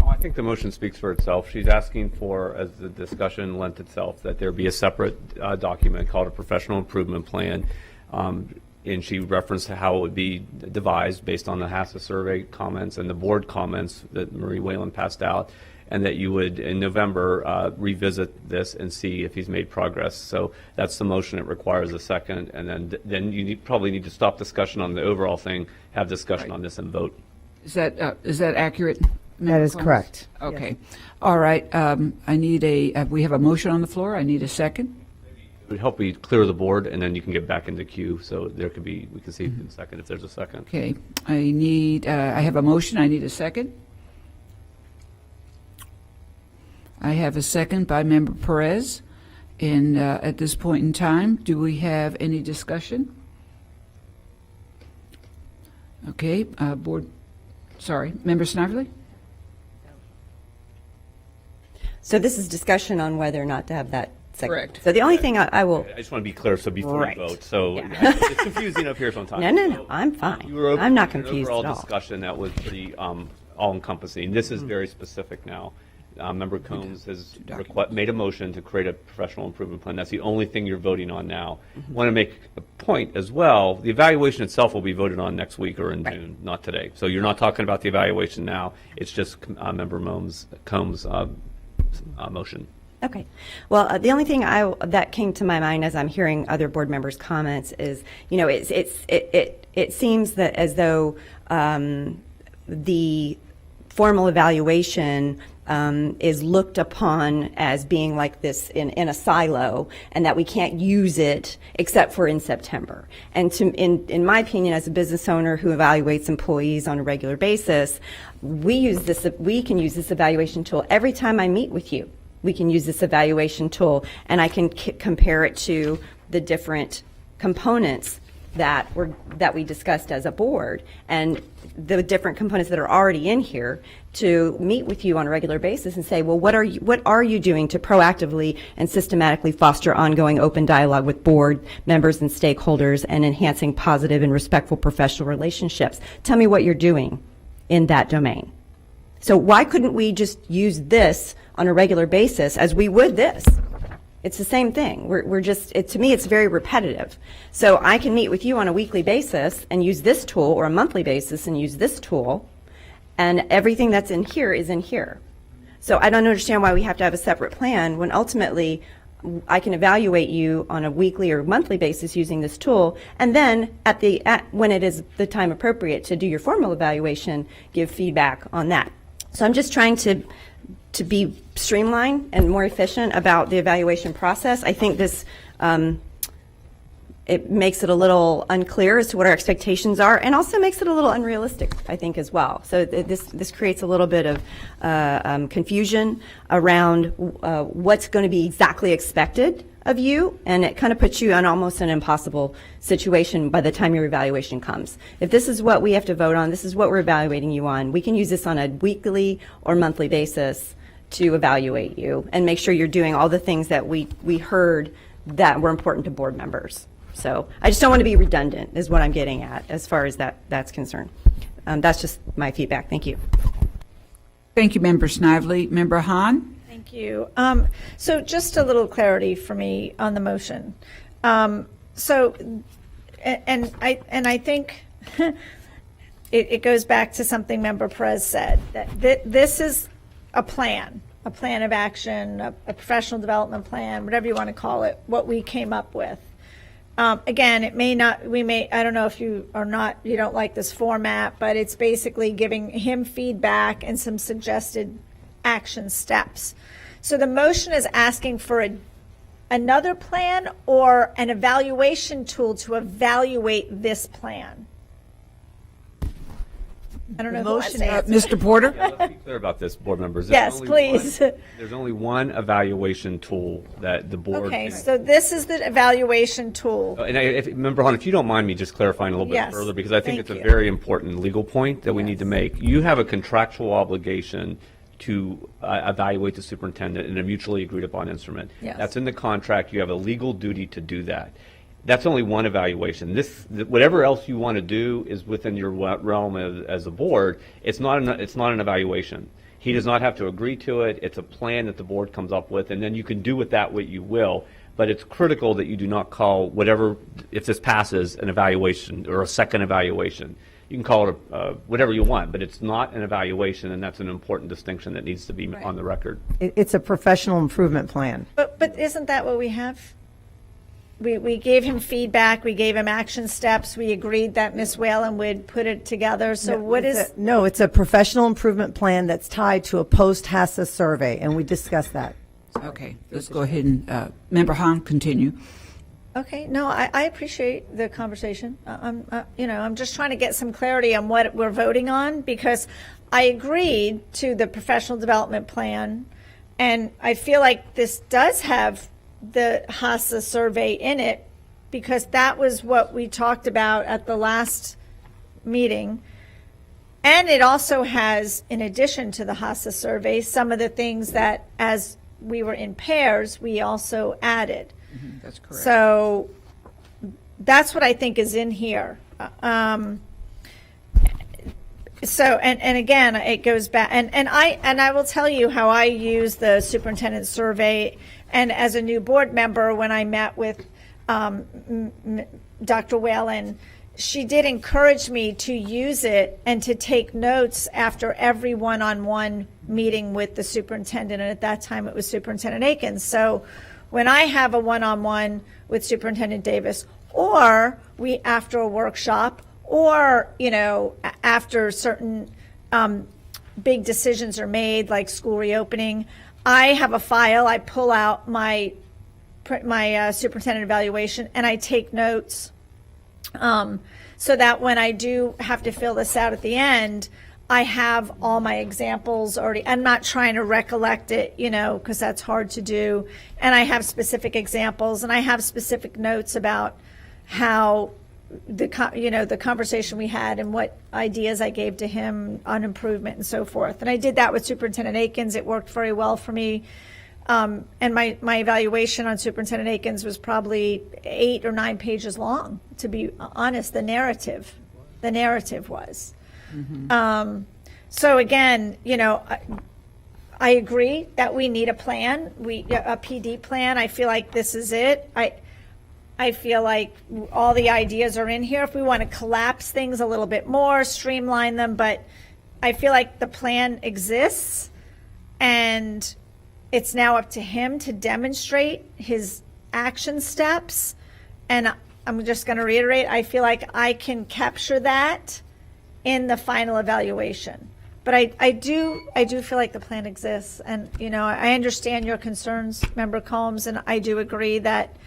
[SPEAKER 17] I think the motion speaks for itself. She's asking for, as the discussion lent itself, that there be a separate document called a professional improvement plan. And she referenced how it would be devised based on the HACA survey comments and the board comments that Marie Whalen passed out, and that you would, in November, revisit this and see if he's made progress. So that's the motion. It requires a second, and then you probably need to stop discussion on the overall thing, have discussion on this, and vote.
[SPEAKER 1] Is that accurate?
[SPEAKER 5] That is correct.
[SPEAKER 1] Okay. All right. I need we have a motion on the floor. I need a second.
[SPEAKER 17] It would help we clear the board, and then you can get back into queue. So we can see in a second if there's a second.
[SPEAKER 1] Okay. I have a motion. I need a second. I have a second by Member Perez. And at this point in time, do we have any discussion? Okay. Member Snively?
[SPEAKER 15] So this is discussion on whether or not to have that second.
[SPEAKER 1] Correct.
[SPEAKER 15] So the only thing I will...
[SPEAKER 17] I just want to be clear, so before
[SPEAKER 15] Right.
[SPEAKER 17] you vote. So
[SPEAKER 15] Yeah.
[SPEAKER 17] it's confusing up here sometimes.
[SPEAKER 15] No, I'm fine.
[SPEAKER 17] You were open
[SPEAKER 15] I'm not
[SPEAKER 17] to an
[SPEAKER 15] confused
[SPEAKER 17] overall
[SPEAKER 15] at all.
[SPEAKER 17] discussion that was pretty all-encompassing. This is very specific now. Member Combs has made a motion to create a professional improvement plan. That's the only thing you're voting on now. I want to make a point as well. The evaluation itself will be voted on next week or in June, not today. So you're not talking about the evaluation now. It's just Member Combs' motion.
[SPEAKER 15] Okay. Well, the only thing that came to my mind as I'm hearing other board members' comments is, it seems that as though the formal evaluation is looked upon as being like this in a silo, and that we can't use it except for in September. And in my opinion, as a business owner who evaluates employees on a regular basis, we can use this evaluation tool every time I meet with you. We can use this evaluation tool, and I can compare it to the different components that we discussed as a board, and the different components that are already in here, to meet with you on a regular basis and say, well, what are you doing to proactively and systematically foster ongoing open dialogue with board members and stakeholders and enhancing positive and respectful professional relationships? Tell me what you're doing in that domain. So why couldn't we just use this on a regular basis as we would this? It's the same thing. To me, it's very repetitive. So I can meet with you on a weekly basis and use this tool, or a monthly basis and use this tool, and everything that's in here is in here. So I don't understand why we have to have a separate plan when ultimately I can evaluate you on a weekly or monthly basis using this tool, and then when it is the time appropriate to do your formal evaluation, give feedback on that. So I'm just trying to be streamlined and more efficient about the evaluation process. I think this it makes it a little unclear as to what our expectations are, and also makes it a little unrealistic, I think, as well. So this creates a little bit of confusion around what's going to be exactly expected of you, and it kind of puts you in almost an impossible situation by the time your evaluation comes. If this is what we have to vote on, this is what we're evaluating you on, we can use this on a weekly or monthly basis to evaluate you and make sure you're doing all the things that we heard that were important to board members. So I just don't want to be redundant is what I'm getting at as far as that's concerned. That's just my feedback. Thank you.
[SPEAKER 1] Thank you, Member Snively. Member Hahn?
[SPEAKER 2] Thank you. So just a little clarity for me on the motion. So, and I think it goes back to something Member Perez said, that this is a plan of action, a professional development plan, whatever you want to call it, what we came up with. Again, it may not, I don't know if you don't like this format, but it's basically giving him feedback and some suggested action steps. So the motion is asking for another plan or an evaluation tool to evaluate this plan. I don't know who wants to answer.
[SPEAKER 1] Mr. Porter?
[SPEAKER 17] Yeah, let's be clear about this, board members.
[SPEAKER 2] Yes, please.
[SPEAKER 17] There's only one evaluation tool that the board.
[SPEAKER 2] Okay, so this is the evaluation tool.
[SPEAKER 17] And Member Hahn, if you don't mind me just clarifying a little bit
[SPEAKER 2] Yes,
[SPEAKER 17] further, because I think
[SPEAKER 2] thank
[SPEAKER 17] it's
[SPEAKER 2] you.
[SPEAKER 17] a very important legal point that we need to make. You have a contractual obligation to evaluate the superintendent in a mutually agreed upon instrument.
[SPEAKER 2] Yes.
[SPEAKER 17] That's in the contract. You have a legal duty to do that. That's only one evaluation. Whatever else you want to do is within your realm as a board. It's not an evaluation. He does not have to agree to it. It's a plan that the board comes up with, and then you can do with that what you will. But it's critical that you do not call whatever, if this passes, an evaluation or a second evaluation. You can call it whatever you want, but it's not an evaluation, and that's an important distinction that needs to be on the record.
[SPEAKER 5] It's a professional improvement plan.
[SPEAKER 2] But isn't that what we have? We gave him feedback, we gave him action steps, we agreed that Ms. Whalen would put it together. So
[SPEAKER 5] No, it's a professional improvement plan that's tied to a post-HACCP survey, and we discussed that.
[SPEAKER 1] Okay, let's go ahead and, Member Hahn, continue.
[SPEAKER 2] Okay, no, I appreciate the conversation. I'm just trying to get some clarity on what we're voting on, because I agreed to the professional development plan, and I feel like this does have the HACCP survey in it, because that was what we talked about at the last meeting. And it also has, in addition to the HACCP survey, some of the things that, as we were in pairs, we also added.
[SPEAKER 1] That's correct.
[SPEAKER 2] So that's what I think is in here. And again, it goes back, and I will tell you how I use the superintendent survey. And as a new board member, when I met with Dr. Whalen, she did encourage me to use it and to take notes after every one-on-one meeting with the superintendent. And at that time, it was Superintendent Akins. So when I have a one-on-one with Superintendent Davis, or after a workshop, or after certain big decisions are made, like school reopening, I have a file. I pull out my superintendent evaluation and I take notes, so that when I do have to fill this out at the end, I have all my examples already. I'm not trying to recollect it, because that's hard to do. And I have specific examples, and I have specific notes about how the conversation we had and what ideas I gave to him on improvement and so forth. And I did that with Superintendent Akins. It worked very well for me. And my evaluation on Superintendent Akins was probably 8 or 9 pages long, to be honest. The narrative was. Mm-hmm. So again, I agree that we need a plan, a PD plan. I feel like this is it. I feel like all the ideas are in here. If we want to collapse things a little bit more, streamline them, but I feel like the plan exists, and it's now up to him to demonstrate his action steps. And I'm just going to reiterate, I feel like I can capture that in the final evaluation. But I do feel like the plan exists. And, I understand your concerns, Member Combs, and I do agree that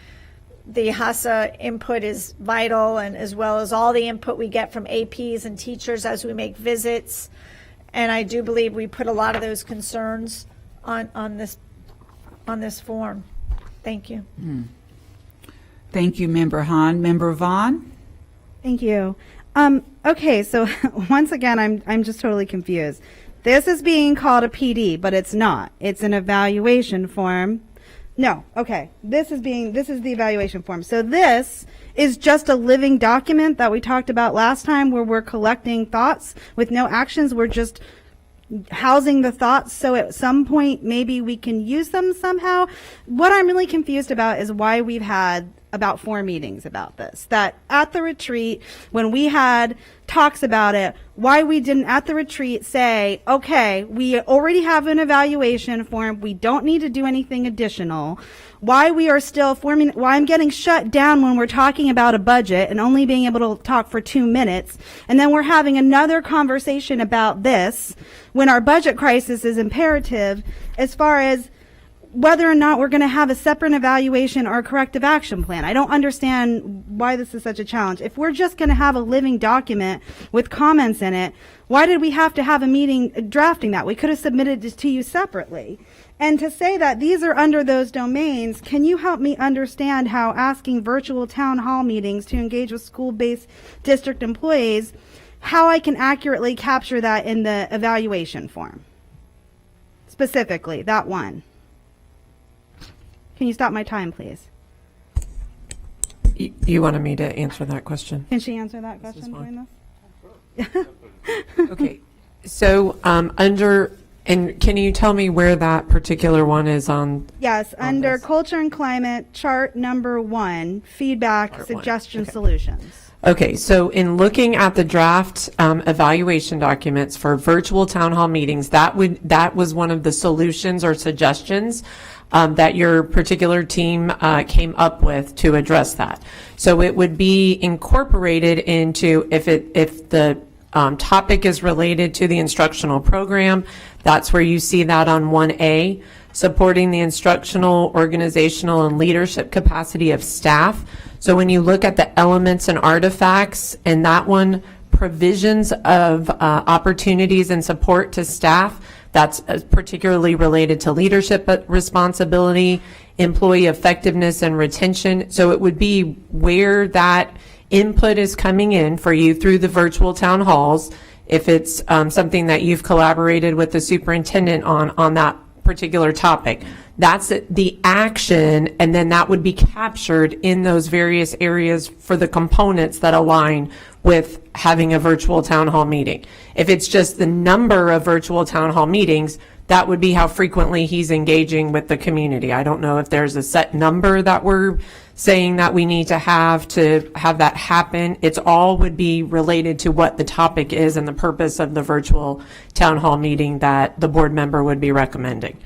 [SPEAKER 2] the HASA input is vital, and as well as all the input we get from APs and teachers as we make visits. And I do believe we put a lot of those concerns on this form. Thank you.
[SPEAKER 1] Thank you, Member Hahn. Member Vaughn?
[SPEAKER 4] Thank you. Okay, so once again, I'm just totally confused. This is being called a PD, but it's not. It's an evaluation form. No, okay. This is the evaluation form. So this is just a living document that we talked about last time, where we're collecting thoughts with no actions. We're just housing the thoughts, so at some point maybe we can use them somehow. What I'm really confused about is why we've had about 4 meetings about this. That at the retreat, when we had talks about it, why we didn't at the retreat say, okay, we already have an evaluation form, we don't need to do anything additional. Why we are still forming, why I'm getting shut down when we're talking about a budget and only being able to talk for 2 minutes. And then we're having another conversation about this when our budget crisis is imperative as far as whether or not we're going to have a separate evaluation or a corrective action plan. I don't understand why this is such a challenge. If we're just going to have a living document with comments in it, why did we have to have a meeting drafting that? We could have submitted it to you separately. And to say that these are under those domains, can you help me understand how asking virtual town hall meetings to engage with school-based district employees, how I can accurately capture that in the evaluation form? Specifically, that one. Can you stop my time, please?
[SPEAKER 18] You wanted me to answer that question?
[SPEAKER 4] Can she answer that question during this?
[SPEAKER 18] Okay. So and can you tell me where that particular one is on?
[SPEAKER 4] Yes, under culture and climate, chart number 1, feedback, suggestion, solutions.
[SPEAKER 18] Okay, so in looking at the draft evaluation documents for virtual town hall meetings, that was one of the solutions or suggestions that your particular team came up with to address that. So it would be incorporated into, if the topic is related to the instructional program, that's where you see that on 1A, supporting the instructional, organizational, and leadership capacity of staff. So when you look at the elements and artifacts, and that one, provisions of opportunities and support to staff, that's particularly related to leadership responsibility, employee effectiveness and retention. So it would be where that input is coming in for you through the virtual town halls. If it's something that you've collaborated with the superintendent on that particular topic, that's the action, and then that would be captured in those various areas for the components that align with having a virtual town hall meeting. If it's just the number of virtual town hall meetings, that would be how frequently he's engaging with the community. I don't know if there's a set number that we're saying that we need to have that happen. It's all would be related to what the topic is and the purpose of the virtual town hall meeting that the board member would be recommending.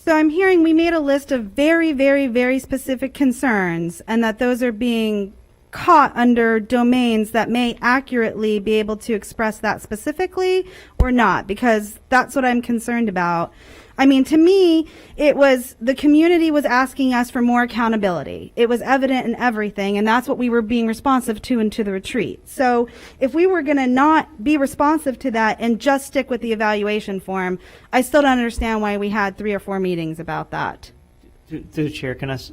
[SPEAKER 4] So I'm hearing we made a list of very, very, very specific concerns, and that those are being caught under domains that may accurately be able to express that specifically or not, because that's what I'm concerned about. I mean, to me, it was the community was asking us for more accountability. It was evident in everything, and that's what we were being responsive to into the retreat. So if we were going to not be responsive to that and just stick with the evaluation form, I still don't understand why we had 3 or 4 meetings about that.
[SPEAKER 12] Through the chair, can I say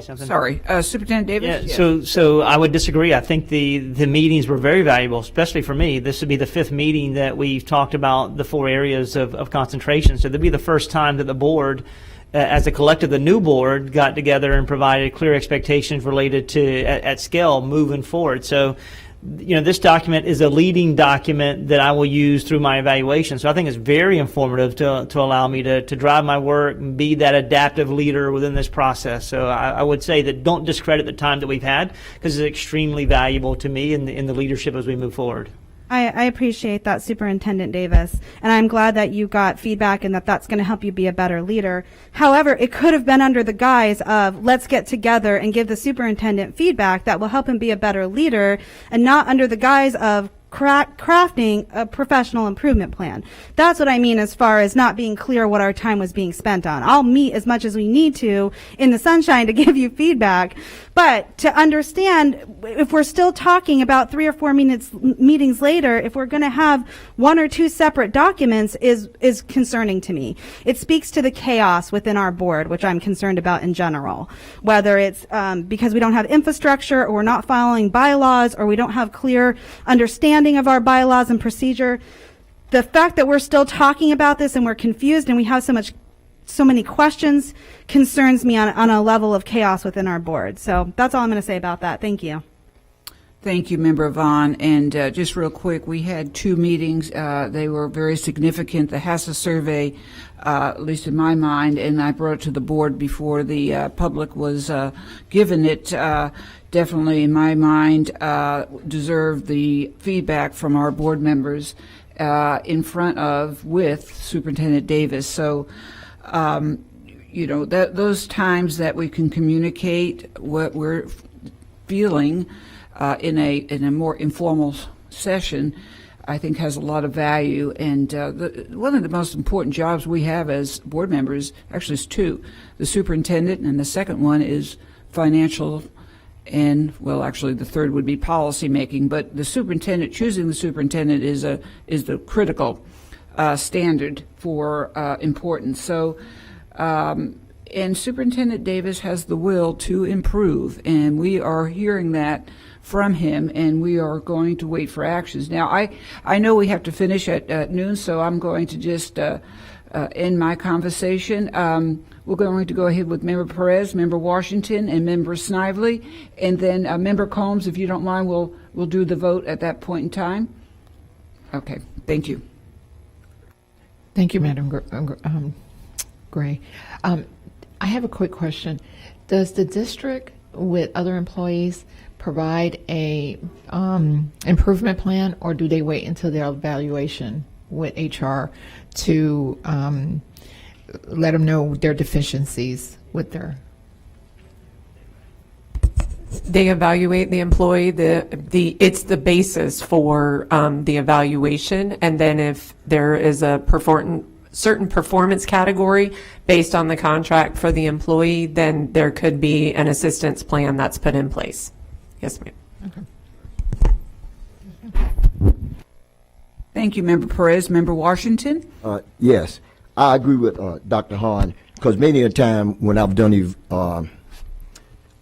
[SPEAKER 12] something?
[SPEAKER 1] Sorry, Superintendent Davis?
[SPEAKER 12] Yeah, so I would disagree. I think the meetings were very valuable, especially for me. This would be the 5th meeting that we've talked about the 4 areas of concentration. So this would be the first time that the board, as a collective, the new board, got together and provided clear expectations related to at scale moving forward. So, this document is a leading document that I will use through my evaluation. So I think it's very informative to allow me to drive my work and be that adaptive leader within this process. So I would say that don't discredit the time that we've had, because it's extremely valuable to me in the leadership as we move forward.
[SPEAKER 4] I appreciate that, Superintendent Davis, and I'm glad that you got feedback and that's going to help you be a better leader. However, it could have been under the guise of let's get together and give the superintendent feedback that will help him be a better leader, and not under the guise of crafting a professional improvement plan. That's what I mean as far as not being clear what our time was being spent on. I'll meet as much as we need to in the sunshine to give you feedback, but to understand if we're still talking about 3 or 4 meetings later, if we're going to have 1 or 2 separate documents is concerning to me. It speaks to the chaos within our board, which I'm concerned about in general, whether it's because we don't have infrastructure or we're not following bylaws or we don't have clear understanding of our bylaws and procedure. The fact that we're still talking about this and we're confused and we have so many questions concerns me on a level of chaos within our board. So that's all I'm going to say about that. Thank you.
[SPEAKER 1] Thank you, Member Vaughn. And just real quick, we had 2 meetings. They were very significant. The HASA survey, at least in my mind, and I brought it to the board before the public was given it, definitely in my mind deserved the feedback from our board members with Superintendent Davis. So, those times that we can communicate what we're feeling in a more informal session, I think has a lot of value. And one of the most important jobs we have as board members, actually is 2, the superintendent, and the second one is financial, and well, actually the third would be policy making, but the superintendent, choosing the superintendent is the critical standard for importance. So, and Superintendent Davis has the will to improve, and we are hearing that from him, and we are going to wait for actions. Now, I know we have to finish at noon, so I'm going to just end my conversation. We're going to go ahead with Member Perez, Member Washington, and Member Snively, and then Member Combs, if you don't mind, we'll do the vote at that point in time. Okay, thank you.
[SPEAKER 14] Thank you, Madam Gray. I have a quick question. Does the district, with other employees, provide a improvement plan, or do they wait until their evaluation with HR to let them know their deficiencies with their?
[SPEAKER 18] They evaluate the employee. It's the basis for the evaluation, and then if there is a certain performance category based on the contract for the employee, then there could be an assistance plan that's put in place. Yes, ma'am.
[SPEAKER 14] Okay.
[SPEAKER 1] Thank you, Member Perez. Member Washington?
[SPEAKER 3] Yes, I agree with Dr. Hahn, because many a time when I've done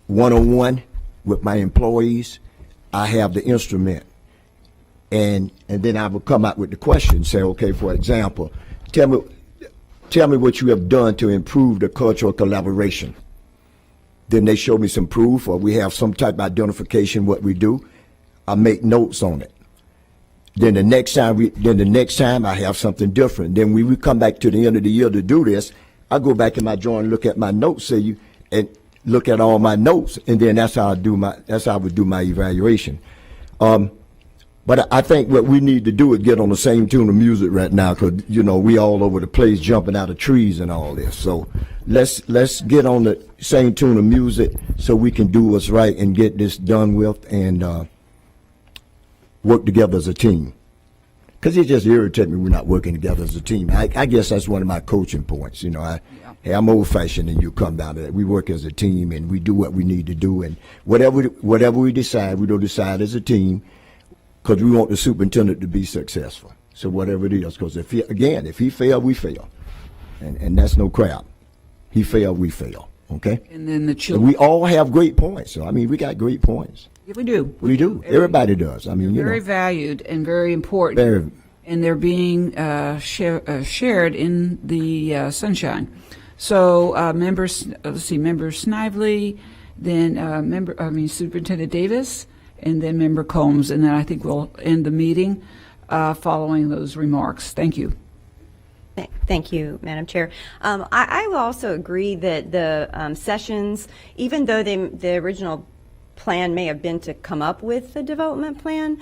[SPEAKER 3] one-on-one with my employees, I have the instrument, and then I will come out with the question, say, okay, for example, tell me what you have done to improve the cultural collaboration. Then they show me some proof, or we have some type of identification what we do. I make notes on it. Then the next time I have something different. Then when we come back to the end of the year to do this, I go back in my drawer and look at my notes, and look at all my notes, and then that's how I would do my evaluation. But I think what we need to do is get on the same tune of music right now, because we all over the place jumping out of trees and all this. So let's get on the same tune of music so we can do what's right and get this done with, and work together as a team. Because it just irritates me we're not working together as a team. I guess that's one of my coaching points. Hey, I'm old-fashioned, and you come down to that. We work as a team, and we do what we need to do, and whatever we decide, we don't decide as a team, because we want the superintendent to be successful. So whatever it is, because if he fail, we fail, and that's no crap. He fail, we fail. Okay.
[SPEAKER 1] And then the children.
[SPEAKER 3] We all have great points. So we got great points.
[SPEAKER 1] Yeah, we do.
[SPEAKER 3] We do. Everybody does.
[SPEAKER 1] Very valued and very important. And they're being shared in the sunshine. So Member Snively, then Superintendent Davis, and then Member Combs, and then I think we'll end the meeting following those remarks. Thank you.
[SPEAKER 15] Thank you, Madam Chair. I will also agree that the sessions, even though the original plan may have been to come up with a development plan.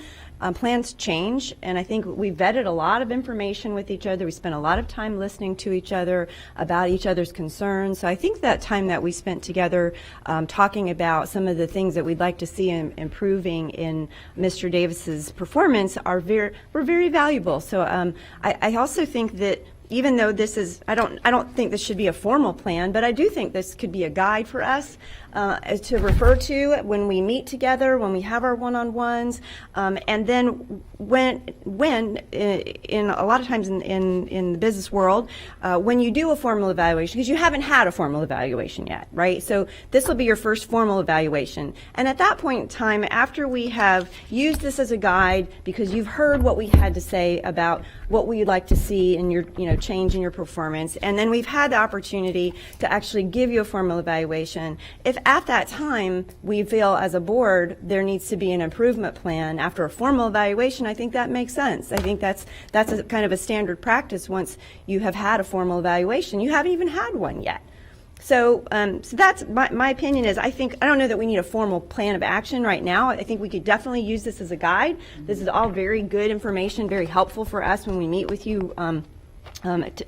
[SPEAKER 15] Plans change, and I think we vetted a lot of information with each other. We spent a lot of time listening to each other about each other's concerns. So I think that time that we spent together talking about some of the things that we'd like to see improving in Mr. Davis's performance were very valuable. So I also think that even though this is, I don't think this should be a formal plan, but I do think this could be a guide for us to refer to when we meet together, when we have our one-on-ones, and then when in a lot of times in the business world, when you do a formal evaluation, because you haven't had a formal evaluation yet, right? So this will be your first formal evaluation. And at that point in time, after we have used this as a guide, because you've heard what we had to say about what we'd like to see in your, change in your performance, and then we've had the opportunity to actually give you a formal evaluation. If at that time we feel as a board there needs to be an improvement plan after a formal evaluation, I think that makes sense. I think that's a kind of a standard practice once you have had a formal evaluation. You haven't even had one yet. So that's my opinion is I don't know that we need a formal plan of action right now. I think we could definitely use this as a guide. This is all very good information, very helpful for us when we meet with you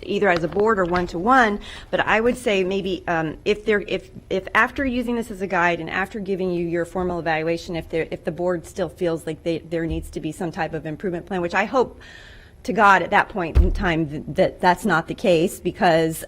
[SPEAKER 15] either as a board or one-to-one. But I would say maybe if after using this as a guide and after giving you your formal evaluation, if the board still feels like there needs to be some type of improvement plan, which I hope to God at that point in time that's not the case, because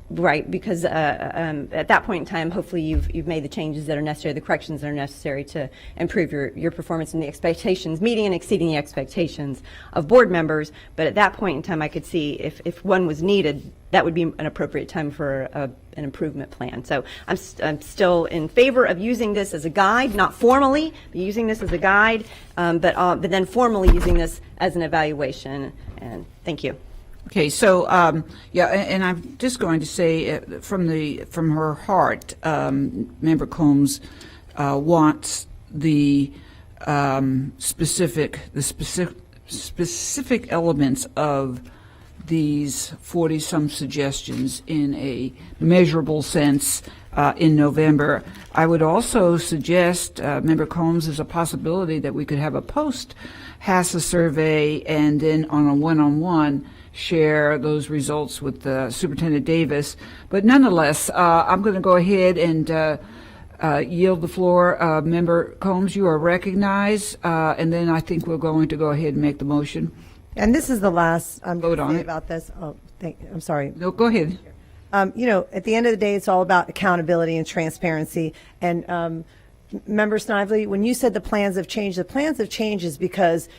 [SPEAKER 15] right, because at that point in time, hopefully you've made the changes that are necessary, the corrections that are necessary to improve your performance and the expectations, meeting and exceeding the expectations of board members. But at that point in time, I could see if one was needed, that would be an appropriate time for an improvement plan. So I'm still in favor of using this as a guide, not formally, but using this as a guide, but then formally using this as an evaluation. And thank you.
[SPEAKER 1] Okay, so and I'm just going to say from her heart, Member Combs wants the specific elements of these 40-some suggestions in a measurable sense in November. I would also suggest, Member Combs, as a possibility that we could have a post-HACA survey and then on a one-on-one share those results with Superintendent Davis. But nonetheless, I'm going to go ahead and yield the floor. Member Combs, you are recognized, and then I think we're going to go ahead and make the motion.
[SPEAKER 5] And this is the last I'm going
[SPEAKER 1] Vote on
[SPEAKER 5] to say
[SPEAKER 1] it.
[SPEAKER 5] about this. I'm sorry.
[SPEAKER 1] No, go ahead.
[SPEAKER 5] At the end of the day, it's all about accountability and transparency. And Member Snively, when you said the plans have changed is because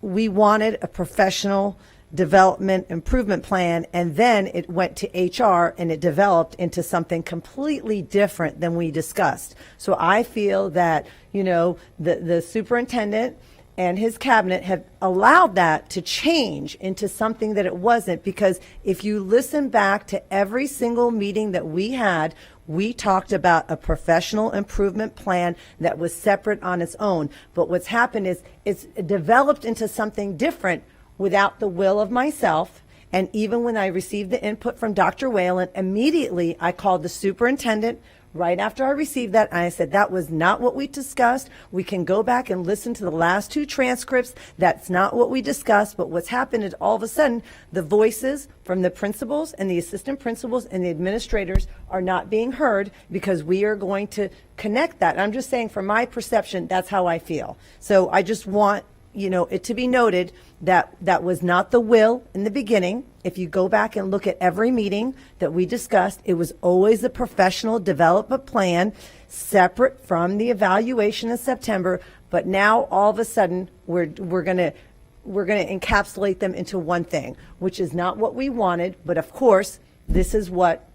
[SPEAKER 5] we wanted a professional development improvement plan, and then it went to HR and it developed into something completely different than we discussed. So I feel that, the superintendent and his cabinet have allowed that to change into something that it wasn't, because if you listen back to every single meeting that we had, we talked about a professional improvement plan that was separate on its own. But what's happened is it's developed into something different without the will of myself. And even when I received the input from Dr. Whalen, immediately I called the superintendent right after I received that, and I said, that was not what we discussed. We can go back and listen to the last two transcripts. That's not what we discussed. But what's happened is all of a sudden, the voices from the principals and the assistant principals and the administrators are not being heard, because we are going to connect that. And I'm just saying, from my perception, that's how I feel. So I just want it to be noted that that was not the will in the beginning. If you go back and look at every meeting that we discussed, it was always a professional development plan separate from the evaluation in September. But now all of a sudden we're going to encapsulate them into one thing, which is not what we wanted. But of course, this is what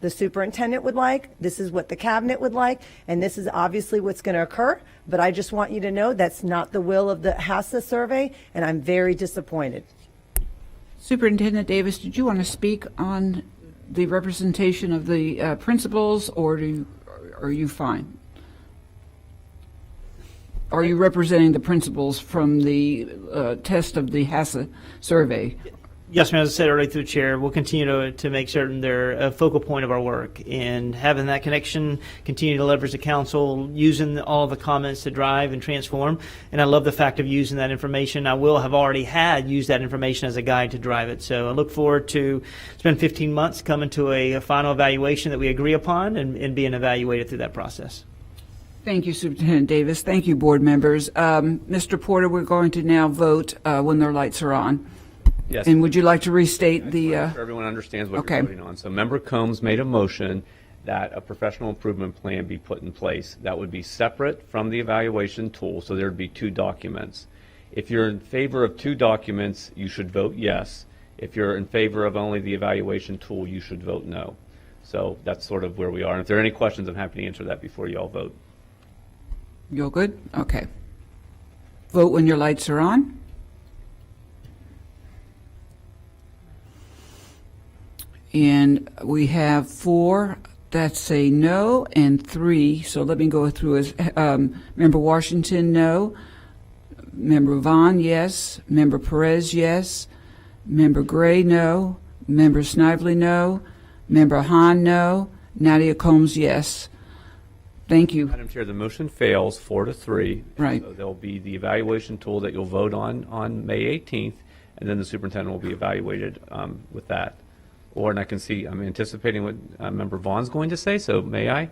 [SPEAKER 5] the superintendent would like, this is what the cabinet would like, and this is obviously what's going to occur. But I just want you to know that's not the will of the HACA survey, and I'm very disappointed.
[SPEAKER 1] Superintendent Davis, did you want to speak on the representation of the principals, or are you fine? Are you representing the principals from the test of the HACA survey?
[SPEAKER 12] Yes, ma'am. As I said earlier through the chair, we'll continue to make certain they're a focal point of our work, and having that connection, continue to leverage the council, using all the comments to drive and transform. And I love the fact of using that information. I will have already used that information as a guide to drive it. So I look forward to, it's been 15 months coming to a final evaluation that we agree upon and being evaluated through that process.
[SPEAKER 1] Thank you, Superintendent Davis. Thank you, board members. Mr. Porter, we're going to now vote when their lights are on.
[SPEAKER 17] Yes.
[SPEAKER 1] And would you like to restate the?
[SPEAKER 17] So everyone understands what
[SPEAKER 1] Okay.
[SPEAKER 17] you're voting on. So Member Combs made a motion that a professional improvement plan be put in place. That would be separate from the evaluation tool, so there'd be 2 documents. If you're in favor of 2 documents, you should vote yes. If you're in favor of only the evaluation tool, you should vote no. So that's sort of where we are. And if there are any questions, I'm happy to answer that before you all vote.
[SPEAKER 1] You're good? Okay. Vote when your lights are on. And we have 4 that say no and 3. So let me go through as Member Washington, no. Member Vaughn, yes. Member Perez, yes. Member Gray, no. Member Snively, no. Member Hahn, no. Nadia Combs, yes. Thank you.
[SPEAKER 17] Madam Chair, the motion fails 4-3.
[SPEAKER 1] Right.
[SPEAKER 17] So there'll be the evaluation tool that you'll vote on May 18th, and then the superintendent will be evaluated with that. Or, and I can see, I'm anticipating what Member Vaughn's going to say, so may I?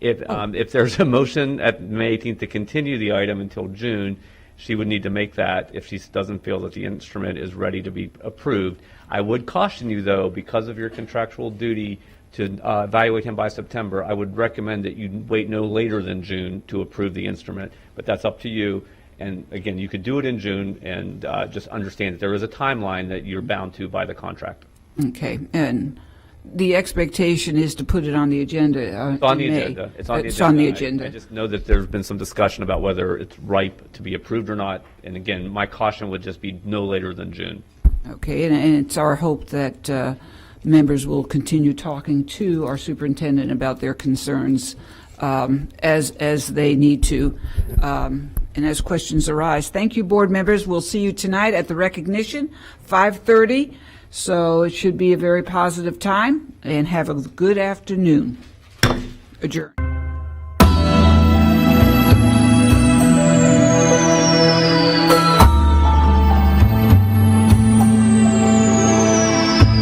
[SPEAKER 17] If there's a motion at May 18th to continue the item until June, she would need to make that if she doesn't feel that the instrument is ready to be approved. I would caution you, though, because of your contractual duty to evaluate him by September, I would recommend that you wait no later than June to approve the instrument, but that's up to you. And again, you could do it in June, and just understand that there is a timeline that you're bound to by the contract.
[SPEAKER 1] Okay, and the expectation is to put it on the agenda.
[SPEAKER 17] It's on the
[SPEAKER 1] in May.
[SPEAKER 17] agenda. It's on the
[SPEAKER 1] It's
[SPEAKER 17] agenda.
[SPEAKER 1] on the agenda.
[SPEAKER 17] I just know that there's been some discussion about whether it's ripe to be approved or not. And again, my caution would just be no later than June.
[SPEAKER 1] Okay, and it's our hope that members will continue talking to our superintendent about their concerns as they need to, and as questions arise. Thank you, board members. We'll see you tonight at the recognition, 5:30. So it should be a very positive time, and have a good afternoon. Adjourned.